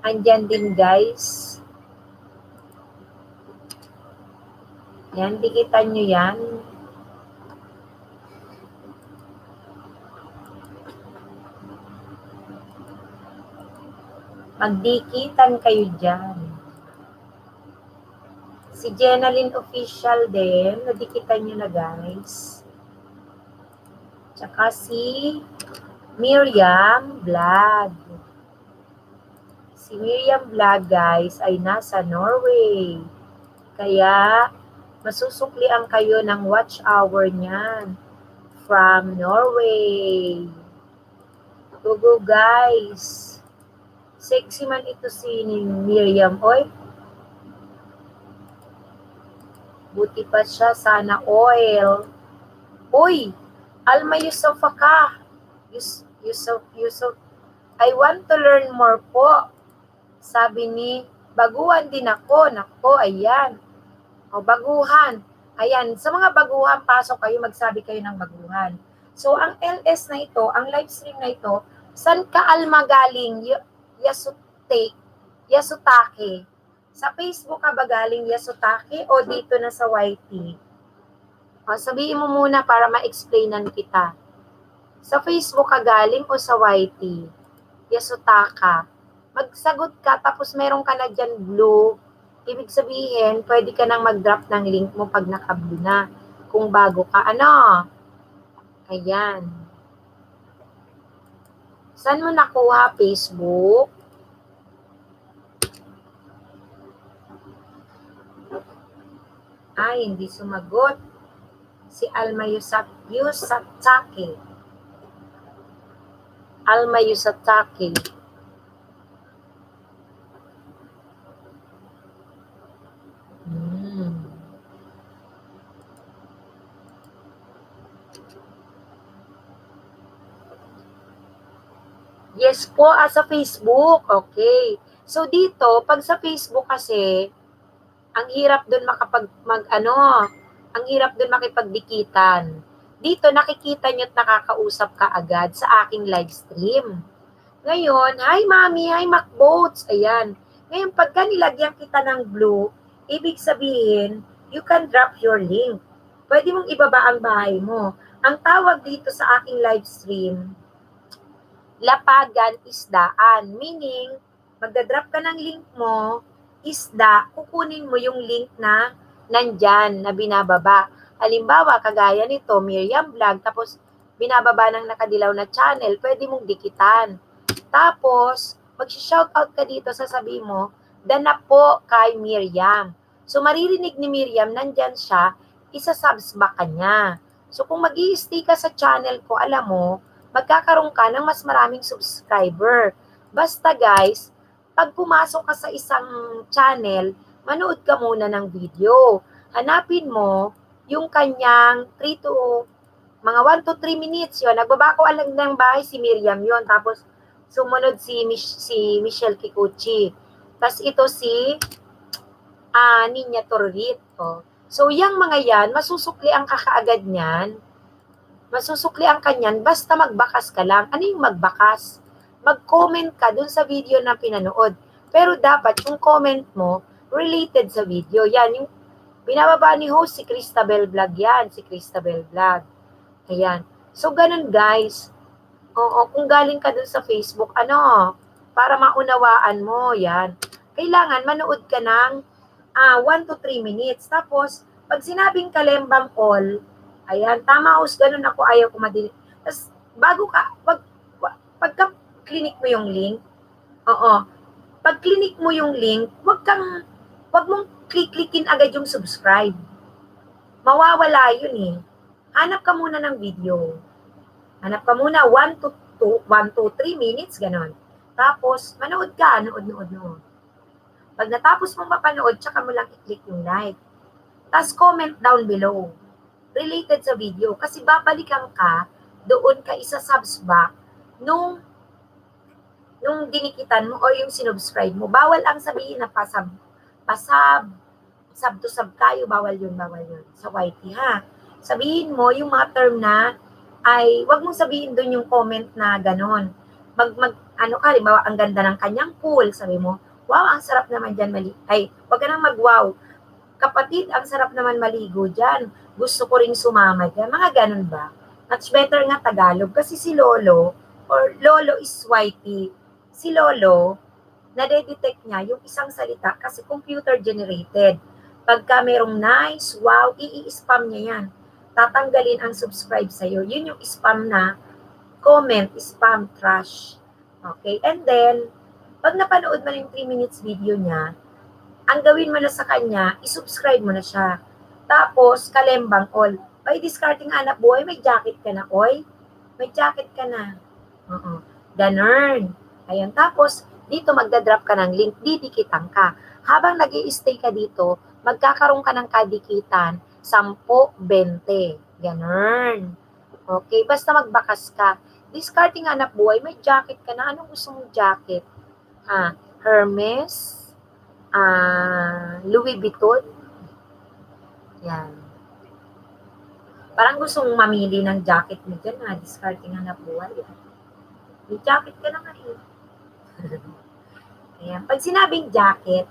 Andyan din guys. Yan, dikitan nyo yan. Magdikitan kayo dyan. Si Jenaline Official din, nadikitan nyo na guys. Tsaka si Miriam Vlog. Si Miriam Vlog guys ay nasa Norway. Kaya masusuklian kayo ng watch hour niyan from Norway. Go guys. Sexy man ito si Miriam. Oy. Buti pa siya. Sana oil. Uy. Alma Yusufa ka. Yusuf. I want to learn more po. Sabi ni, baguhan din ako. Nako, ayan. O, baguhan. Ayan, sa mga baguhan, pasok kayo, magsabi kayo ng baguhan. So, ang LS na ito, ang live stream na ito, saan ka Alma galing? Yasutake. Sa Facebook ka ba galing Yasutake o dito na sa YT? O, sabihin mo muna para ma-explainan kita. Sa Facebook ka galing o sa YT? Yasutaka. Magsagot ka, tapos meron ka na dyan blue. Ibig sabihin, pwede ka nang mag-drop ng link mo pag naka-blue na. Kung bago ka, ano? Ayan. Saan mo nakuha? Facebook? Ay, hindi sumagot. Si Alma Yusatake. Alma Yusatake. Yes po, sa Facebook. Okay. So dito, pag sa Facebook kasi, ang hirap doon ang hirap doon makipagdikitan. Dito, nakikita nyo at nakakausap ka agad sa aking live stream. Ngayon, hi Mami, hi Macboats. Ayan. Ngayon, pagka nilagyan kita ng blue, ibig sabihin, you can drop your link. Pwede mong ibaba ang bahay mo. Ang tawag dito sa aking live stream, lapagan isdaan. Meaning, magdadrop ka ng link mo, isda, kukunin mo yung link na nandyan, na binababa. Halimbawa, kagaya nito, Miriam Vlog, tapos binababa ng nakadilaw na channel, pwede mong dikitan. Tapos, mag-shoutout ka dito, sasabihin mo, dana po kay Miriam. So, maririnig ni Miriam, nandyan siya, isa-subs back ka niya. So, kung mag-i-stay ka sa channel ko, alam mo, magkakaroon ka ng mas maraming subscriber. Basta guys, pag pumasok ka sa isang channel, manood ka muna ng video. Hanapin mo yung kanyang 1 to 3 minutes yun. Nagbabako alang ng bahay si Miriam yun. Tapos sumunod si Michelle Kikuchi. Tapos ito si Ninya Torrit. So yung mga yan, masusuklian ka kaagad niyan. Masusuklian ka niyan, basta magbakas ka lang. Ano yung magbakas? Mag-comment ka dun sa video na pinanood. Pero dapat yung comment mo related sa video. Yan, yung binababa ni host si Cristabel Vlog yan. Si Cristabel Vlog. Ayan. So, ganun guys. Oo, kung galing ka dun sa Facebook, para maunawaan mo, yan. Kailangan manood ka ng 1 to 3 minutes. Tapos, pag sinabing kalembang all, ayan, tama host, ganun ako, ayaw ko madilim. Tapos, bago ka, pagka clinic mo yung link, pag clinic mo yung link, wag mong click-clickin agad yung subscribe. Mawawala yun eh. Hanap ka muna ng video. Hanap ka muna 1 to 3 minutes, ganun. Tapos, manood ka, nood. Pag natapos mong mapanood, tsaka mo lang i-click yung like. Tapos, comment down below related sa video, kasi babalikan ka, doon ka isa-subs back nung dinikitan mo o yung sinubscribe mo. Bawal ang sabihin na pasab, sub to sub tayo, bawal yun sa YT ha. Sabihin mo yung mga term na ay wag mong sabihin doon yung comment na ganon. Ano ka, halimbawa, ang ganda ng kanyang pool, sabi mo, wow, ang sarap naman dyan wag ka nang mag-wow. Kapatid, ang sarap naman maligo dyan. Gusto ko ring sumama dyan. Mga ganon ba? Much better nga Tagalog kasi si Lolo, or Lolo is whitey. Si Lolo, nade-detect niya yung isang salita kasi computer generated. Pagka merong nice, wow, i-spam niya yan. Tatanggalin ang subscribe sa'yo. Yun yung spam na comment, spam, trash. Okay? And then, pag napanood mo yung 3 minutes video niya, ang gawin mo na sa kanya, isubscribe mo na siya. Tapos, kalembang all. By discarding anak buhay, may jacket ka na, oy. May jacket ka na. Oo. Ganun. Ayan. Tapos, dito magdadrop ka ng link, didikitan ka. Habang nag-i-stay ka dito, magkakaroon ka ng kadikitan, 10, 20. Ganun. Okay, basta magbakas ka. Discarding anak buhay, may jacket ka na. Anong gusto mong jacket? Hermes, Louis Vuitton. Yan. Parang gusto mong mamili ng jacket mo dyan, discarding anak buhay. May jacket ka na nga eh. Ayan. Pag sinabing jacket,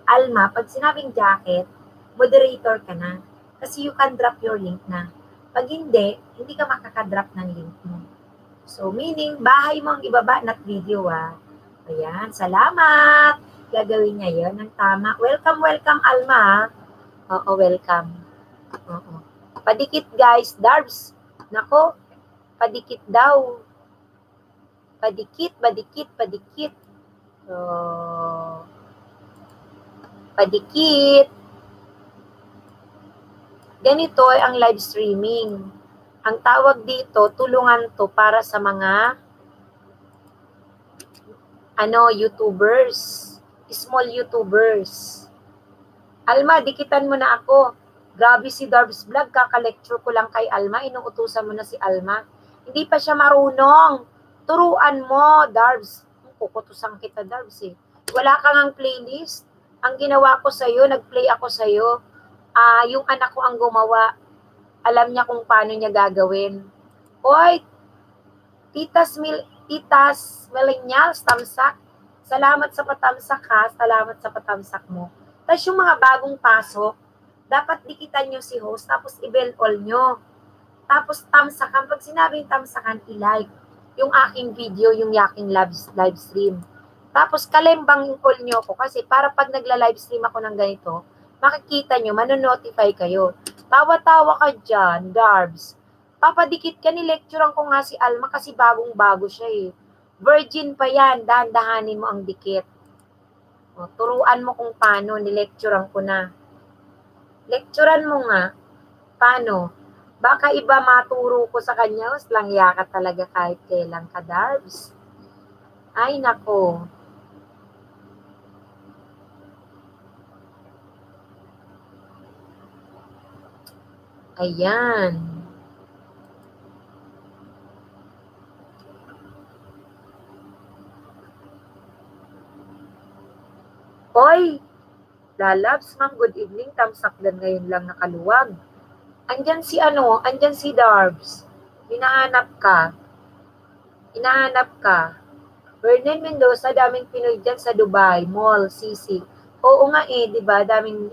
Alma, pag sinabing jacket, moderator ka na. Kasi you can drop your link na. Pag hindi ka makakadrop ng link mo. So, meaning, bahay mo ang ibaba, not video Ayan, salamat. Gagawin niya yun ng tama. Welcome, Alma. Oo, welcome. Oo. Padikit, guys. Darbs. Nako, padikit daw. Padikit. So, padikit. Ganito ay ang live streaming. Ang tawag dito, tulungan to para sa mga YouTubers, small YouTubers. Alma, dikitan mo na ako. Grabe si Darbs Vlog, kaka-lecture ko lang kay Alma, inuutusan mo na si Alma. Hindi pa siya marunong. Turuan mo, Darbs. Kukutusan kita, Darbs eh. Wala kang ang playlist. Ang ginawa ko sa'yo, nag-play ako sa'yo. Yung anak ko ang gumawa. Alam niya kung paano niya gagawin. Hoy, Titas Millennials, tamsak. Salamat sa patamsak ha. Salamat sa patamsak mo. Tapos yung mga bagong pasok, dapat dikitan nyo si host, tapos i-bell all nyo. Tapos tamsakan. Pag sinabing tamsakan, i-like yung aking video, yung aking live stream. Tapos kalembang all nyo ko kasi para pag nagla-live stream ako ng ganito, makikita nyo, manonotify kayo. Tawa-tawa ka dyan, Darbs. Papadikit ka, ni-lecturean ko nga si Alma kasi bagong-bago siya eh. Virgin pa yan, dahan-dahanin mo ang dikit. O, turuan mo kung paano, ni-lecturean ko na. Lecturean mo nga, paano? Baka iba maturo ko sa kanya, lang yaka talaga kahit kailan ka, Darbs. Ay, nako. Ayan. Oy, lalabs, ma'am, good evening. Tamsakdan ngayon lang nakaluwag. Andyan si Darbs. Hinahanap ka. Vernon Mendoza, daming Pinoy dyan sa Dubai, Mall, Sisi. Oo nga eh, di ba? Daming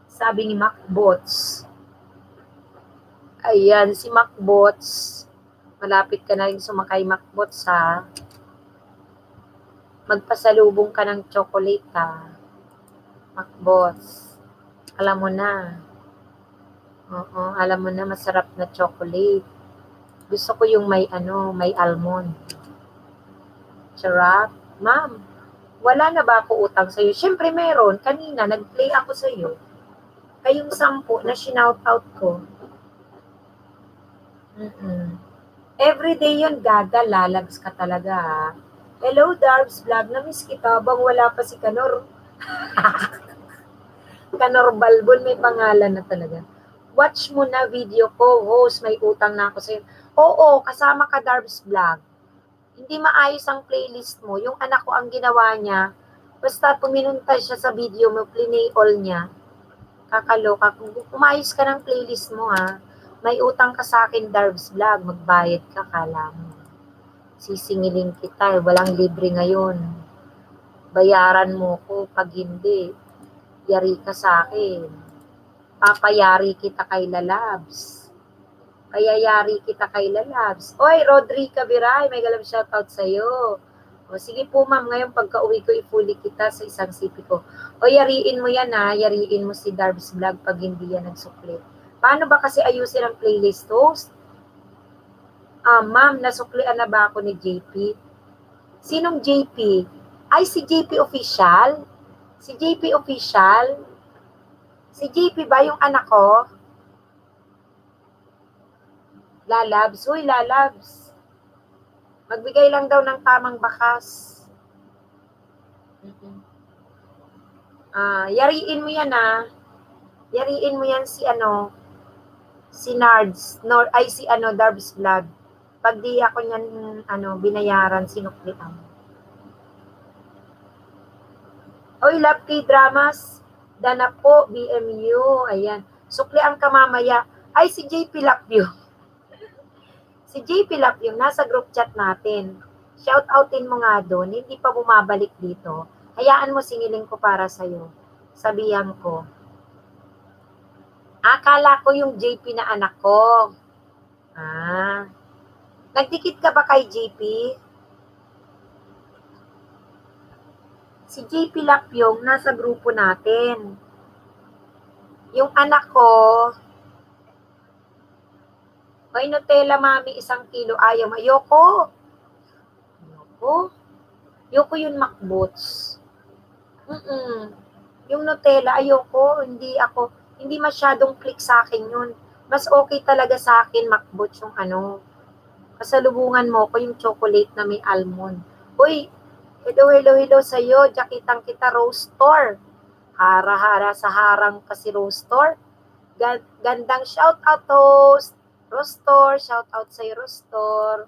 sabi ni Macbots. Ayan, si Macbots. Malapit ka na rin sumakay Macbots ha. Magpasalubong ka ng chocolate ha. Macbots. Alam mo na. Oo, alam mo na masarap na chocolate. Gusto ko yung may almond. Charap. Ma'am, wala na ba ako utang sa'yo? Siyempre meron. Kanina, nag-play ako sa'yo. Kayong 10 na shinout out ko. Everyday yun, gaga, lalags ka talaga ha. Hello, Darbs Vlog. Namiss kita bang wala pa si Kanor? Kanor Balbon, may pangalan na talaga. Watch mo na video ko, host, may utang na ako sa'yo. Oo, kasama ka, Darbs Vlog. Hindi maayos ang playlist mo. Yung anak ko ang ginawa niya, basta puminunta siya sa video mo, plinay all niya. Kakaloka. Kung umayos ka ng playlist mo ha, may utang ka sa akin, Darbs Vlog, magbayad ka, kala mo. Sisingilin kita, walang libre ngayon. Bayaran mo ko, pag hindi, yari ka sa akin. Papayari kita kay Lalabs. Kaya yari kita kay Lalabs. Oy, Rodri Cabiray, may galang shoutout sa'yo. O, sige po ma'am, ngayon pagka-uwi ko, ifuli kita sa isang sipi ko. O, yariin mo yan ha, yariin mo si Darbs Vlog pag hindi yan nagsukli. Paano ba kasi ayusin ang playlist host? Ma'am, nasuklian na ba ako ni JP? Sinong JP? Ay, si JP Official? Si JP Official? Si JP ba yung anak ko? Lalabs. Uy, Lalabs. Magbigay lang daw ng tamang bakas. Yariin mo yan ha. Yariin mo yan si si Nards, si Darbs Vlog. Pag di ako niyan, binayaran, sinuklian. Oy, Love K-Dramas. Dana po, BMU. Ayan. Suklian ka mamaya. Ay, si JP Lapyo. Si JP Lapyo, nasa group chat natin. Shout-outin mo nga doon. Hindi pa bumabalik dito. Hayaan mo, singiling ko para sa'yo. Sabihan ko. Akala ko yung JP na anak ko. Nagdikit ka ba kay JP? Si JP Lapyong nasa grupo natin. Yung anak ko, may Nutella mami 1 kilo. Ayaw, ayoko. Ayoko yung McBoots. Yung Nutella, ayoko. Hindi masyadong click sa akin yun. Mas okay talaga sa akin, McBoots, yung kasalubungan mo ko yung chocolate na may almond. Uy, hello sa'yo. Jakitang kita, Roastor. Hara-hara sa harang kasi Roastor. Gandang shout-out, host. Rostor, shout-out sa'yo, Rostor.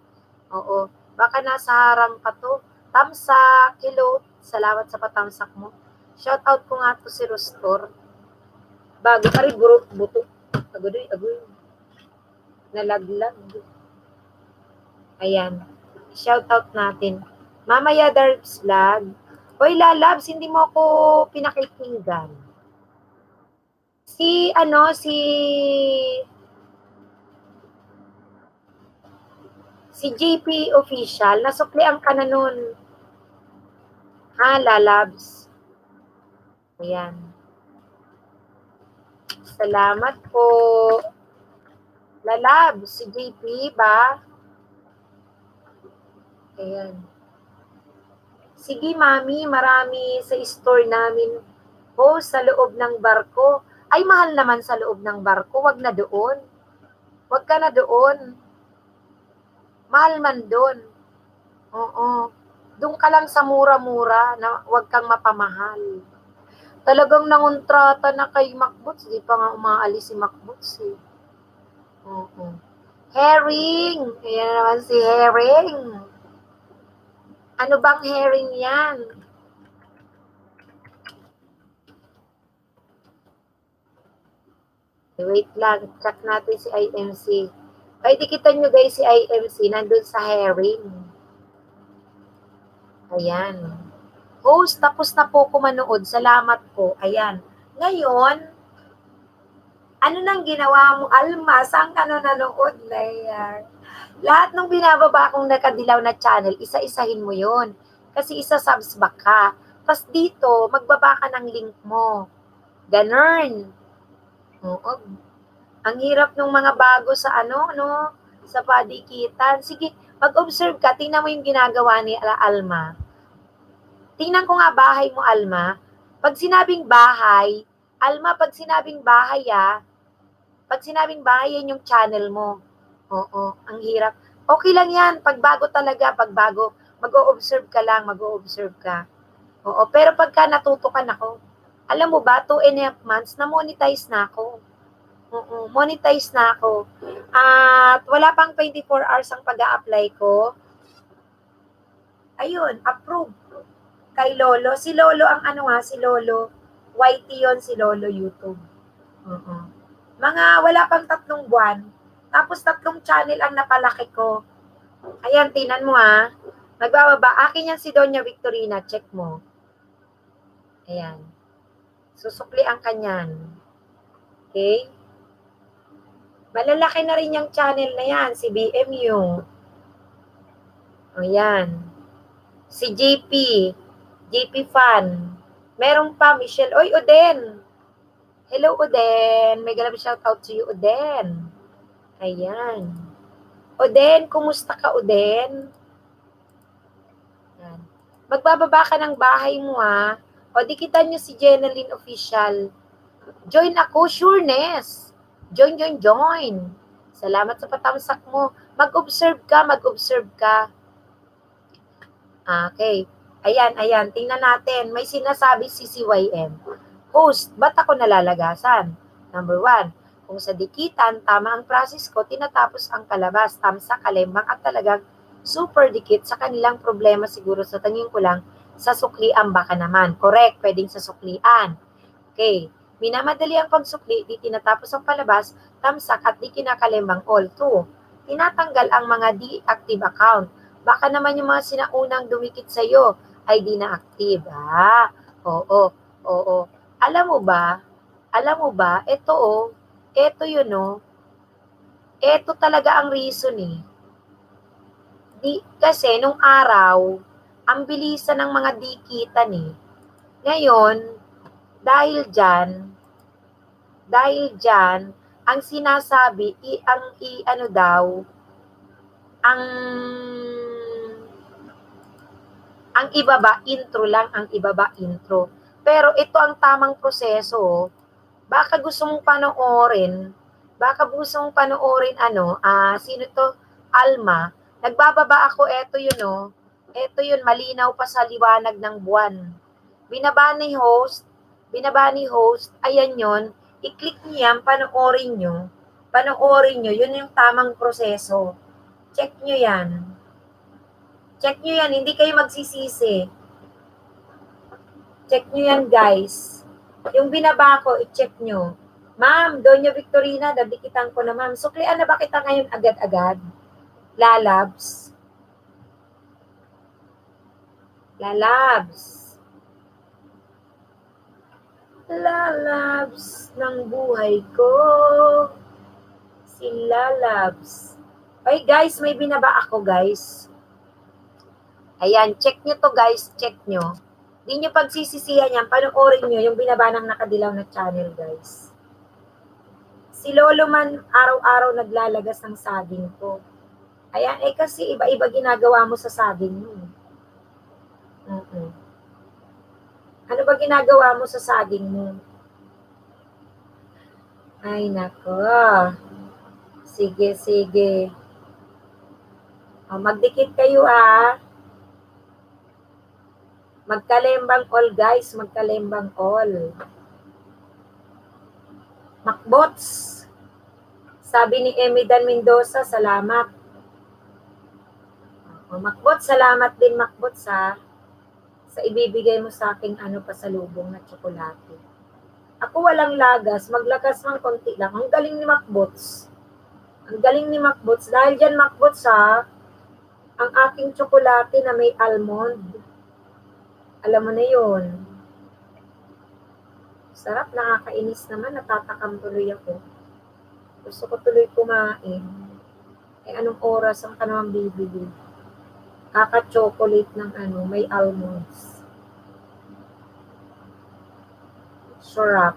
Oo, baka nasa harang ka to. Tamsak, hello. Salamat sa patamsak mo. Shout-out ko nga to si Rostor. Bago ka rin, buto. Agoy. Nalaglag. Ayan. Shout-out natin. Mamaya, Darbs Vlog. Hoy, Lalabs, hindi mo ako pinakikinggan. Si JP Official, nasuklian ka na nun. Ha, Lalabs? Ayan. Salamat po. Lalabs, si JP ba? Ayan. Sige, mami, marami sa store namin. Sa loob ng barko. Ay, mahal naman sa loob ng barko. Wag na doon. Wag ka na doon. Mahal man doon. Oo. Doon ka lang sa mura-mura na wag kang mapamahal. Talagang nangontrata na kay McBoots. Di pa nga umaalis si McBoots eh. Oo. Herring. Ayan naman si Herring. Ano bang herring yan? Wait lang. Check natin si IMC. Ay, dikitan nyo guys si IMC, nandun sa herring. Ayan. Host, tapos na po ko manood. Salamat po. Ayan. Ngayon, ano nang ginawa mo, Alma? Saan ka na nanood? Lahat ng binababa kong nakadilaw na channel, isa-isahin mo yon. Kasi isa-subs back ka. Tapos dito, magbaba ka ng link mo. Ganun. Oo. Ang hirap ng mga bago sa sa padikitan. Sige, mag-observe ka. Tingnan mo yung ginagawa ni Alma. Tingnan ko nga bahay mo, Alma. Pag sinabing bahay, Alma, pag sinabing bahay, yan yung channel mo. Oo, ang hirap. Okay lang yan. Pag bago talaga, mag-o-observe ka lang, mag-o-observe ka. Oo, pero pagka natutukan ako, alam mo ba, 2.5 months, na-monetize na ako. Oo, monetize na ako. At wala pang 24 hours ang pag-a-apply ko. Ayun, approve. Kay Lolo. Si Lolo ang si Lolo. YT yon si Lolo YouTube. Oo. Mga wala pang 3 buwan. Tapos 3 channel ang napalaki ko. Ayan, tinan mo ha. Magbababa. Akin yan si Doña Victorina. Check mo. Ayan. Susukli ang kanyan. Okay? Malalaki na rin yung channel na yan. Si BMU. Ayan. Si JP. JP Fan. Meron pa, Michelle. Oy, Uden. Hello, Uden. May galab shoutout to you, Uden. Ayan. Uden, kumusta ka, Uden? Ayan. Magbababa ka ng bahay mo, ha? O, dikitan nyo si Jeneline Official. Join ako, sureness. Join. Salamat sa patamsak mo. Mag-observe ka. Okay. Ayan. Tingnan natin. May sinasabi si CYM. Host, ba't ako nalalagasan? Number 1, kung sa dikitan, tama ang process ko, tinatapos ang kalabas, tamsa, kalembang at talagang super dikit sa kanilang problema siguro sa tingin ko lang, sa suklian baka naman. Correct, pwedeng sa suklian. Okay. Minamadali ang pagsukli, di tinatapos ang palabas, tamsak at di kinakalembang all. 2, tinatanggal ang mga di-active account. Baka naman yung mga sinaunang dumikit sa iyo ay di na-active. Oo. Alam mo ba, ito yun, ito talaga ang reason eh. Kasi nung araw, ang bilisan ng mga dikitan eh. Ngayon, dahil dyan, ang sinasabi, ang ibaba, intro. Pero ito ang tamang proseso. Baka gusto mong panoorin, sino to? Alma. Nagbababa ako, eto yun, malinaw pa sa liwanag ng buwan. Binaba ni host, ayan yun, i-click niyo yan, panoorin nyo, yun yung tamang proseso. Check nyo yan, hindi kayo magsisisi. Check nyo yan, guys. Yung binaba ko, i-check nyo. Ma'am, Doña Victorina, nadikitan ko na, ma'am. Suklian na ba kita ngayon agad-agad? Lalabs ng buhay ko. Si Lalabs. Okay, guys, may binaba ako, guys. Ayan, check nyo to, guys. Check nyo. Hindi nyo pagsisisihan yan. Panoorin nyo yung binaba ng nakadilaw na channel, guys. Si Lolo man, araw-araw naglalagas ng saging ko. Ayan, kasi iba-iba ginagawa mo sa saging mo. Ano ba ginagawa mo sa saging mo? Ay, nako. Sige. Magdikit kayo, Magkalembang all, guys. Magkalembang all. Macbots. Sabi ni Emidan Mendoza, salamat. Macbots, salamat din, Macbots, sa ibibigay mo sa aking pasalubong na tsokolate. Ako walang lagas, maglagas ng konti lang. Ang galing ni Macbots. Dahil dyan, Macbots, ang aking tsokolate na may almond. Alam mo na yun. Sarap, nakakainis naman, natatakam tuloy ako. Gusto ko tuloy kumain. Anong oras ang ka naman bibili? Kaka-chocolate ng may almonds. Sarap.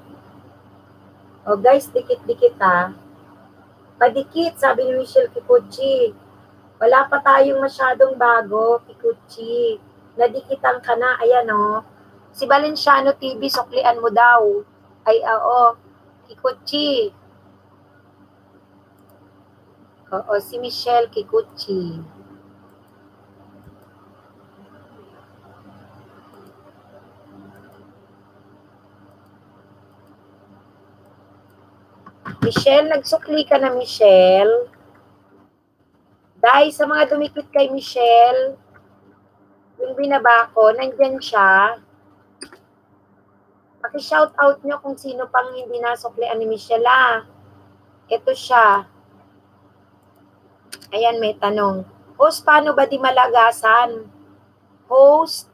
Guys, dikit-dikit Padikit, sabi ni Michelle Kikuchi. Wala pa tayong masyadong bago, Kikuchi. Nadikitan ka na, ayan Si Valenciano TV, suklian mo daw. Ay, Kikuchi. Si Michelle Kikuchi. Michelle, nagsukli ka na, Michelle. Dahil sa mga dumikit kay Michelle, yung binaba ko, nandyan siya. Paki-shout out nyo kung sino pang hindi nasuklian ni Michelle, ah. Ito siya. Ayan, may tanong. Host, paano ba di malagasan? Host,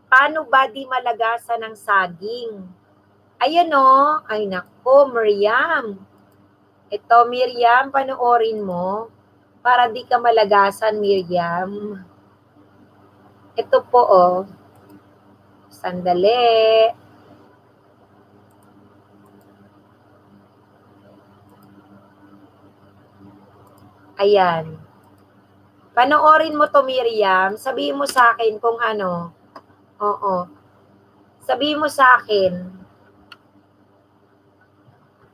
paano ba di malagasan ng saging? Ayan o. Ay nako, Miriam. Ito, Miriam, panoorin mo. Para di ka malagasan, Miriam. Ito po, oh. Sandali. Ayan. Panoorin mo to, Miriam. Sabihin mo sa akin kung ano. Oo. Sabihin mo sa akin.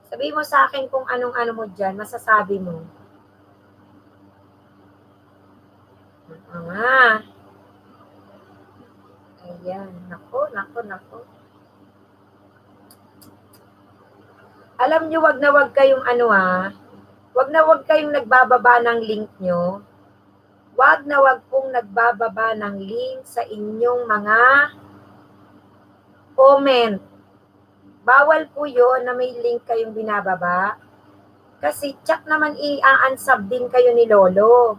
Sabihin mo sa akin kung anong ano mo dyan. Masasabi mo. Ah. Ayan. Nako. Alam nyo, wag na wag kayong ano wag na wag kayong nagbababa ng link nyo. Wag na wag pong nagbababa ng link sa inyong mga comment. Bawal po yun na may link kayong binababa. Kasi tsak naman i-unsub din kayo ni Lolo.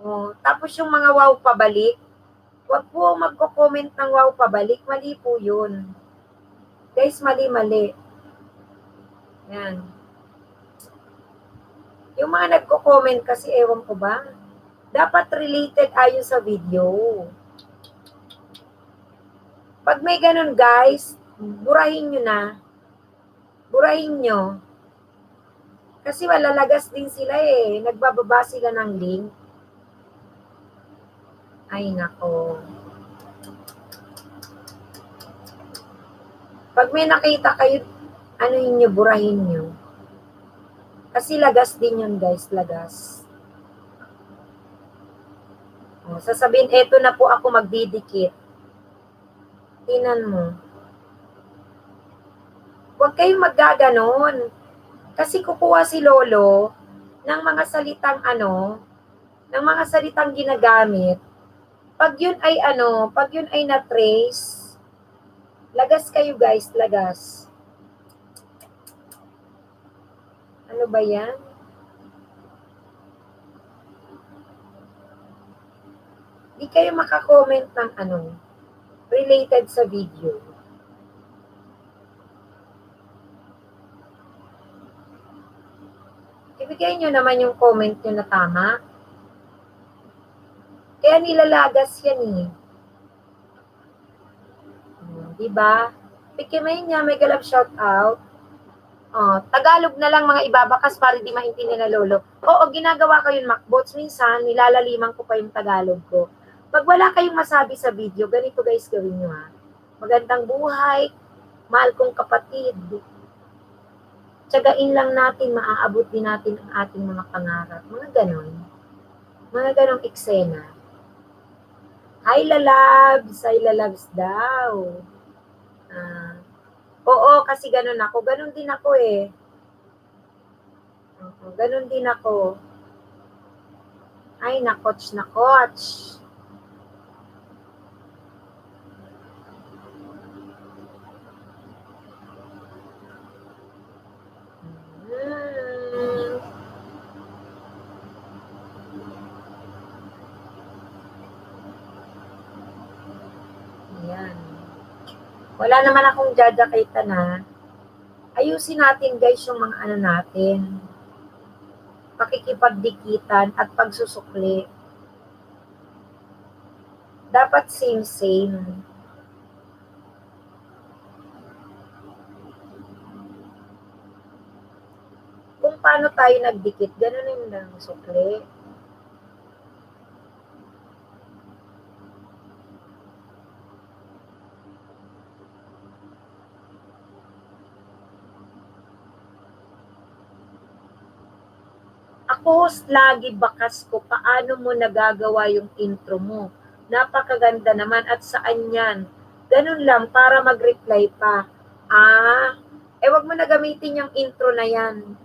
Oh, tapos yung mga wow pabalik, wag po magko-comment ng wow pabalik. Mali po yun. Guys, mali. Yan. Yung mga nagko-comment kasi, ewan ko ba, dapat related ayon sa video. Pag may ganun, guys, burahin nyo na. Burahin nyo. Kasi malalagas din sila eh. Nagbababa sila ng link. Ay, nako. Pag may nakita kayo, ano nyo, burahin nyo. Kasi lagas din yun, guys. Lagas. O, sasabihin, eto na po ako magdidikit. Tinan mo. Huwag kayong maggaganon. Kasi kukuha si Lolo ng mga salitang ng mga salitang ginagamit. Pag yun ay na-trace, lagas kayo guys, lagas. Ano ba yan? Di kayo makakomment ng related sa video. Ibigay nyo naman yung comment nyo na tama. Kaya nilalagas yan eh. Diba? Pikimay niya, may galap shout out. Tagalog na lang mga ibabakas para di maintindihan na Lolo. Oo, ginagawa ko yun, Macbots. Minsan, nilalaliman ko pa yung Tagalog ko. Pag wala kayong masabi sa video, ganito guys gawin nyo ha. Magandang buhay, mahal kong kapatid. Tsagain lang natin, maaabot din natin ang ating mga pangarap. Mga ganon. Mga ganong eksena. Hi lalabs daw. Oo, kasi ganun ako. Ganun din ako eh. Ganun din ako. Ay, nakots. Ayan. Wala naman akong jajakita na. Ayusin natin guys yung mga natin. Pakikipagdikitan at pagsusukli. Dapat same. Kung paano tayo nagdikit, ganun yung lang sukli. Ako, lagi bakas ko, paano mo nagagawa yung intro mo? Napakaganda naman at saan yan? Ganun lang, para mag-reply pa. Wag mo na gamitin yung intro na yan.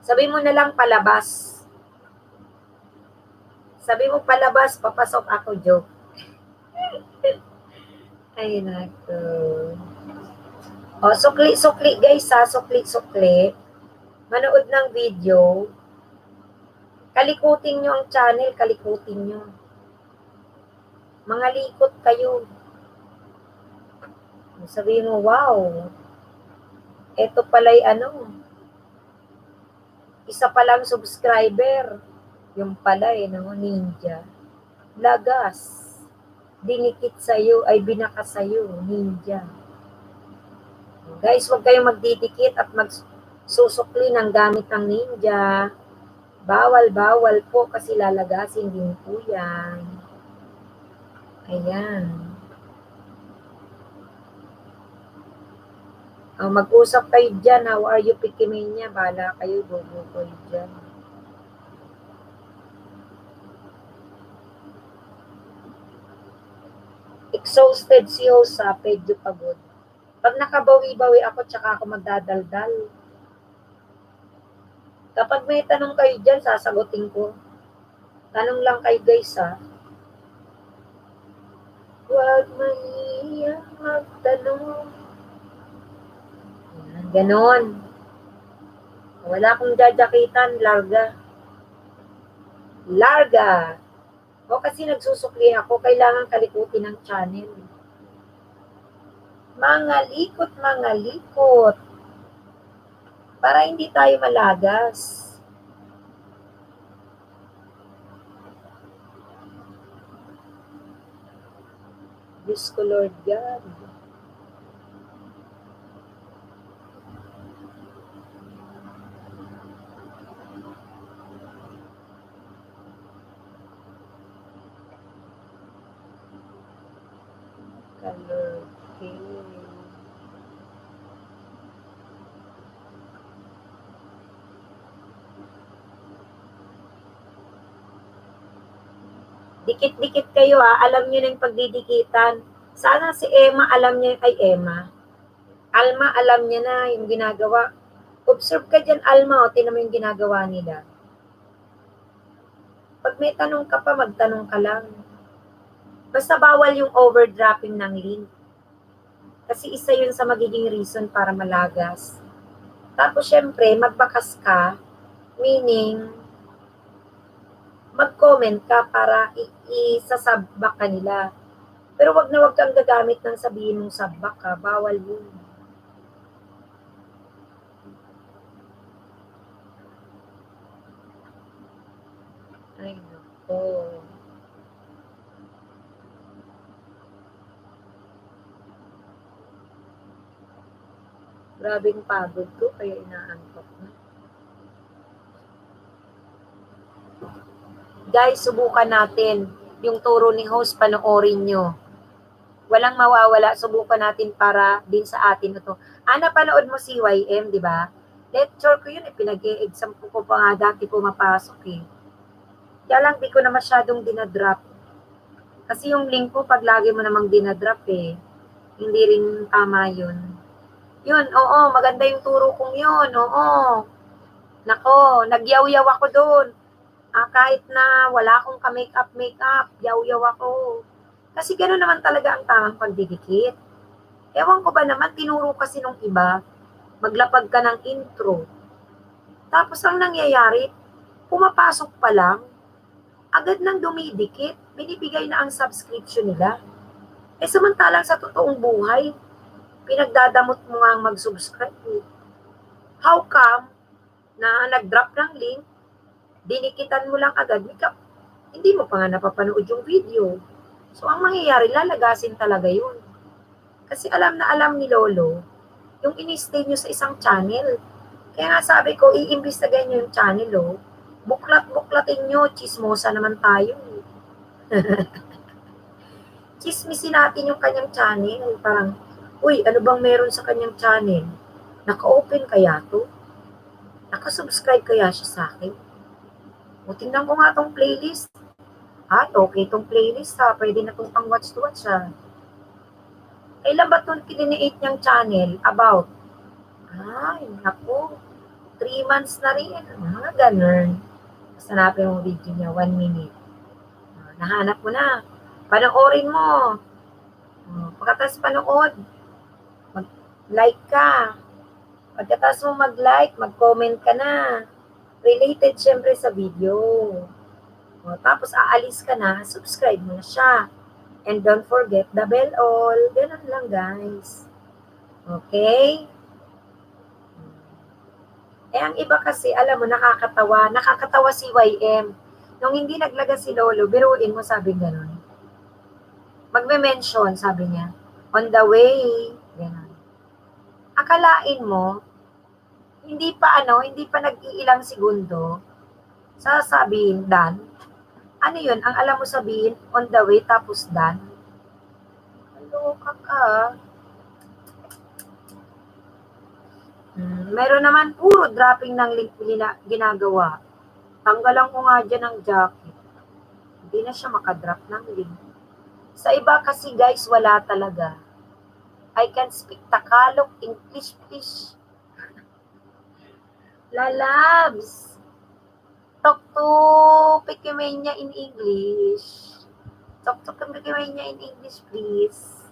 Sabi mo na lang palabas. Sabi mo palabas, papasok ako, joke. Ay, naku. O, sukli-sukli guys ha, sukli-sukli. Manood ng video. Kalikutin nyo ang channel, kalikutin nyo. Mga likot kayo. Sabihin mo, wow, eto pala'y isa palang subscriber. Yung pala ninja. Lagas. Dinikit sa'yo, ay binaka sa'yo, ninja. Guys, huwag kayong magdidikit at magsusukli ng gamit ng ninja. Bawal po kasi lalagasin din po yan. Ayan. Mag-usap kayo dyan. How are you, Pikimenya? Bahala kayo, bobo kayo dyan. Exhausted si Hosa, pedyo pagod. Pag nakabawi-bawi ako, tsaka ako magdadaldal. Kapag may tanong kayo dyan, sasagutin ko. Tanong lang kayo guys ha. Huwag mahiyang magtanong. Ganon. Wala akong jajakitan, larga. Larga. O kasi nagsusukli ako, kailangan kalikutin ng channel. Mga likot. Para hindi tayo malagas. Diyos ko, Lord God. Color pink. Dikit-dikit kayo ha. Alam niyo na yung pagdidikitan. Sana si Emma alam niya, ay Emma. Alma alam niya na yung ginagawa. Observe ka dyan, Alma, o tinan mo yung ginagawa nila. Pag may tanong ka pa, magtanong ka lang. Basta bawal yung overdropping ng link. Kasi isa yun sa magiging reason para malagas. Tapos syempre, magbakas ka, meaning, mag-comment ka para isasabak ka nila. Pero wag na wag kang gagamit ng sabihin mong sabak ka, bawal yun. Ay, nako. Grabing pagod ko, kaya inaantok na. Guys, subukan natin. Yung turo ni host, panoorin nyo. Walang mawawala, subukan natin para din sa atin ito. Napanood mo si YM, di ba? Lecture ko yun, pinag-e-exam ko pa nga dati pumapasok eh. Kaya lang, di ko na masyadong dinadrop. Kasi yung link ko, pag lagi mo namang dinadrop eh, hindi rin tama yun. Yun, oo, maganda yung turo kong yun, oo. Nako, nagyaw-yaw ako doon. Kahit na wala akong ka-makeup, yaw-yaw ako. Kasi gano'n naman talaga ang tamang pagdidikit. Ewan ko ba naman, tinuro kasi nung iba, maglapag ka ng intro. Tapos ang nangyayari, pumapasok pa lang, agad nang dumidikit, binibigay na ang subscription nila. Samantalang sa totoong buhay, pinagdadamot mo nga mag-subscribe. How come na nag-drop ng link, dinikitan mo lang agad, hindi mo pa nga napapanood yung video. So, ang mangyayari, lalagasin talaga yun. Kasi alam na alam ni Lolo, yung in-stay nyo sa isang channel. Kaya nga sabi ko, i-imbestigahin nyo yung channel, oh. Buklat-buklatin nyo, chismosa naman tayo. Chismisin natin yung kanyang channel. Parang, uy, ano bang meron sa kanyang channel? Naka-open kaya to? Naka-subscribe kaya siya sa akin? O, tingnan ko nga tong playlist. Okay tong playlist ha. Pwede na itong pang-watch to watch ha. Kailan ba itong kininiate niyang channel? About? Naku. 3 months na rin. Ganun. Hanapin mo video niya. 1 minute. Nahanap mo na. Panoorin mo. Pagkatapos panood, mag-like ka. Pagkatapos mo mag-like, mag-comment ka na. Related syempre sa video. Tapos aalis ka na, subscribe mo na siya. And don't forget the bell all. Ganun lang guys. Okay? Ang iba kasi, alam mo, nakakatawa. Nakakatawa si YM. Nung hindi naglaga si Lolo, biruin mo, sabi ganun. Magme-mention, sabi niya. On the way. Ganun. Akalain mo, hindi pa nag-iilang segundo, sasabihin, dan. Ano yun? Ang alam mo sabihin, on the way, tapos dan. Kaloka ka. Meron naman puro dropping ng link ginagawa. Tanggalan ko nga dyan ng jacket. Hindi na siya makadrop ng link. Sa iba kasi guys, wala talaga. I can speak Tagalog, English, please. Lalabs. Talk to Pikimenya in English. Talk to Pikimenya in English, please.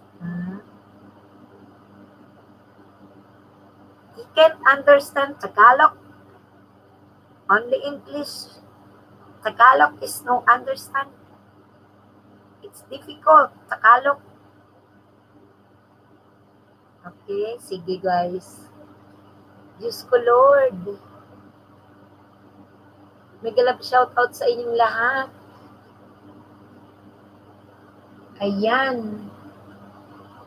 He can't understand Tagalog. Only English. Tagalog is no understand. It's difficult. Tagalog. Okay, sige guys. Diyos ko Lord. Mega love shoutout sa inyong lahat. Ayan.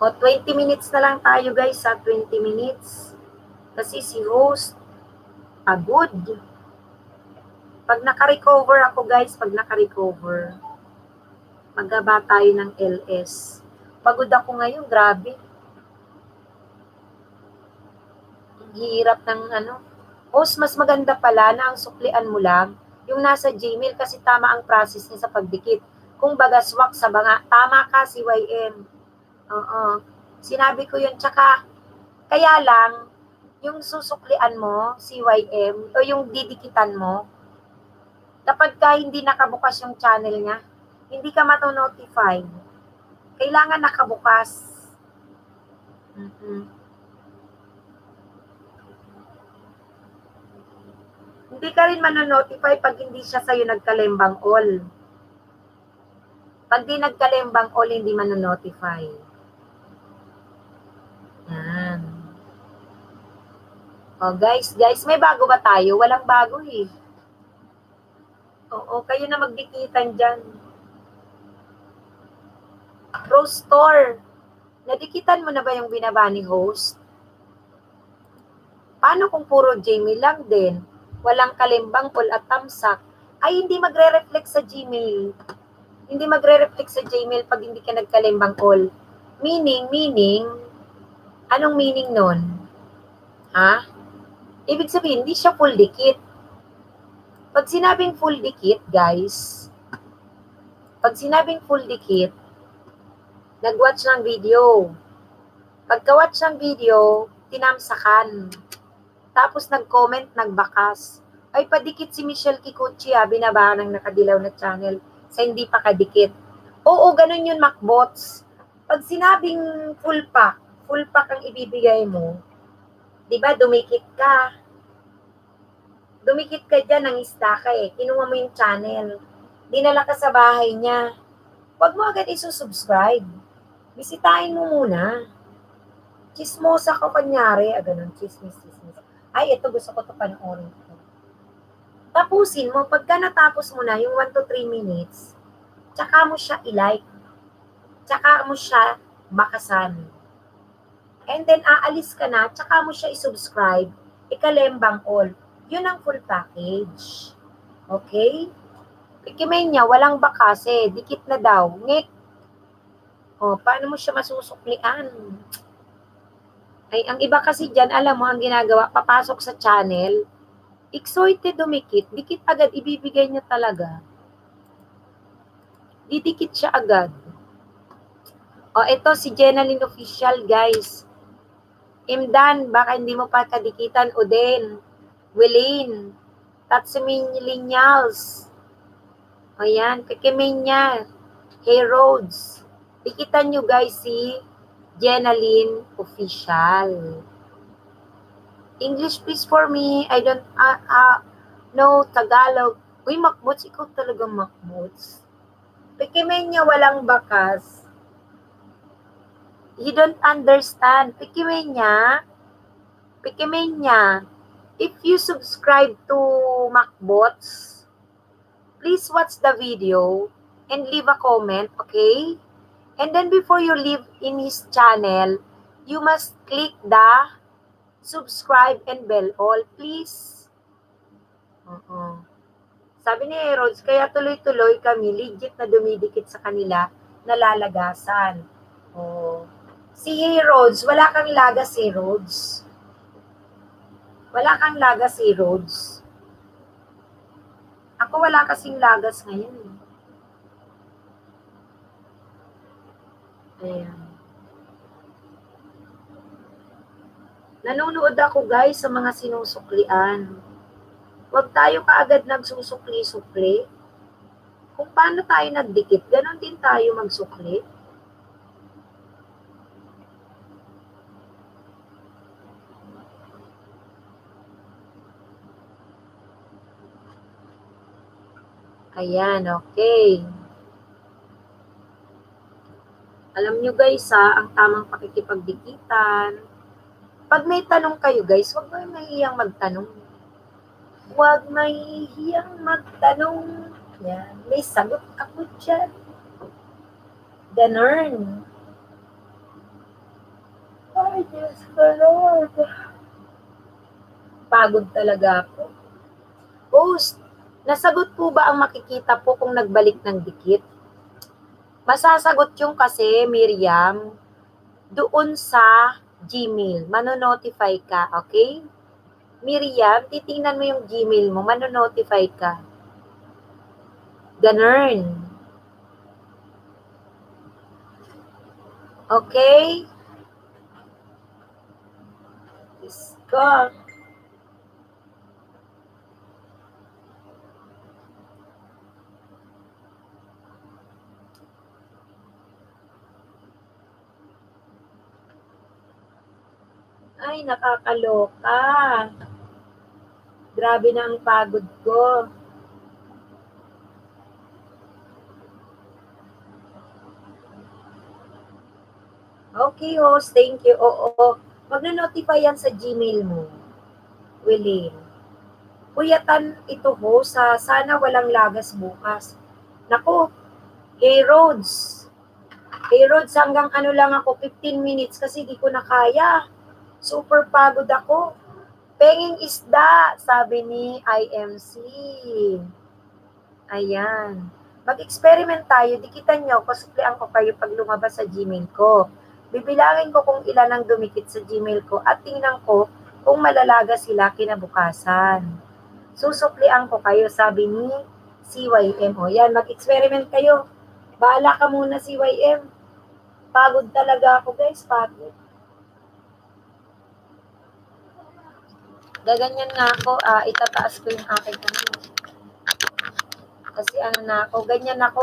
20 minutes na lang tayo guys, 20 minutes. Kasi si host, pagod. Pag naka-recover ako guys, maggaba tayo ng LS. Pagod ako ngayon, grabe. Ang hirap ng Host, mas maganda pala na ang suklian mo lang yung nasa Gmail kasi tama ang process niya sa pagdikit. Kung baga swak sa banga, tama ka si YM. Oo. Sinabi ko yun, tsaka kaya lang, yung susuklian mo, si YM, o yung didikitan mo, kapag ka hindi nakabukas yung channel niya, hindi ka mato-notify. Kailangan nakabukas. Hindi ka rin manonotify pag hindi siya sa'yo nagkalembang all. Pag di nagkalembang all, hindi manonotify. Yan. Guys, may bago ba tayo? Walang bago eh. Oo, kayo na magdikitan dyan. Rose Store. Nadikitan mo na ba yung binaba ni host? Paano kung puro Jamie lang din? Walang kalimbang all at tamsak? Ay, hindi magre-reflect sa Gmail. Hindi magre-reflect sa Gmail pag hindi ka nagkalimbang all. Meaning, anong meaning nun? Ha? Ibig sabihin, hindi siya full dikit. Pag sinabing full dikit, guys, nag-watch ng video. Pagka-watch ng video, tinamsakan. Tapos nag-comment, nagbakas. Ay, padikit si Michelle Kikuchi, binaba ng nakadilaw na channel sa hindi pa kadikit. Oo, ganun yun, Macbots. Pag sinabing full pack ang ibibigay mo, di ba, dumikit ka. Dumikit ka dyan ng istaka eh. Kinuha mo yung channel. Dinala ka sa bahay niya. Huwag mo agad isusubscribe. Bisitahin mo muna. Chismosa ka kanyari. Ganun, chismis. Ay, ito gusto ko ito panoorin ko. Tapusin mo. Pagka natapos mo na yung 1 to 3 minutes, tsaka mo siya i-like. Tsaka mo siya bakasan. And then, aalis ka na, tsaka mo siya i-subscribe. Ikalembang all. Yun ang full package. Okay? Pikimenya, walang bakase. Dikit na daw. Ngik. Paano mo siya masusuklian? Ay, ang iba kasi dyan, alam mo, ang ginagawa, papasok sa channel, excited dumikit, dikit agad, ibibigay niya talaga. Didikit siya agad. Ito si Jenaline Official, guys. Imdan, baka hindi mo pa kadikitan, Uden. Wilin, Tatsumin Linyals. Ayan, Kikimenya, Hey Roads. Dikitan nyo guys si Jenaline Official. English please for me. I don't know Tagalog. Uy, Makmuts, ikaw talagang Makmuts. Pikimenya walang bakas. You don't understand. Pikimenya. If you subscribe to Macbots, please watch the video and leave a comment, okay? And then before you leave in his channel, you must click the subscribe and bell all, please. Sabi ni Rhodes, kaya tuloy-tuloy kami, legit na dumidikit sa kanila, nalalagasan. Si Rhodes, wala kang lagas si Rhodes. Wala kang lagas si Rhodes. Ako wala kasing lagas ngayon. Ayan. Nanonood ako guys sa mga sinusuklian. Huwag tayo kaagad nagsusukli-sukli. Kung paano tayo nagdikit, ganon din tayo magsukli. Ayan, okay. Alam nyo guys ang tamang pakikipagdikitan. Pag may tanong kayo guys, huwag may mahihiyang magtanong. Huwag mahihiyang magtanong. Yan, may sagot ako dyan. Ganon. Ay, Diyos ko Lord. Pagod talaga ako. Host, nasagot po ba ang makikita po kung nagbalik ng dikit? Masasagot yung kasi, Miriam, doon sa Gmail. Manonotify ka, okay? Miriam, titingnan mo yung Gmail mo, manonotify ka. Ganun. Okay? Let's go. Ay, nakakaloka. Grabe na ang pagod ko. Okay, host. Thank you. Oo. Magna-notify yan sa Gmail mo. Willing. Puyatan ito, host. Sana walang lagas bukas. Naku, hey Rhodes. Hey Rhodes, hanggang ano lang ako, 15 minutes kasi di ko na kaya. Super pagod ako. Penging isda, sabi ni IMC. Ayan. Mag-experiment tayo. Dikitan nyo, pasuklian ko kayo pag lumabas sa Gmail ko. Bibilangin ko kung ilan ang dumikit sa Gmail ko at tingnan ko kung malalaga sila kinabukasan. Susuklian ko kayo, sabi ni CYM. O yan, mag-experiment kayo. Bahala ka muna, CYM. Pagod talaga ako, guys. Pagod. Gaganyan nga ako, itataas ko yung aking ano. Kasi ano na ako, ganyan ako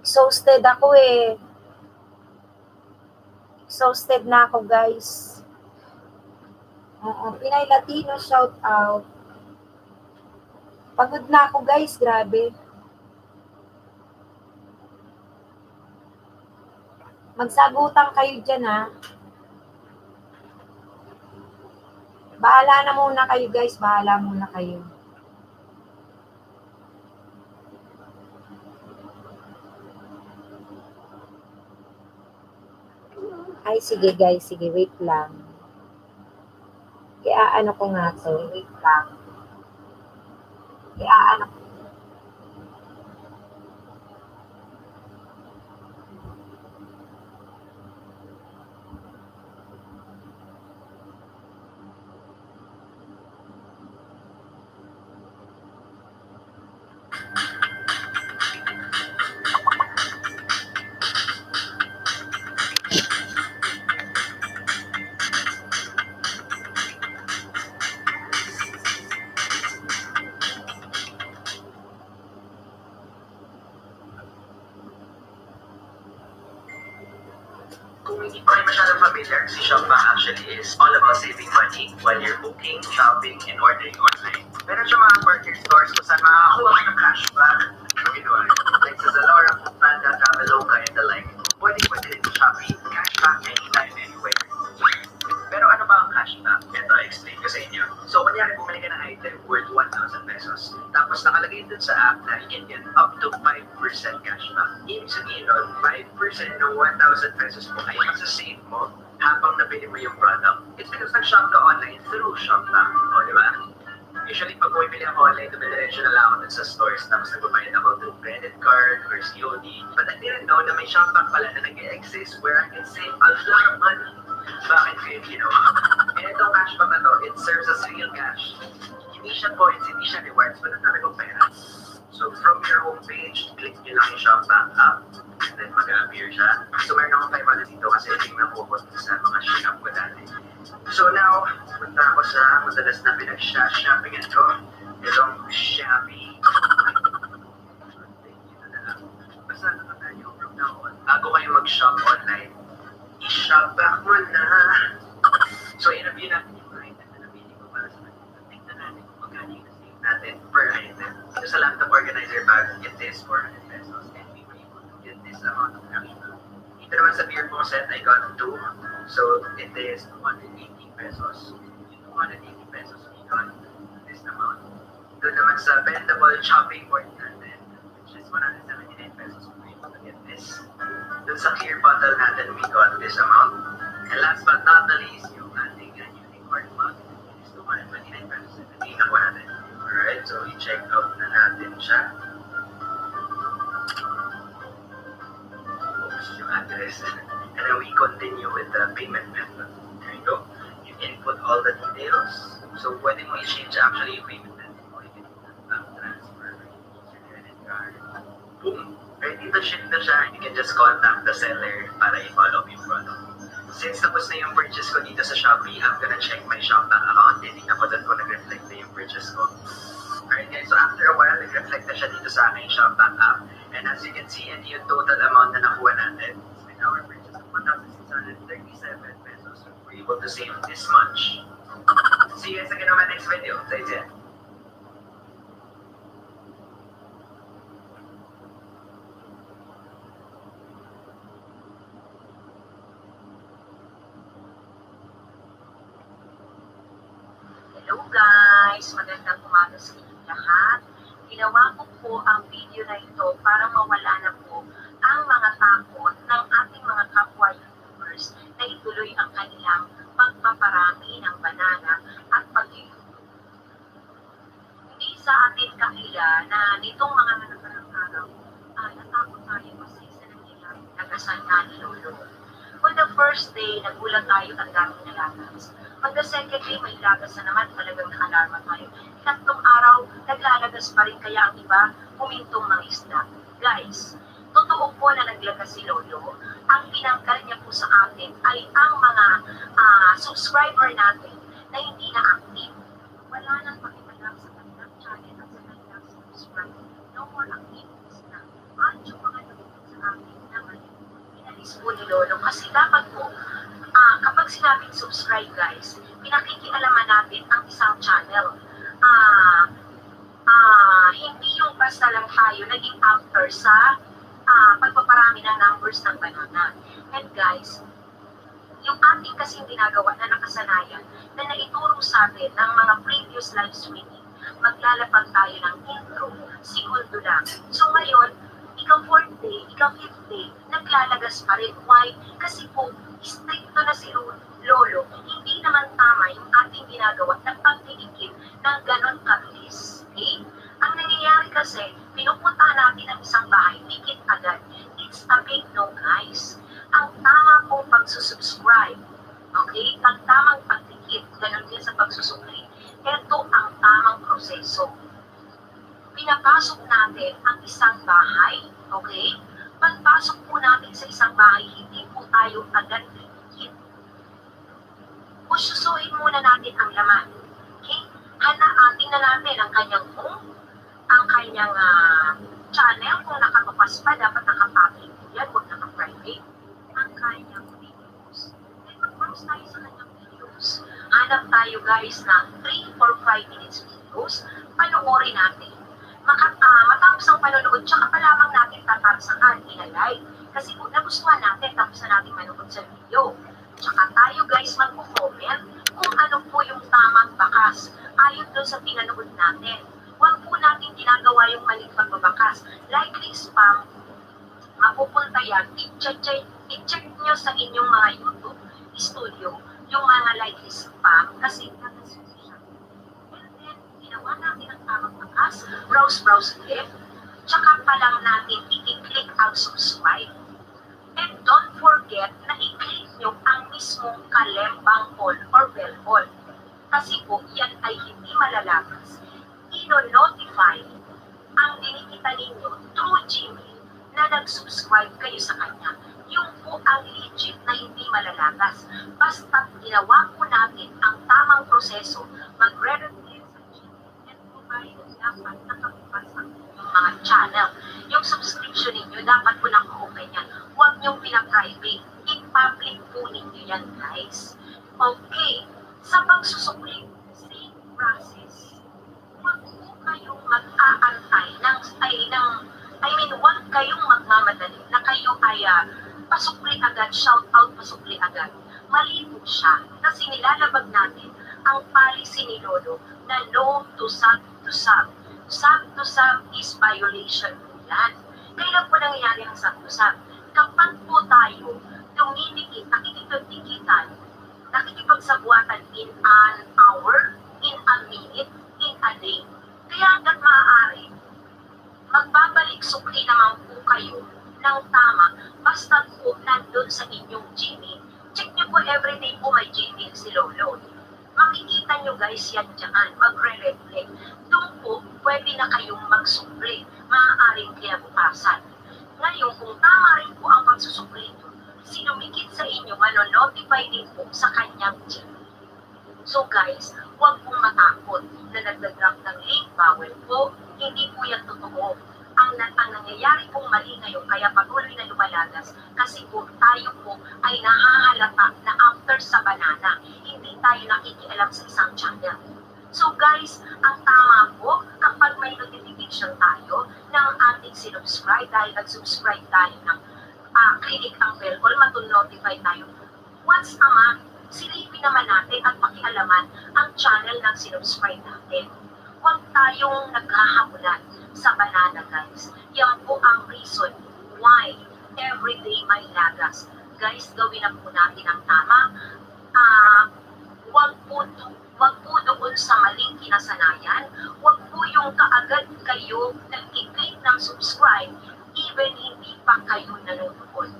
exhausted ako eh. Exhausted na ako guys. Pinay Latino, shout out. Pagod na ako guys, grabe. Magsagutan kayo dyan Bahala na muna kayo guys, bahala muna kayo. Ay, sige guys, sige, wait lang. Kaya ano ko nga to, wait lang. Kaya ano ko. kung hindi pa kayo masyadong familiar, si Shopback actually is all about saving money while you're booking, shopping, and ordering online. Meron siya mga partner stores kung saan makakakuha ka ng cashback. Like sa Zalora, Foodpanda, Traveloka, and the like. Pwede rin sa Shopee, cashback anytime, anywhere. Pero ano ba ang cashback? Ito, explain ko sa inyo. So, kunyari bumili ka ng item worth 1,000 pesos. Tapos nakalagay dun sa app na you can get up to 5% cashback. Ibig sabihin nun, 5% ng 1,000 pesos mo ay masasave mo habang nabili mo yung product. It's because nag-shop ka online through Shopback. O, di ba? Usually, pag bumibili ako online, dumidiretso na lang ako dun sa stores tapos nagbabayad ako through credit card or COD. But I didn't know na may Shopback pala na nag-exist where I can save a lot of money. Bakit ko yung ginawa? And itong cashback na to, it serves as real cash. Hindi siya points, hindi siya rewards, but ang talagang pera. So from your homepage, click nyo lang yung Shopback app, and then mag-appear siya. So meron akong 500 dito kasi yung nakuha sa mga shop ko dati. So now, punta ako sa madalas na pinag-shoppingan ko. Itong Shopee. Basta naman yung from now on. Bago kayo mag-shop online, i-Shopback mo na. So, interview natin yung mga item na nabili ko para sa natin. Tingnan natin kung magkano yung save natin per item. So, sa laptop organizer bag, get this 400 pesos and we were able to get this amount of cashback. Dito naman sa beer pong set, I got 2. So, it is 280 pesos. Yung 280 pesos, we got this amount. Doon naman sa bendable chopping board natin, which is 179 pesos, we were able to get this. Doon sa clear bottle natin, we got this amount. And last but not the least, yung ating unicorn mug is 229 pesos. Ito yung nakuha natin. Alright, so i-check out na natin siya. Oops, yung address. And then we continue with the payment method. There you go. You input all the details. So pwede mo i-change actually yung payment method mo. You can bank transfer, your credit card. Boom! Ready to ship na siya, you can just contact the seller para i-follow up yung product. Since tapos na yung purchase ko dito sa Shopee, I'm gonna check my Shopback account. Titignan ko doon kung nag-reflect na yung purchase ko. Alright guys, so after a while, nag-reflect na siya dito sa aking Shopback app. And as you can see, ito yung total amount na nakuha natin. With our purchase of 1,637 pesos, we're able to save this much. See you guys again on my next video. 再见. Hello guys! Magandang umaga sa inyong lahat. Ginawa ko po ang video na ito para mawala na po ang mga takot ng ating mga kapwa YouTubers na ituloy ang kanilang pagpaparami ng banana at pag-YouTube. Hindi sa atin kahila na nitong mga nakarang araw, natakot tayo kasi sa nangyayari nagasal na ni Lolo. On the first day, nagulat tayo ang daming nalagas. On the second day, may lagas na naman, talagang nakalarma tayo. Ikatlong araw, naglalagas pa rin kaya ang iba, humintong ng isda. Guys, totoo po na naglagas si Lolo. Ang pinangkal niya po sa atin ay ang mga subscriber natin na hindi na active. Wala nang pakialam sa kanilang channel at sa kanilang subscriber. No more activities na. At yung mga nagpunod sa atin naman, inalis po ni Lolo. Kasi dapat po, kapag sinabing subscribe guys, pinakikialaman natin ang isang channel. Hindi yung basta lang tayo naging after sa pagpaparami ng numbers ng banana. And guys, yung ating kasing ginagawa na nakasanayan na naituro sa atin ng mga previous live streaming, maglalapag tayo ng intro, segundo lang. So ngayon, ikaw 4th day, ikaw 5th day, naglalagas pa rin. Why? Kasi po, stricto na si Lolo, hindi naman tama yung ating ginagawa ng pagtitigil ng ganon kabilis. Okay? Ang nangyayari kasi, pinupunta natin ang isang bahay, tikit agad. It's a big no, guys. Ang tama pong pagsusubscribe, okay? Ang tamang pagtikit, ganon din sa pagsusubscribe. Ito ang tamang proseso. Pinapasok natin ang isang bahay, okay? Pagpasok po natin sa isang bahay, hindi po tayo agad titikit. Ususuin muna natin ang laman. Okay? Hanaatin na natin ang kanyang home, ang kanyang channel. Kung nakatupas pa, dapat nakapaking po yan, huwag naka-private. Ang kanyang video guys ng 3 or 5 minutes videos, panoorin natin. Matapos ang panonood, tsaka pa lamang natin tatarsakan, i-like. Kasi kung nagustuhan natin, tapos na natin manood sa video. Tsaka tayo guys magpo-comment kung ano po yung tamang bakas ayon doon sa pinanood natin. Huwag po natin ginagawa yung maling pagbabakas. Likely spam, mapupunta yan, i-check nyo sa inyong mga YouTube studio yung mga likely spam kasi nakasusi siya. And then, ginawa natin ang tamang bakas, browse ulit, tsaka pa lang natin i-click ang subscribe. And don't forget na i-click nyo ang mismong kalembang all or bell all. Kasi po, yan ay hindi malalakas. Ino-notify ang dinikita ninyo through Gmail na nag-subscribe kayo sa kanya. Yung po ang legit na hindi malalagas. Basta ginawa po natin ang tamang proseso, magre-refer sa Gmail and po tayo dapat nakabukas ang mga channel. Yung subscription ninyo, dapat po naka-open yan. Huwag niyong pina-private. I-public po ninyo yan, guys. Okay. Sa pagsusukli, same process. Huwag po kayong mag-aantay huwag kayong magmamadali na kayo ay pasukli agad, shout out pasukli agad. Mali po siya kasi nilalabag natin ang policy ni Lolo na no to sub to sub. Sub to sub is violation po yan. Kailan po nangyayari ang sub to sub? Kapag po tayo dumidikit, nakikipagdikitan, nakikipagsabuatan in an hour, in a minute, in a day. Kaya hanggat maaari, magbabalik sukli naman po kayo ng tama basta po nandun sa inyong Gmail. Check nyo po everyday po may Gmail si Lolo. Makikita nyo guys yan dyan, magre-reflect. Doon po, pwede na kayong magsukli, maaaring kinabukasan. Ngayon, kung tama rin po ang pagsusukli nyo, sinumikit sa inyo, manonotify din po sa kanyang Gmail. So guys, huwag pong matakot na nagdadrag ng link, bawal po, hindi po yan totoo. Ang nangyayari pong mali ngayon, kaya patuloy na lumalagas, kasi po tayo po ay nahahalata na after sa banana, hindi tayo nakikialam sa isang channel. So guys, ang tama po, kapag may notification tayo ng ating sinubscribe, dahil nag-subscribe tayo ng click ang bell or matunotify tayo. Once a month, silipin naman natin at pakialaman ang channel ng sinubscribe natin. Huwag tayong naghahabulan sa banana guys. Yan po ang reason why everyday may lagas. Guys, gawin na po natin ang tama. Huwag po doon sa maling kinasanayan. Huwag po yung kaagad kayo nag-click ng subscribe even hindi pa kayo nanonood.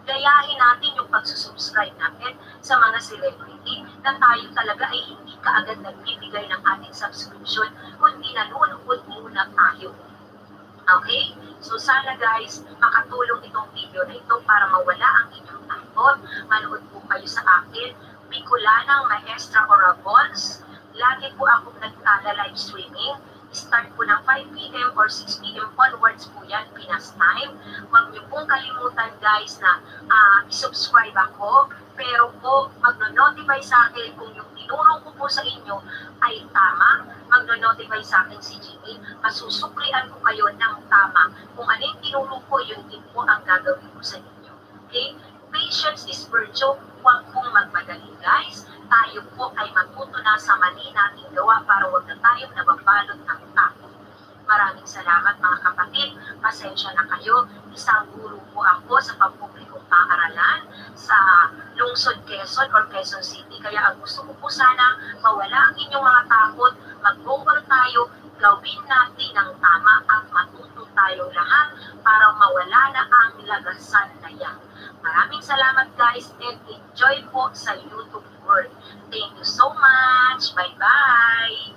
Gayahin natin yung pagsusubscribe natin sa mga celebrity na tayo talaga ay hindi kaagad nagbibigay ng ating subscription kundi nanonood muna tayo. Okay? So sana guys, makatulong itong video na ito para mawala ang inyong takot. Manood po kayo sa akin. Bicolanang Maestra Orabons. Lagi po akong nag-live streaming. Start po ng 5 p.m. or 6 p.m. onwards po yan, Pinas time. Huwag niyo pong kalimutan guys na i-subscribe ako. Pero po, magno-notify sa akin kung yung tinuro ko po sa inyo ay tama. Magno-notify sa akin si Jimmy. Masusuklian ko kayo ng tama. Kung ano yung tinuro ko, yun din po ang gagawin ko sa inyo. Okay? Patience is virtue. Huwag pong magmadali guys. Tayo po ay matuto na sa mali nating gawa para huwag na tayong nababalot ng takot. Maraming salamat mga kapatid. Pasensya na kayo. Isang guro po ako sa pampublikong paaralan sa Lungsod Quezon or Quezon City. Kaya ang gusto ko po sana mawala ang inyong mga takot. Mag-global tayo. Gawin natin ang tama at matuto tayo lahat para mawala na ang lagasan na yan. Maraming salamat guys and enjoy po sa YouTube world. Thank you so much. Bye-bye.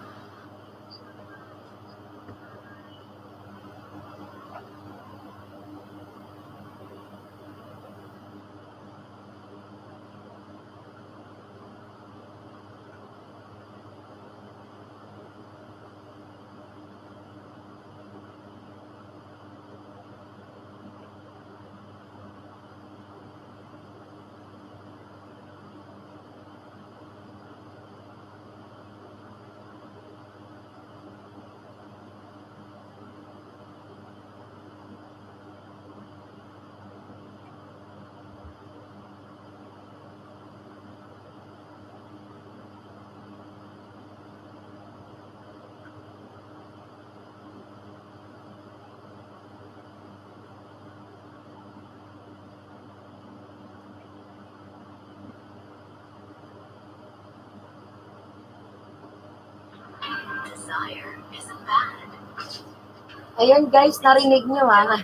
Ayun guys, narinig nyo ha.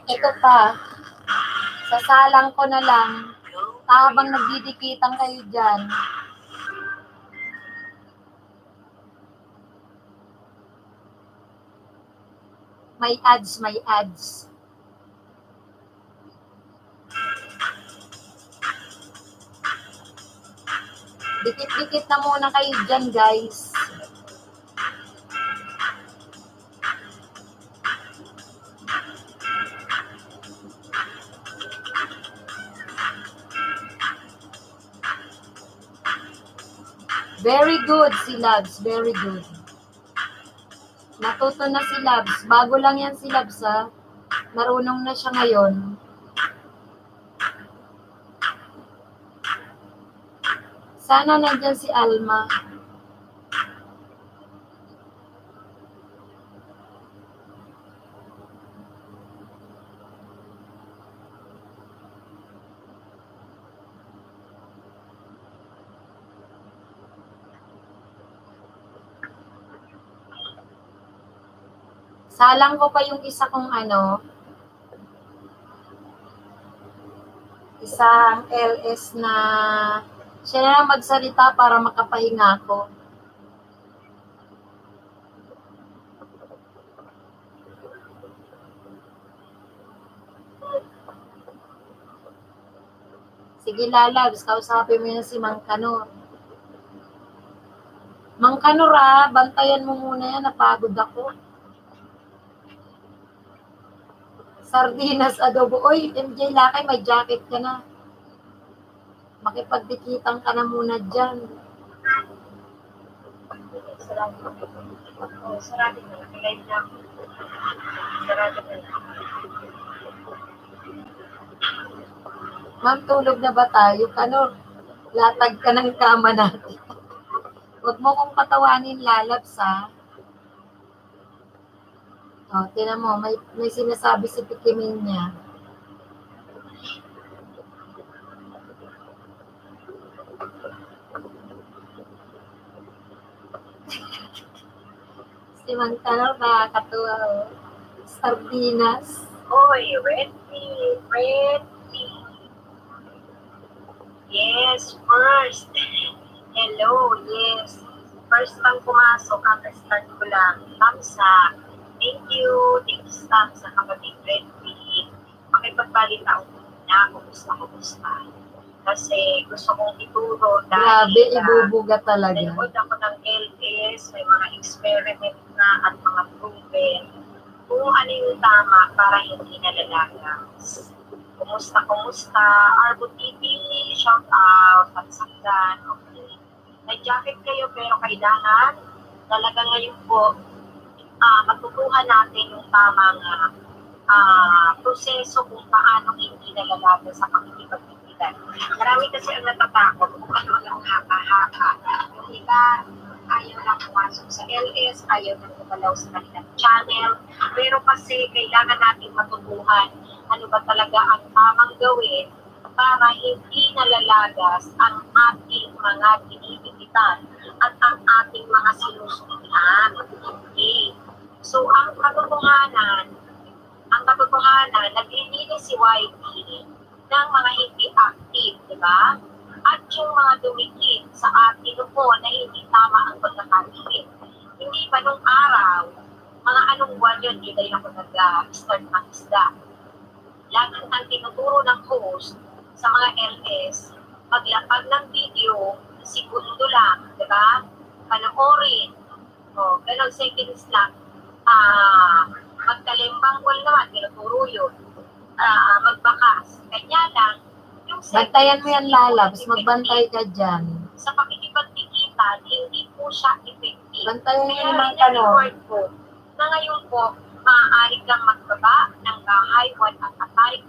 Ito pa. Sasalang ko na lang. Habang nagdidikitan kayo dyan. May ads, may ads. Dikit-dikit na muna kayo dyan, guys. Very good si Labs, very good. Natuto na si Labs. Bago lang yan si Labs, ha. Marunong na siya ngayon. Sana nandyan si Alma. Salang ko pa yung isa kong isang LS na siya na lang magsalita para makapahinga ako. Sige Lalabs, kausapin mo yun si Mang Kanor. Mang Kanor bantayan mo muna yan, napagod ako. Sardinas, adobo. Oy, MJ Lakay, may jacket ka na. Makipagdikitan ka na muna dyan. Sarado na. Nakalive na ako. Sarado na. Ma'am, tulog na ba tayo? Latag ka ng kama natin. Huwag mo kong patawanin, Lalabs, ha? O, tinan mo, may sinasabi si Pikimin niya. Si Mang Kanor, nakakatuwa, oh. Sardinas. Oy, ready. Yes, first. Hello, yes. First time pumasok, start ko lang. Tamsa. Thank you, Tamsa, kapatid Redby. Makipagbalita ako na, kumusta. Kasi gusto kong ituro Grabe, ibubuga talaga. nanood ako ng LS, may mga experiment na at mga proven kung ano yung tama para hindi nalalagas. Kumusta? Arbo TV, shout out, pagsakdan, okay. May jacket kayo pero kailangan talaga ngayon po matutuhan natin yung tamang proseso kung paano hindi nalalagas sa pakikipagpigilan. Marami kasi ang natatakot kung ano ang haka-haka. Yung iba, ayaw lang pumasok sa LS, ayaw lang gumalaw sa kanilang channel. Pero kasi kailangan natin matutuhan ano ba talaga ang tamang gawin para hindi nalalagas ang ating mga binibigitan at ang ating mga sinusundan. Okay. So, ang katotohanan, naglilinis si YT ng mga hindi active, di ba? At yung mga dumikit sa ating po na hindi tama ang pagkakatingin. Hindi ba nung araw, mga anong buwan yun, hindi ako nag-start ng isda. Lagi ang tinuturo ng host sa mga LS, paglapag ng video, segundo lang, di ba? Panoorin, ganun seconds lang, magkalimbang wall naman, tinuturo yun, magbakas. Kanya lang, yung Bantayan mo yan, Lalabs. Magbantay ka dyan. sa pakikipagtikitan, hindi po siya effective. Bantayan mo Kaya yung Mang Kanor. rin po na ngayon po, maaari kang magbaba ng bahay, at atarik,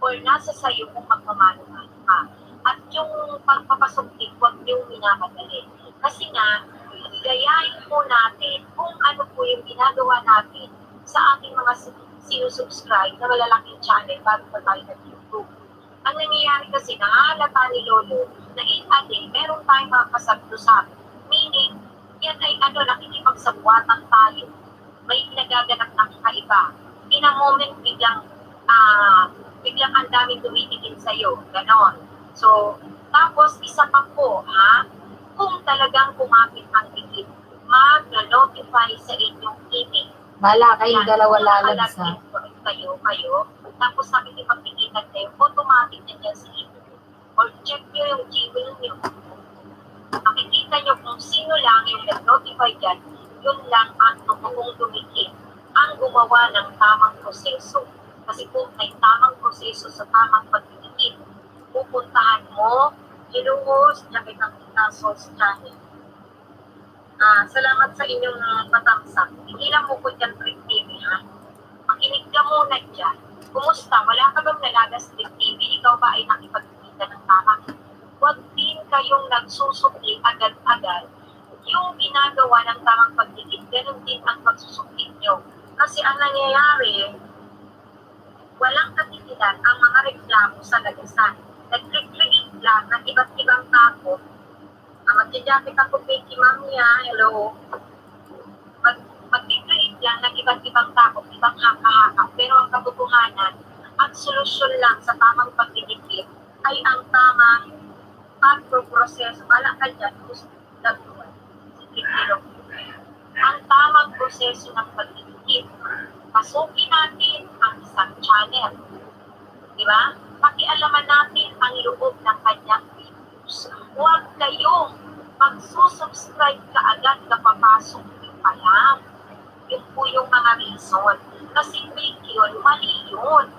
or nasa sayo kung magmamano ka. At yung pagpapasok din, huwag niyong minamadali. Kasi nga, gayahin po natin kung ano po yung ginagawa natin sa ating mga sinusubscribe na malalaking channel bago pa tayo nag-YouTube. Ang nangyayari kasi, nahalata ni Lolo na in a day, meron tayong mga kasagdusan. Meaning, yan ay nakikipagsabwatan tayo. May nagaganap ng kaiba. In a moment, biglang ang daming tumitingin sa'yo. Ganon. So, tapos isa pa po, kung talagang kumapit ang dikit, mag-notify sa inyong email. Bala kayong Yan, dalawa kung lalabas nakalagin kayo, tapos nakikipagtikitan kayo, automatic na dyan sa email. Or check nyo yung Gmail nyo. Makikita nyo kung sino lang yung nag-notify dyan, yun lang ang totoong dumikit ang gumawa ng tamang proseso. Kasi kung may tamang proseso sa tamang pagdidikit, pupuntahan mo, Hiluhos, Jacket ng Tasos Channel. Salamat sa inyong patamsak. Tigilan mo ko dyan, Trick TV, ha? Makinig ka muna dyan. Kumusta? Wala ka bang nalagas, Trick TV? Ikaw ba ay nakipagkita ng tama? Huwag din kayong nagsusukli agad-agad. Yung ginagawa ng tamang pagdikit, ganun din ang pagsusukli nyo. Kasi ang nangyayari, walang katitilan ang mga reklamo sa lagasan. Nag-create lang ng iba't ibang takot. Mag-jacket ako, Becky Mamia, hello. Mag-create lang ng iba't ibang takot, ibang haka-haka. Pero ang katotohanan, ang solusyon lang sa tamang pagdidikit ay ang tamang pagproproseso. Wala ka dyan, gusto nagtuwan. Ang tamang proseso ng pagdidikit. Pasukin natin ang isang channel. Diba? Pakialaman natin ang loob ng kanyang videos. Huwag kayong magsusubscribe ka agad na papasok pa lang. Yun po yung mga reason. Kasi fake yun, mali yun.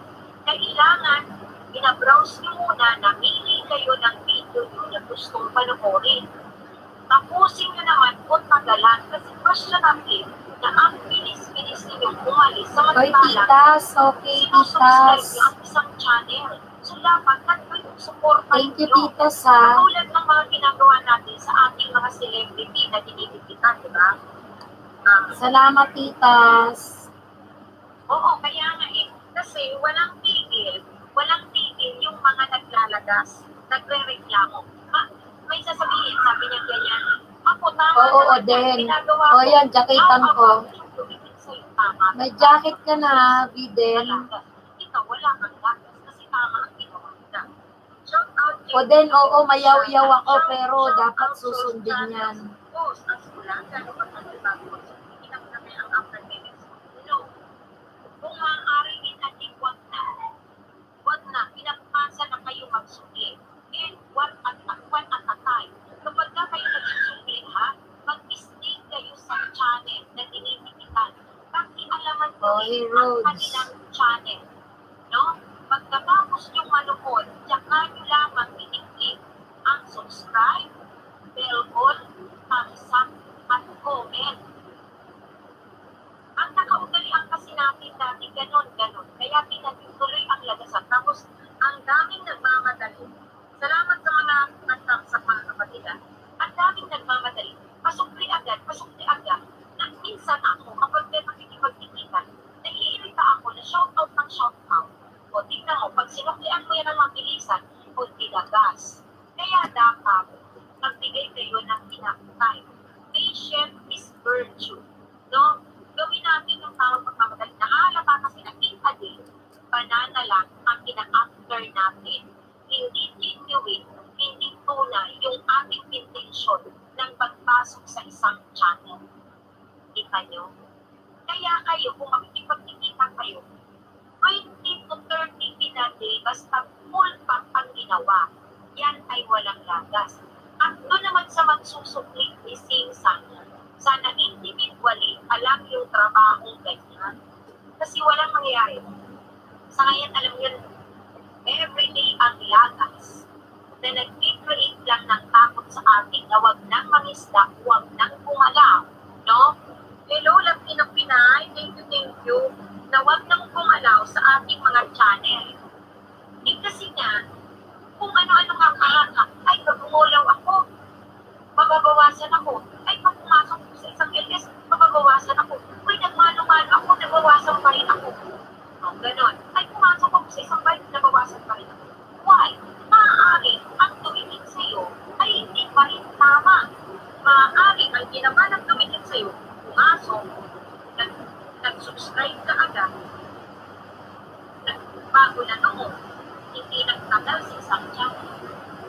Kailangan, binabrowse nyo muna, namili kayo ng video nyo na gustong panoorin. Tapusin nyo naman kung tagalan kasi questionable na ang bilis-bilis ninyong umalis sa Hoy, magtalang titas. Okay, sinusubscribe titas. nyo ang isang channel. So, dapat yung support Thank you, nyo. titas, ha. Katulad ng mga ginagawa natin sa ating mga celebrity na dinidikitan, di ba? Salamat, titas. Oo, kaya nga kasi walang tigil yung mga naglalagas, nagre-reklamo. May sasabihin, sabi niya ganyan, ako tama Oo, naman Oden. yan, ginagawa O yan, jacketan How ko. about yung tumingin sa'yo, tama? May jacket ka na, Biden. Wala. Ikaw, wala kang lagas kasi tama ang ginawa na. Shout out Oden, oo, mayaw-yaw ako, pero dapat susundin yan. Post ang sulang, gano'n ba ang bago? Hinap na may ang after minutes. No. Kung maaari din ating wag na, pinapasa na kayo magsuli. And one at a time. Kapag na kayo nagsusuli, mag-stay kayo sa channel na tinitikitan. Pakialaman nyo ang Roads. kanilang channel. No? Pagkatapos yung manood, tsaka nyo lamang i-click ang subscribe, bell all, thumbs up, at comment. Ang nakaugalian kasi natin dati, ganon. Kaya pinatuloy ang lagasan. Tapos, ang daming nagmamadali. Salamat sa mga nag-thumbs up, mga kapatid. Ang daming nagmamadali. Pasukli agad. Na minsan ako, kapag may makikipagtikitan, naiirita ako na shoutout ng shoutout. O tignan mo, pag sinuklian mo yan ng mabilisan, o tilagas. Kaya dapat, nagbigay kayo ng enough time. Patient is virtue. No? Gawin natin yung tamang pagmamadali. Nahalata kasi na in a day, banana lang ang ina-after natin. Hindi genuine, hindi tunay yung ating intention ng pagpasok sa isang channel. Kita nyo? Kaya kayo, kung makikipagkikita kayo, 20 to 30 in a day, basta full pack ang ginawa, yan ay walang lagas. At doon naman sa magsusuklit ni Sing sana individually alam yung trabaho ganyan. Kasi walang mangyayari. Sa ngayon, alam yun, everyday ang lagas na nag-create lang ng takot sa atin na wag nang mangisda, wag nang pumalaw. No? Hello, Lapi ng Pinay. Thank you. Na wag nang pumalaw sa ating mga channel. Kasi nga, kung ano-ano haka-haka, ay pag umulaw ako, mababawasan ako. Ay pag pumasok sa isang LS, mababawasan ako. Uy, nagmano-mano ako, nabawasan pa rin ako. O, ganon. Ay pumasok ako sa isang bike, nabawasan pa rin ako. Why? Maaari ang tumingin sa'yo ay hindi pa rin tama. Maaari ang ginawa ng subscribe ka agad. Bago na noon, hindi nagtagal sa isang channel.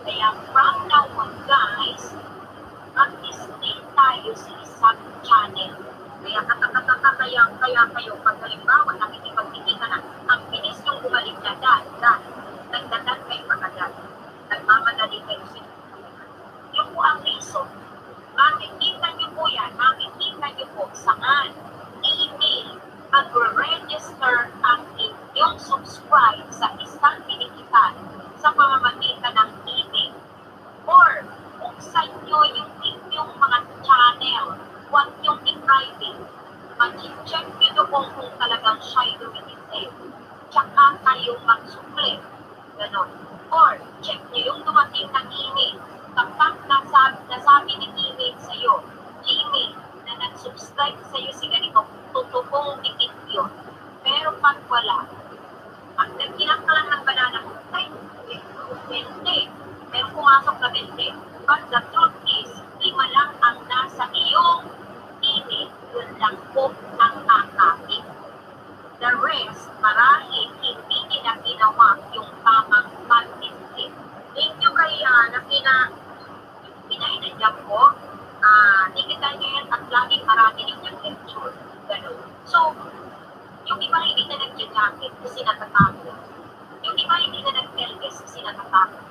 Kaya from now on guys, mag-stay tayo sa isang channel. Kaya kaya kayo pag halimbawa nakikipagkikita na, ang bilis yung bumalik na dahil nagdadan kayo agad. Nagmamadali kayo sa yun po ang reason. Makikita niyo po yan, makikita niyo po saan email mag-register ang inyong subscribe sa isang pinikitan sa pamamagitan ng email. Or, buksan nyo yung inyong mga channel, huwag niyong i-private. Mag-check nyo doon kung talagang siya'y lumitisip. Tsaka kayo mag-supply. Ganon. Or, check nyo yung dumating na email. Kapag nasabi ng email sa'yo, Gmail, na nag-subscribe sa'yo si ganito, totoong dikit yun. Pero pag wala, pag nagkinang ka lang ng banana mo, ay, 20. Pero pumasok na 20. But the truth is, 5 lang ang nasa iyong email, yun lang po ang kakapit. The rest, marahil hindi nila ginawa yung tamang pag-intip. Thank you kay na pinainadyan ko. Digital nyo yan at laging marami rin yung lecture. Ganun. So, yung iba hindi na nag-jacket kasi natatakot. Yung iba hindi na nag-pelvis kasi natatakot.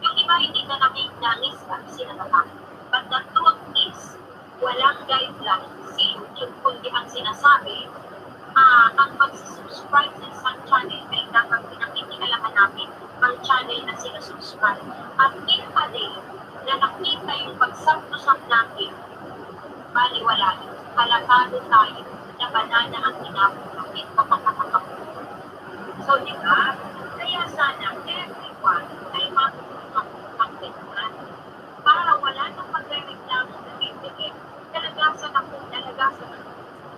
Yung iba hindi na nangis kasi natatakot. But the truth is, walang guideline si YouTube kundi ang sinasabi, ang pag-subscribe sa isang channel ay dapat pinakikilalaman natin ang channel na sinasubscribe. At in a day, na nakita yung pagsap-tusap natin, baliwala, palakado tayo na banana ang tinapon natin kapag. So, di ba? Kaya sana everyone ay matutulong ang pinungan para wala nang magre-reklamo na bibigyan. Nalagasan ako.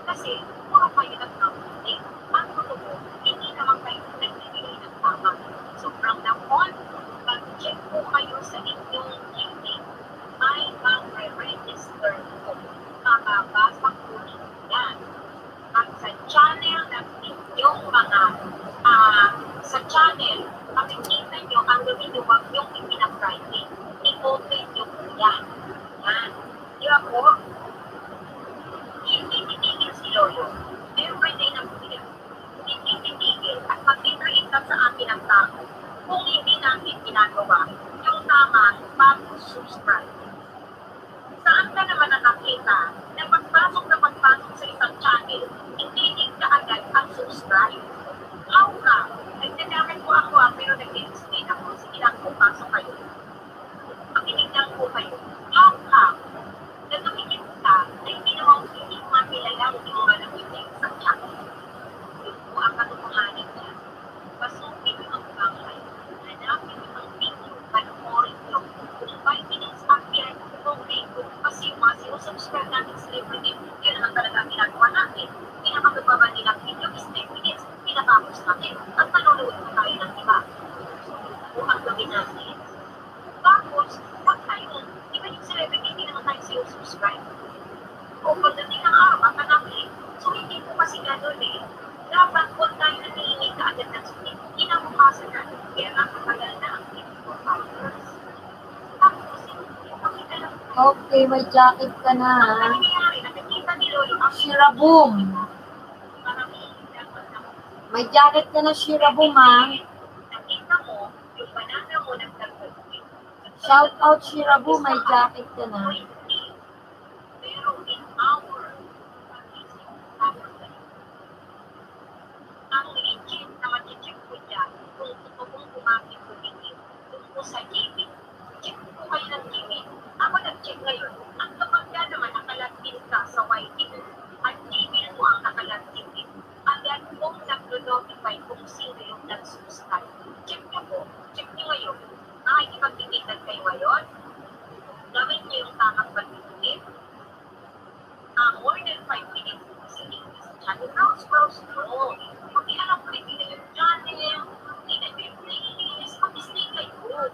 Kasi, puro kayo nagkamulit. Ang totoo, hindi naman kayo nagbibigay ng tama. So, from now on, mag-check po kayo sa inyong email. May mag-register po. Makabasa po ninyo yan. At sa channel ng inyong mga sa channel, makikita nyo ang lumiluwag yung ipinag-private. I-open nyo po yan. Yan. Di ba po? Hindi titigil si Lolo. Everyday na po yan. Hindi titigil. At mag-interact ka sa akin ang tao. Kung hindi natin ginagawa, yung tama, pag-subscribe. Saan ka naman nakakita na pagpasok sa isang channel, hindi ka agad ang subscribe? How ka? Nagdadamit ko ako pero nag-explain ako. Sige lang po, pasok kayo. Makinig lang po kayo. How ka? Nagdumikit ka na hindi naman makilala, hindi mo malapitin sa channel. Yun po ang katotohanan niya. Pasukin mo ang bangay. Hanapin mo ang video. Panoorin nyo. Kung 5 minutes after, okay. Kung kasi mga sinusubscribe natin celebrity, yun naman talaga ang ginagawa natin. Pinapagpapaba nilang video is 10 minutes. Pinatapos natin. At nanonood mo tayo ng iba. So, kung ang gawin natin. Tapos, wag tayo. Di ba yung celebrity, hindi naman tayo sinusubscribe? O pagdating ng araw, natin. So, hindi po kasi gano'n eh. Dapat kung tayo nanihingi ka agad ng sulit, kinabukasan natin. Kaya nakatagal na ang 24 hours. Tapos, yung makita lang. Okay, may jacket ka na, Ang ha? nangyayari, nakikita ni Lolo ang Shiraboom. maraming dapat na May jacket ka na, Shiraboom, ha? nakita mo, yung banana mo nagdagdag. Shout out, Shiraboom, may jacket ka na. Pero in our pag-isip, ang legit na mag-check ko dyan, kung totoong gumamit ko din kung po sa Gmail, check po kayo ng Gmail. Ako nag-check ngayon, at kapag ka naman nakalagin ka sa YT, at Gmail mo ang nakalagin din, agad pong nag-notify kung sino yung nag-subscribe. Check nyo po, check nyo ngayon. Nakikipagtitigan kayo ngayon, gawin nyo yung tamang pag-titip. More than 5 minutes, kasi sa channel, browse, no. Kung alam ko rin nila yung channel, hindi na yung playlist, mag-stay kayo.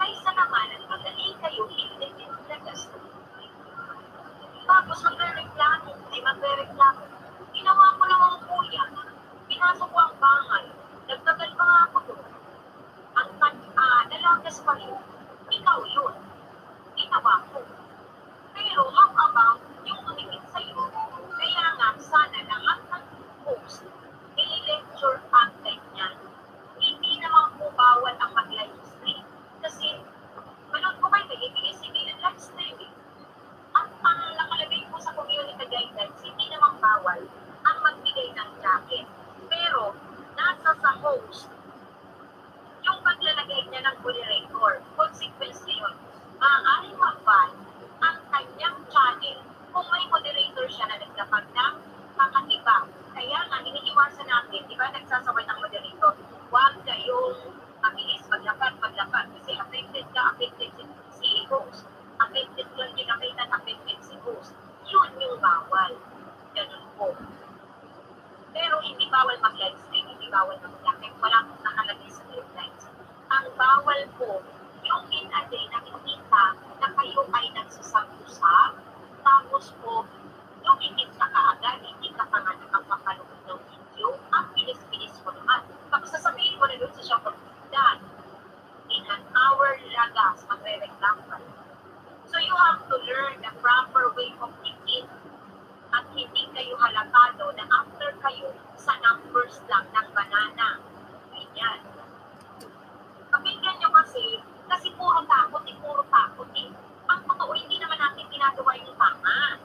Kaysa naman, nagpadali kayo, hindi din nagas. Tapos magre-reklamo, ginawa ko lang iwasan natin, di ba, nagsasabay ng moderator, huwag kayong mabilis, maglakad, kasi affected si host. Affected yung ginamitan, affected si host. Yun yung bawal. Ganun po. Pero hindi bawal mag-live stream, hindi bawal mag-live. Wala pong nakalagay sa guidelines. Ang bawal po, yung in-a-day na nakikita na kayo ay nagsasampusa, tapos po, lumikit ka kaagad, hindi ka pa nga nakapapanood ng video, ang bilis-bilis mo naman. Tapos sasabihin mo na doon sa shop, Dan, in an hour lagas, magre-reclam ka. So you have to learn the proper way of thinking. At hindi kayo halakado na after kayo sa numbers lang ng banana. Ganyan. Kapigyan nyo kasi puro takot eh. Ang totoo, hindi naman natin ginagawa yung tama.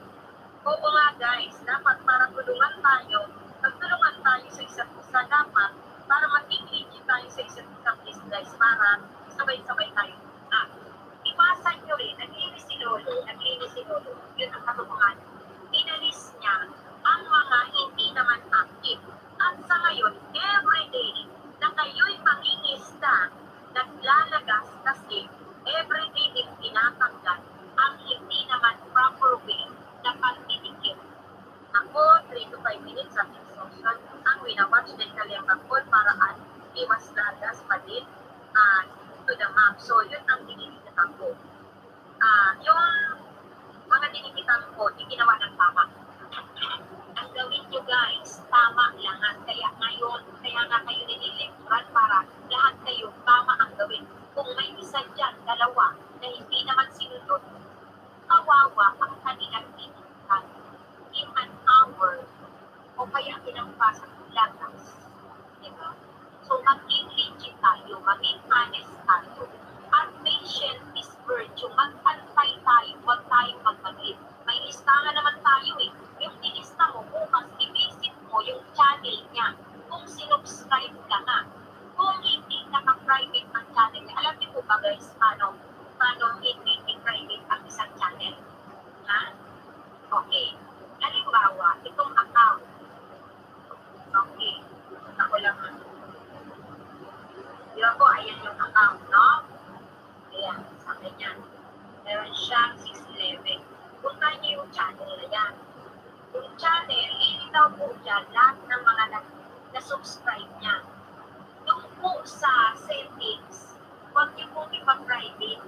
Oo nga guys, dapat para magtulungan tayo sa isa't isa, dapat para maging legit tayo sa isa't isa, please guys, para sabay-sabay tayo. Iwasan nyo rin, naglinis si Lolo, yun ang katotohanan. Inalis niya ang mga hindi naman active. At sa ngayon, everyday na kayo'y mangingista, naglalagas kasi everyday din tinatanggal ang hindi naman proper way na pagtitikip. Ako, 3 to 5 minutes at exhaustion ang winawatch din kalyang kapon para at iwas lagas pa din to the map. So, yun ang tinikitan ko. Yung mga tinikitan ko, di ginawa ng tama. Ang gawin nyo guys, tama lahat. Kaya nga kayo nililecturan para lahat kayo tama ang gawin. Kung may isa dyan, dalawa, na hindi naman sinunod, kawawa ang kanilang tinikitan. In an hour, o kaya kinampasan lagas. Diba? So, maging legit tayo, maging honest tayo. At patient is virtue. Mag-antay tayo, huwag tayong magmaglit. May listahan naman tayo eh. Yung ilista mo, bukas i-visit mo yung channel niya. Kung sinubscribe ka nga. Kung hindi naka-private ang channel niya. Alam niyo po ba guys, paano hindi i-private ang isang channel? Ha? Okay. Halimbawa, itong account. Okay. Ako lang ha. Diba po, ayan yung account, no? Ayan, sa akin yan. Meron siyang 611. Punta niyo yung channel na yan. Yung channel, ilitaw po dyan lahat ng mga na-subscribe niya. Yung po sa settings, huwag niyo po ipa-private.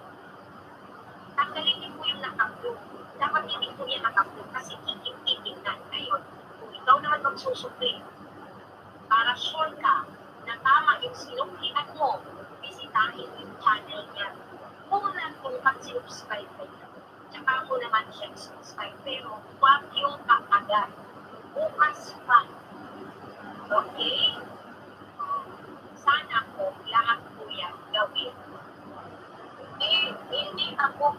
Tanggalin niyo po yung naka-blue. Dapat hindi po yan naka-blue kasi titig-titignan. Ngayon, kung ikaw naman magsusupli, para sure ka na tama yung sinuklian mo, bisitahin yung channel niya. Muna kung pag-subscribe kayo. Tsaka ako naman siya subscribe, pero huwag yung kaagad. Bukas pa. Okay? Sana po, lahat po yan gawin. Hindi ako,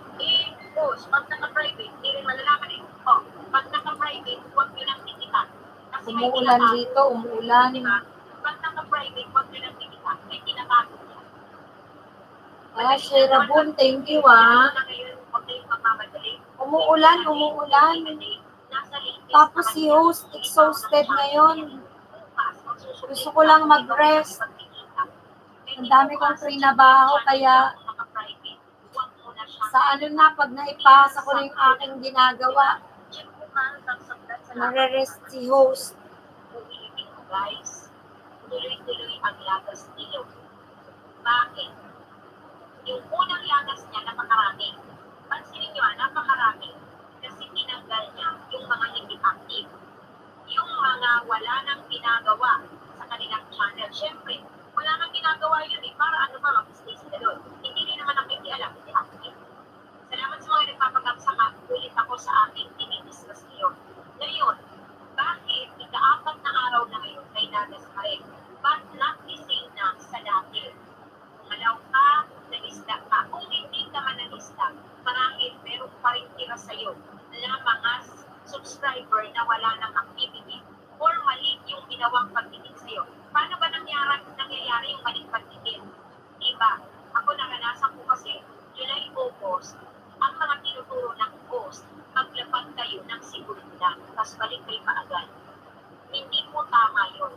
post. Pag naka-private, hindi rin malalaman eh. Pag naka-private, huwag nyo lang titipan. Kasi may Umuulan tinatago. dito, umuulan. Diba? Pag naka-private, huwag nyo lang titipan. May tinatago niya. Sherabun, thank you Umuulan. Tapos si host, exhausted ngayon. Gusto ko lang mag-rest. Ang dami kong trinabaho, kaya sa pag naipasa ko na yung aking ginagawa, nare-rest si host. Guys, tuloy-tuloy ang lagas nilo. Bakit? Yung unang lagas niya, napakarami. Pansinin nyo, napakarami. Kasi tinanggal niya yung mga hindi active. Yung mga wala nang ginagawa sa kanilang channel. Siyempre, wala nang ginagawa yun eh. Para ano ba, mag-stay sila doon. Hindi rin naman nakikialam, hindi active. Salamat sa mga nagpapagapsaka. Ulit ako sa ating tinidiscuss ngayon. Ngayon, bakit ika-4 na araw na ngayon may lagas pa rin? But not the same na sa dati. Malaw ka, nag-isda ka. Kung hindi ka man nag-isda, marahil meron pa rin tira sa'yo na mga subscriber na wala ng activity or mali yung ginawang pagtitig sa'yo. Paano ba nangyayari yung maling pagtitig? Diba? Ako naranasan ko kasi, July, August, ang mga tinuturo ng host, maglapag kayo ng seguridad, tapos balik kayo kaagad. Hindi po tama yun.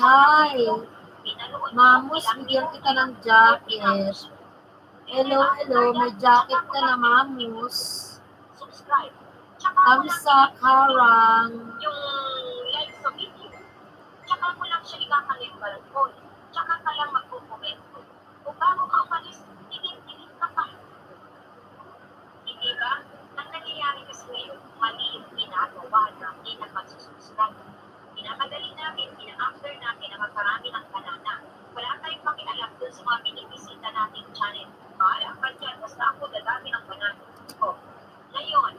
Hi! Pinanood ko Mamos, ilang bigyan kita ng minuto, jacket. tinapos ko. Hello, hello. May jacket ka na, Mamos. Subscribe. Tsaka mo lang Tamsa, Karang. yung like sa video. Tsaka mo lang siya ikakalimbal ko. Tsaka ka lang magkukomento. Kung bago ka umalis, tingin ka pa. Hindi ba? Ang nangyayari kasi ngayon, mali yung ginagawa ng pinapagsusubscribe. Pinamadali natin, pina-after natin na magparami ng kanana. Wala tayong pakialam dun sa mga binibisita nating channel. Bahala ka dyan, basta ako dadami ng banana. O, ngayon,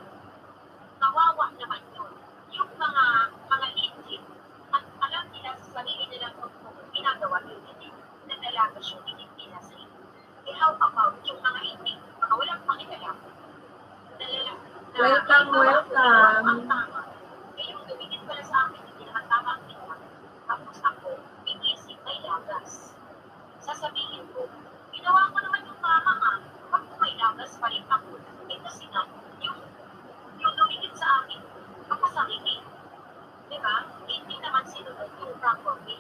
kawawa naman yun. Yung mga legit, at alam nila sa sarili nilang kung ginagawa yun, hindi nadalagas yung hindi nila sa inyo. Eh, how about yung mga hindi, mga walang pakialam? Welcome, welcome. Ang tama. Eh, yung dumikit pala sa akin, hindi naman tama ang ginawa. Tapos ako, inisip may lagas. Sasabihin ko, ginawa ko naman yung tama nga. Bakit may lagas pa rin ako? Eh, kasi nga, yung dumikit sa akin, kapasakit. Diba? Hindi naman sinunod yung proper way.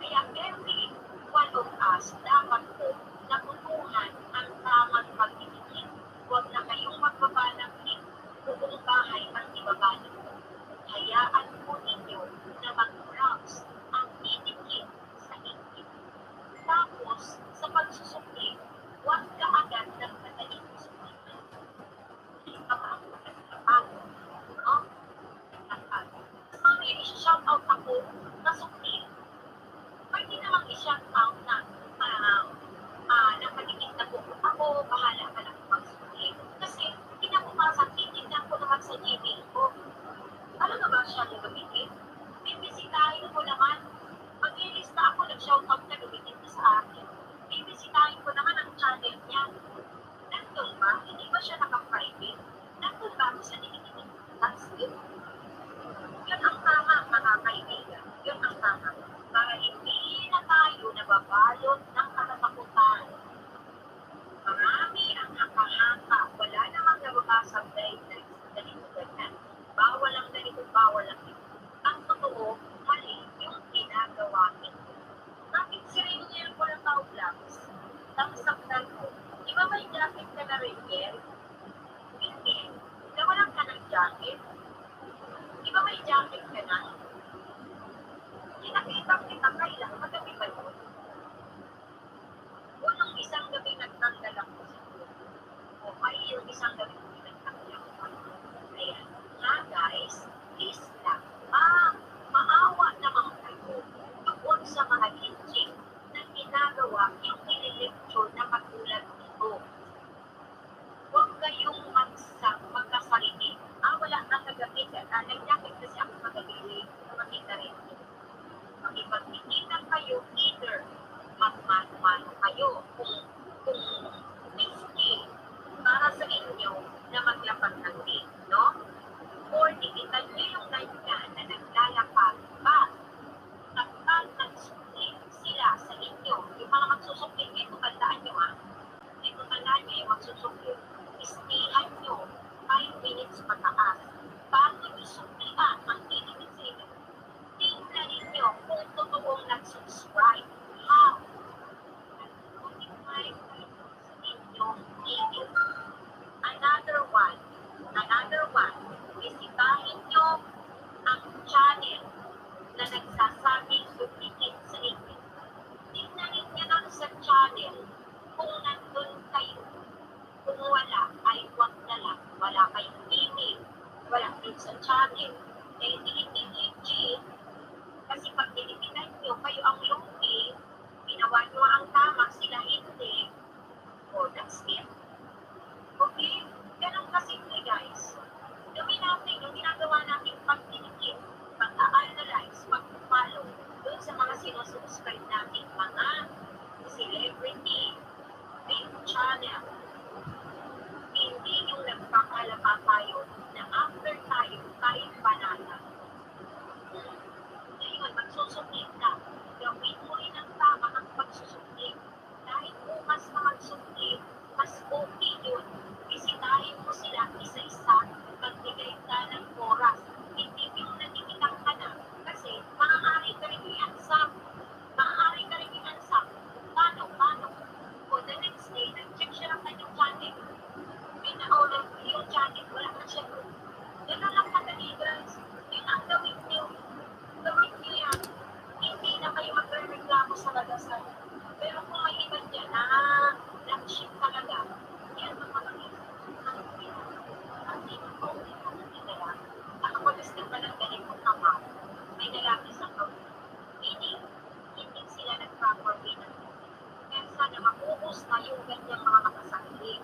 Kaya every one of us dapat po natutuhan ang tamang pagdidikit. Huwag na kayong magbaba ng hip, buong bahay ang ibabalik. Hayaan po ninyo na mag-browse ang didikit sa hingkit. Tapos, sa pagsusukli, huwag ka agad ng madaling susukli. No? May i-shout out ako na sukli. Pwede namang i-shout out na nagpatigil na po ako, bahala ka lang mag-sukli. Kasi, kinabukasan, titignan ko naman sa Gmail ko. Talaga ba siya gagamitin? Bibisitahin ko naman. Mag-ilista ako, nag-shoutout na gamitin ko sa akin. Bibisitahin ko naman ang channel niya. Nandun ba? Hindi ba siya naka-private? Nandun ba ako sa dinikitin? That's it. Yun ang tama, mga kaibigan. Yun ang tama. Para hindi na tayo nababalot ng katatakutan. Marami ang haka-haka. Wala namang nababasang guidelines. Ganito ganyan. Bawal ang ganito, bawal ang ganito. Ang totoo, mali yung ginagawa nito. Bakit sirinil ko ng tao vlogs? Tapos saktan ko. Di ba may jacket ka na rin yan? Hindi. Nawalan ka ng jacket? Di ba may jacket ka na? Kinakita kita kailang magabi ba yun? Unang isang gabi nagtanggal ako siguro. O may yung isang gabi nagtanggal ako. Ayan. Nga guys, please lang. Maawa naman kayo tungkol sa mga teaching na ginagawa yung inilecture na katulad nito. Huwag kayong magkasaliti. Wala nang gagamit. Nag-jacket kasi ako magagili. Makita rin. Makipagtikitan kayo, either magmano kayo kung risky para sa inyo na maglapag ng din, no? Or tikitan nyo yung ganyan na naglalapag pa at pag nagsukli sila sa inyo, yung mga magsusukli, ito tandaan nyo ito tandaan nyo yung magsusukli, istihan nyo 5 minutes pataas bago nyo suklian ang dinigit sa inyo. Tingnan ninyo kung totoong nag-subscribe. How? Notify kayo sa inyong email. Another one, isitahin nyo ang channel na nagsasabing duplicate sa inyo. Tingnan ninyo nun sa channel kung nandun kayo. Kung wala, ay wag na lang. Wala kayong email. Wala din sa channel. Eh, hindi legit. Kasi pag tinitingnan nyo, kayo ang lugi, ginawa nyo ang tama, sila hindi. Oh, that's it. Okay? Ganun kasi guys. Gawin natin yung ginagawa natin pag-tinikit, pag-analyze, pag-follow doon sa mga sinusubscribe natin mga celebrity, big channel. Hindi yung nagpakalapa tayo na after tayo banana. Ngayon, magsusubmit ka. Gawin mo rin ang tama ang pagsusubmit. Dahil bukas na magsubmit, mas okay yun. Bisitahin mo sila isa-isa, magbigay ka ng oras. Hindi yung natikitan ka na. Kasi, maaari ka rin na maubos na yung ganyang mga makasarili.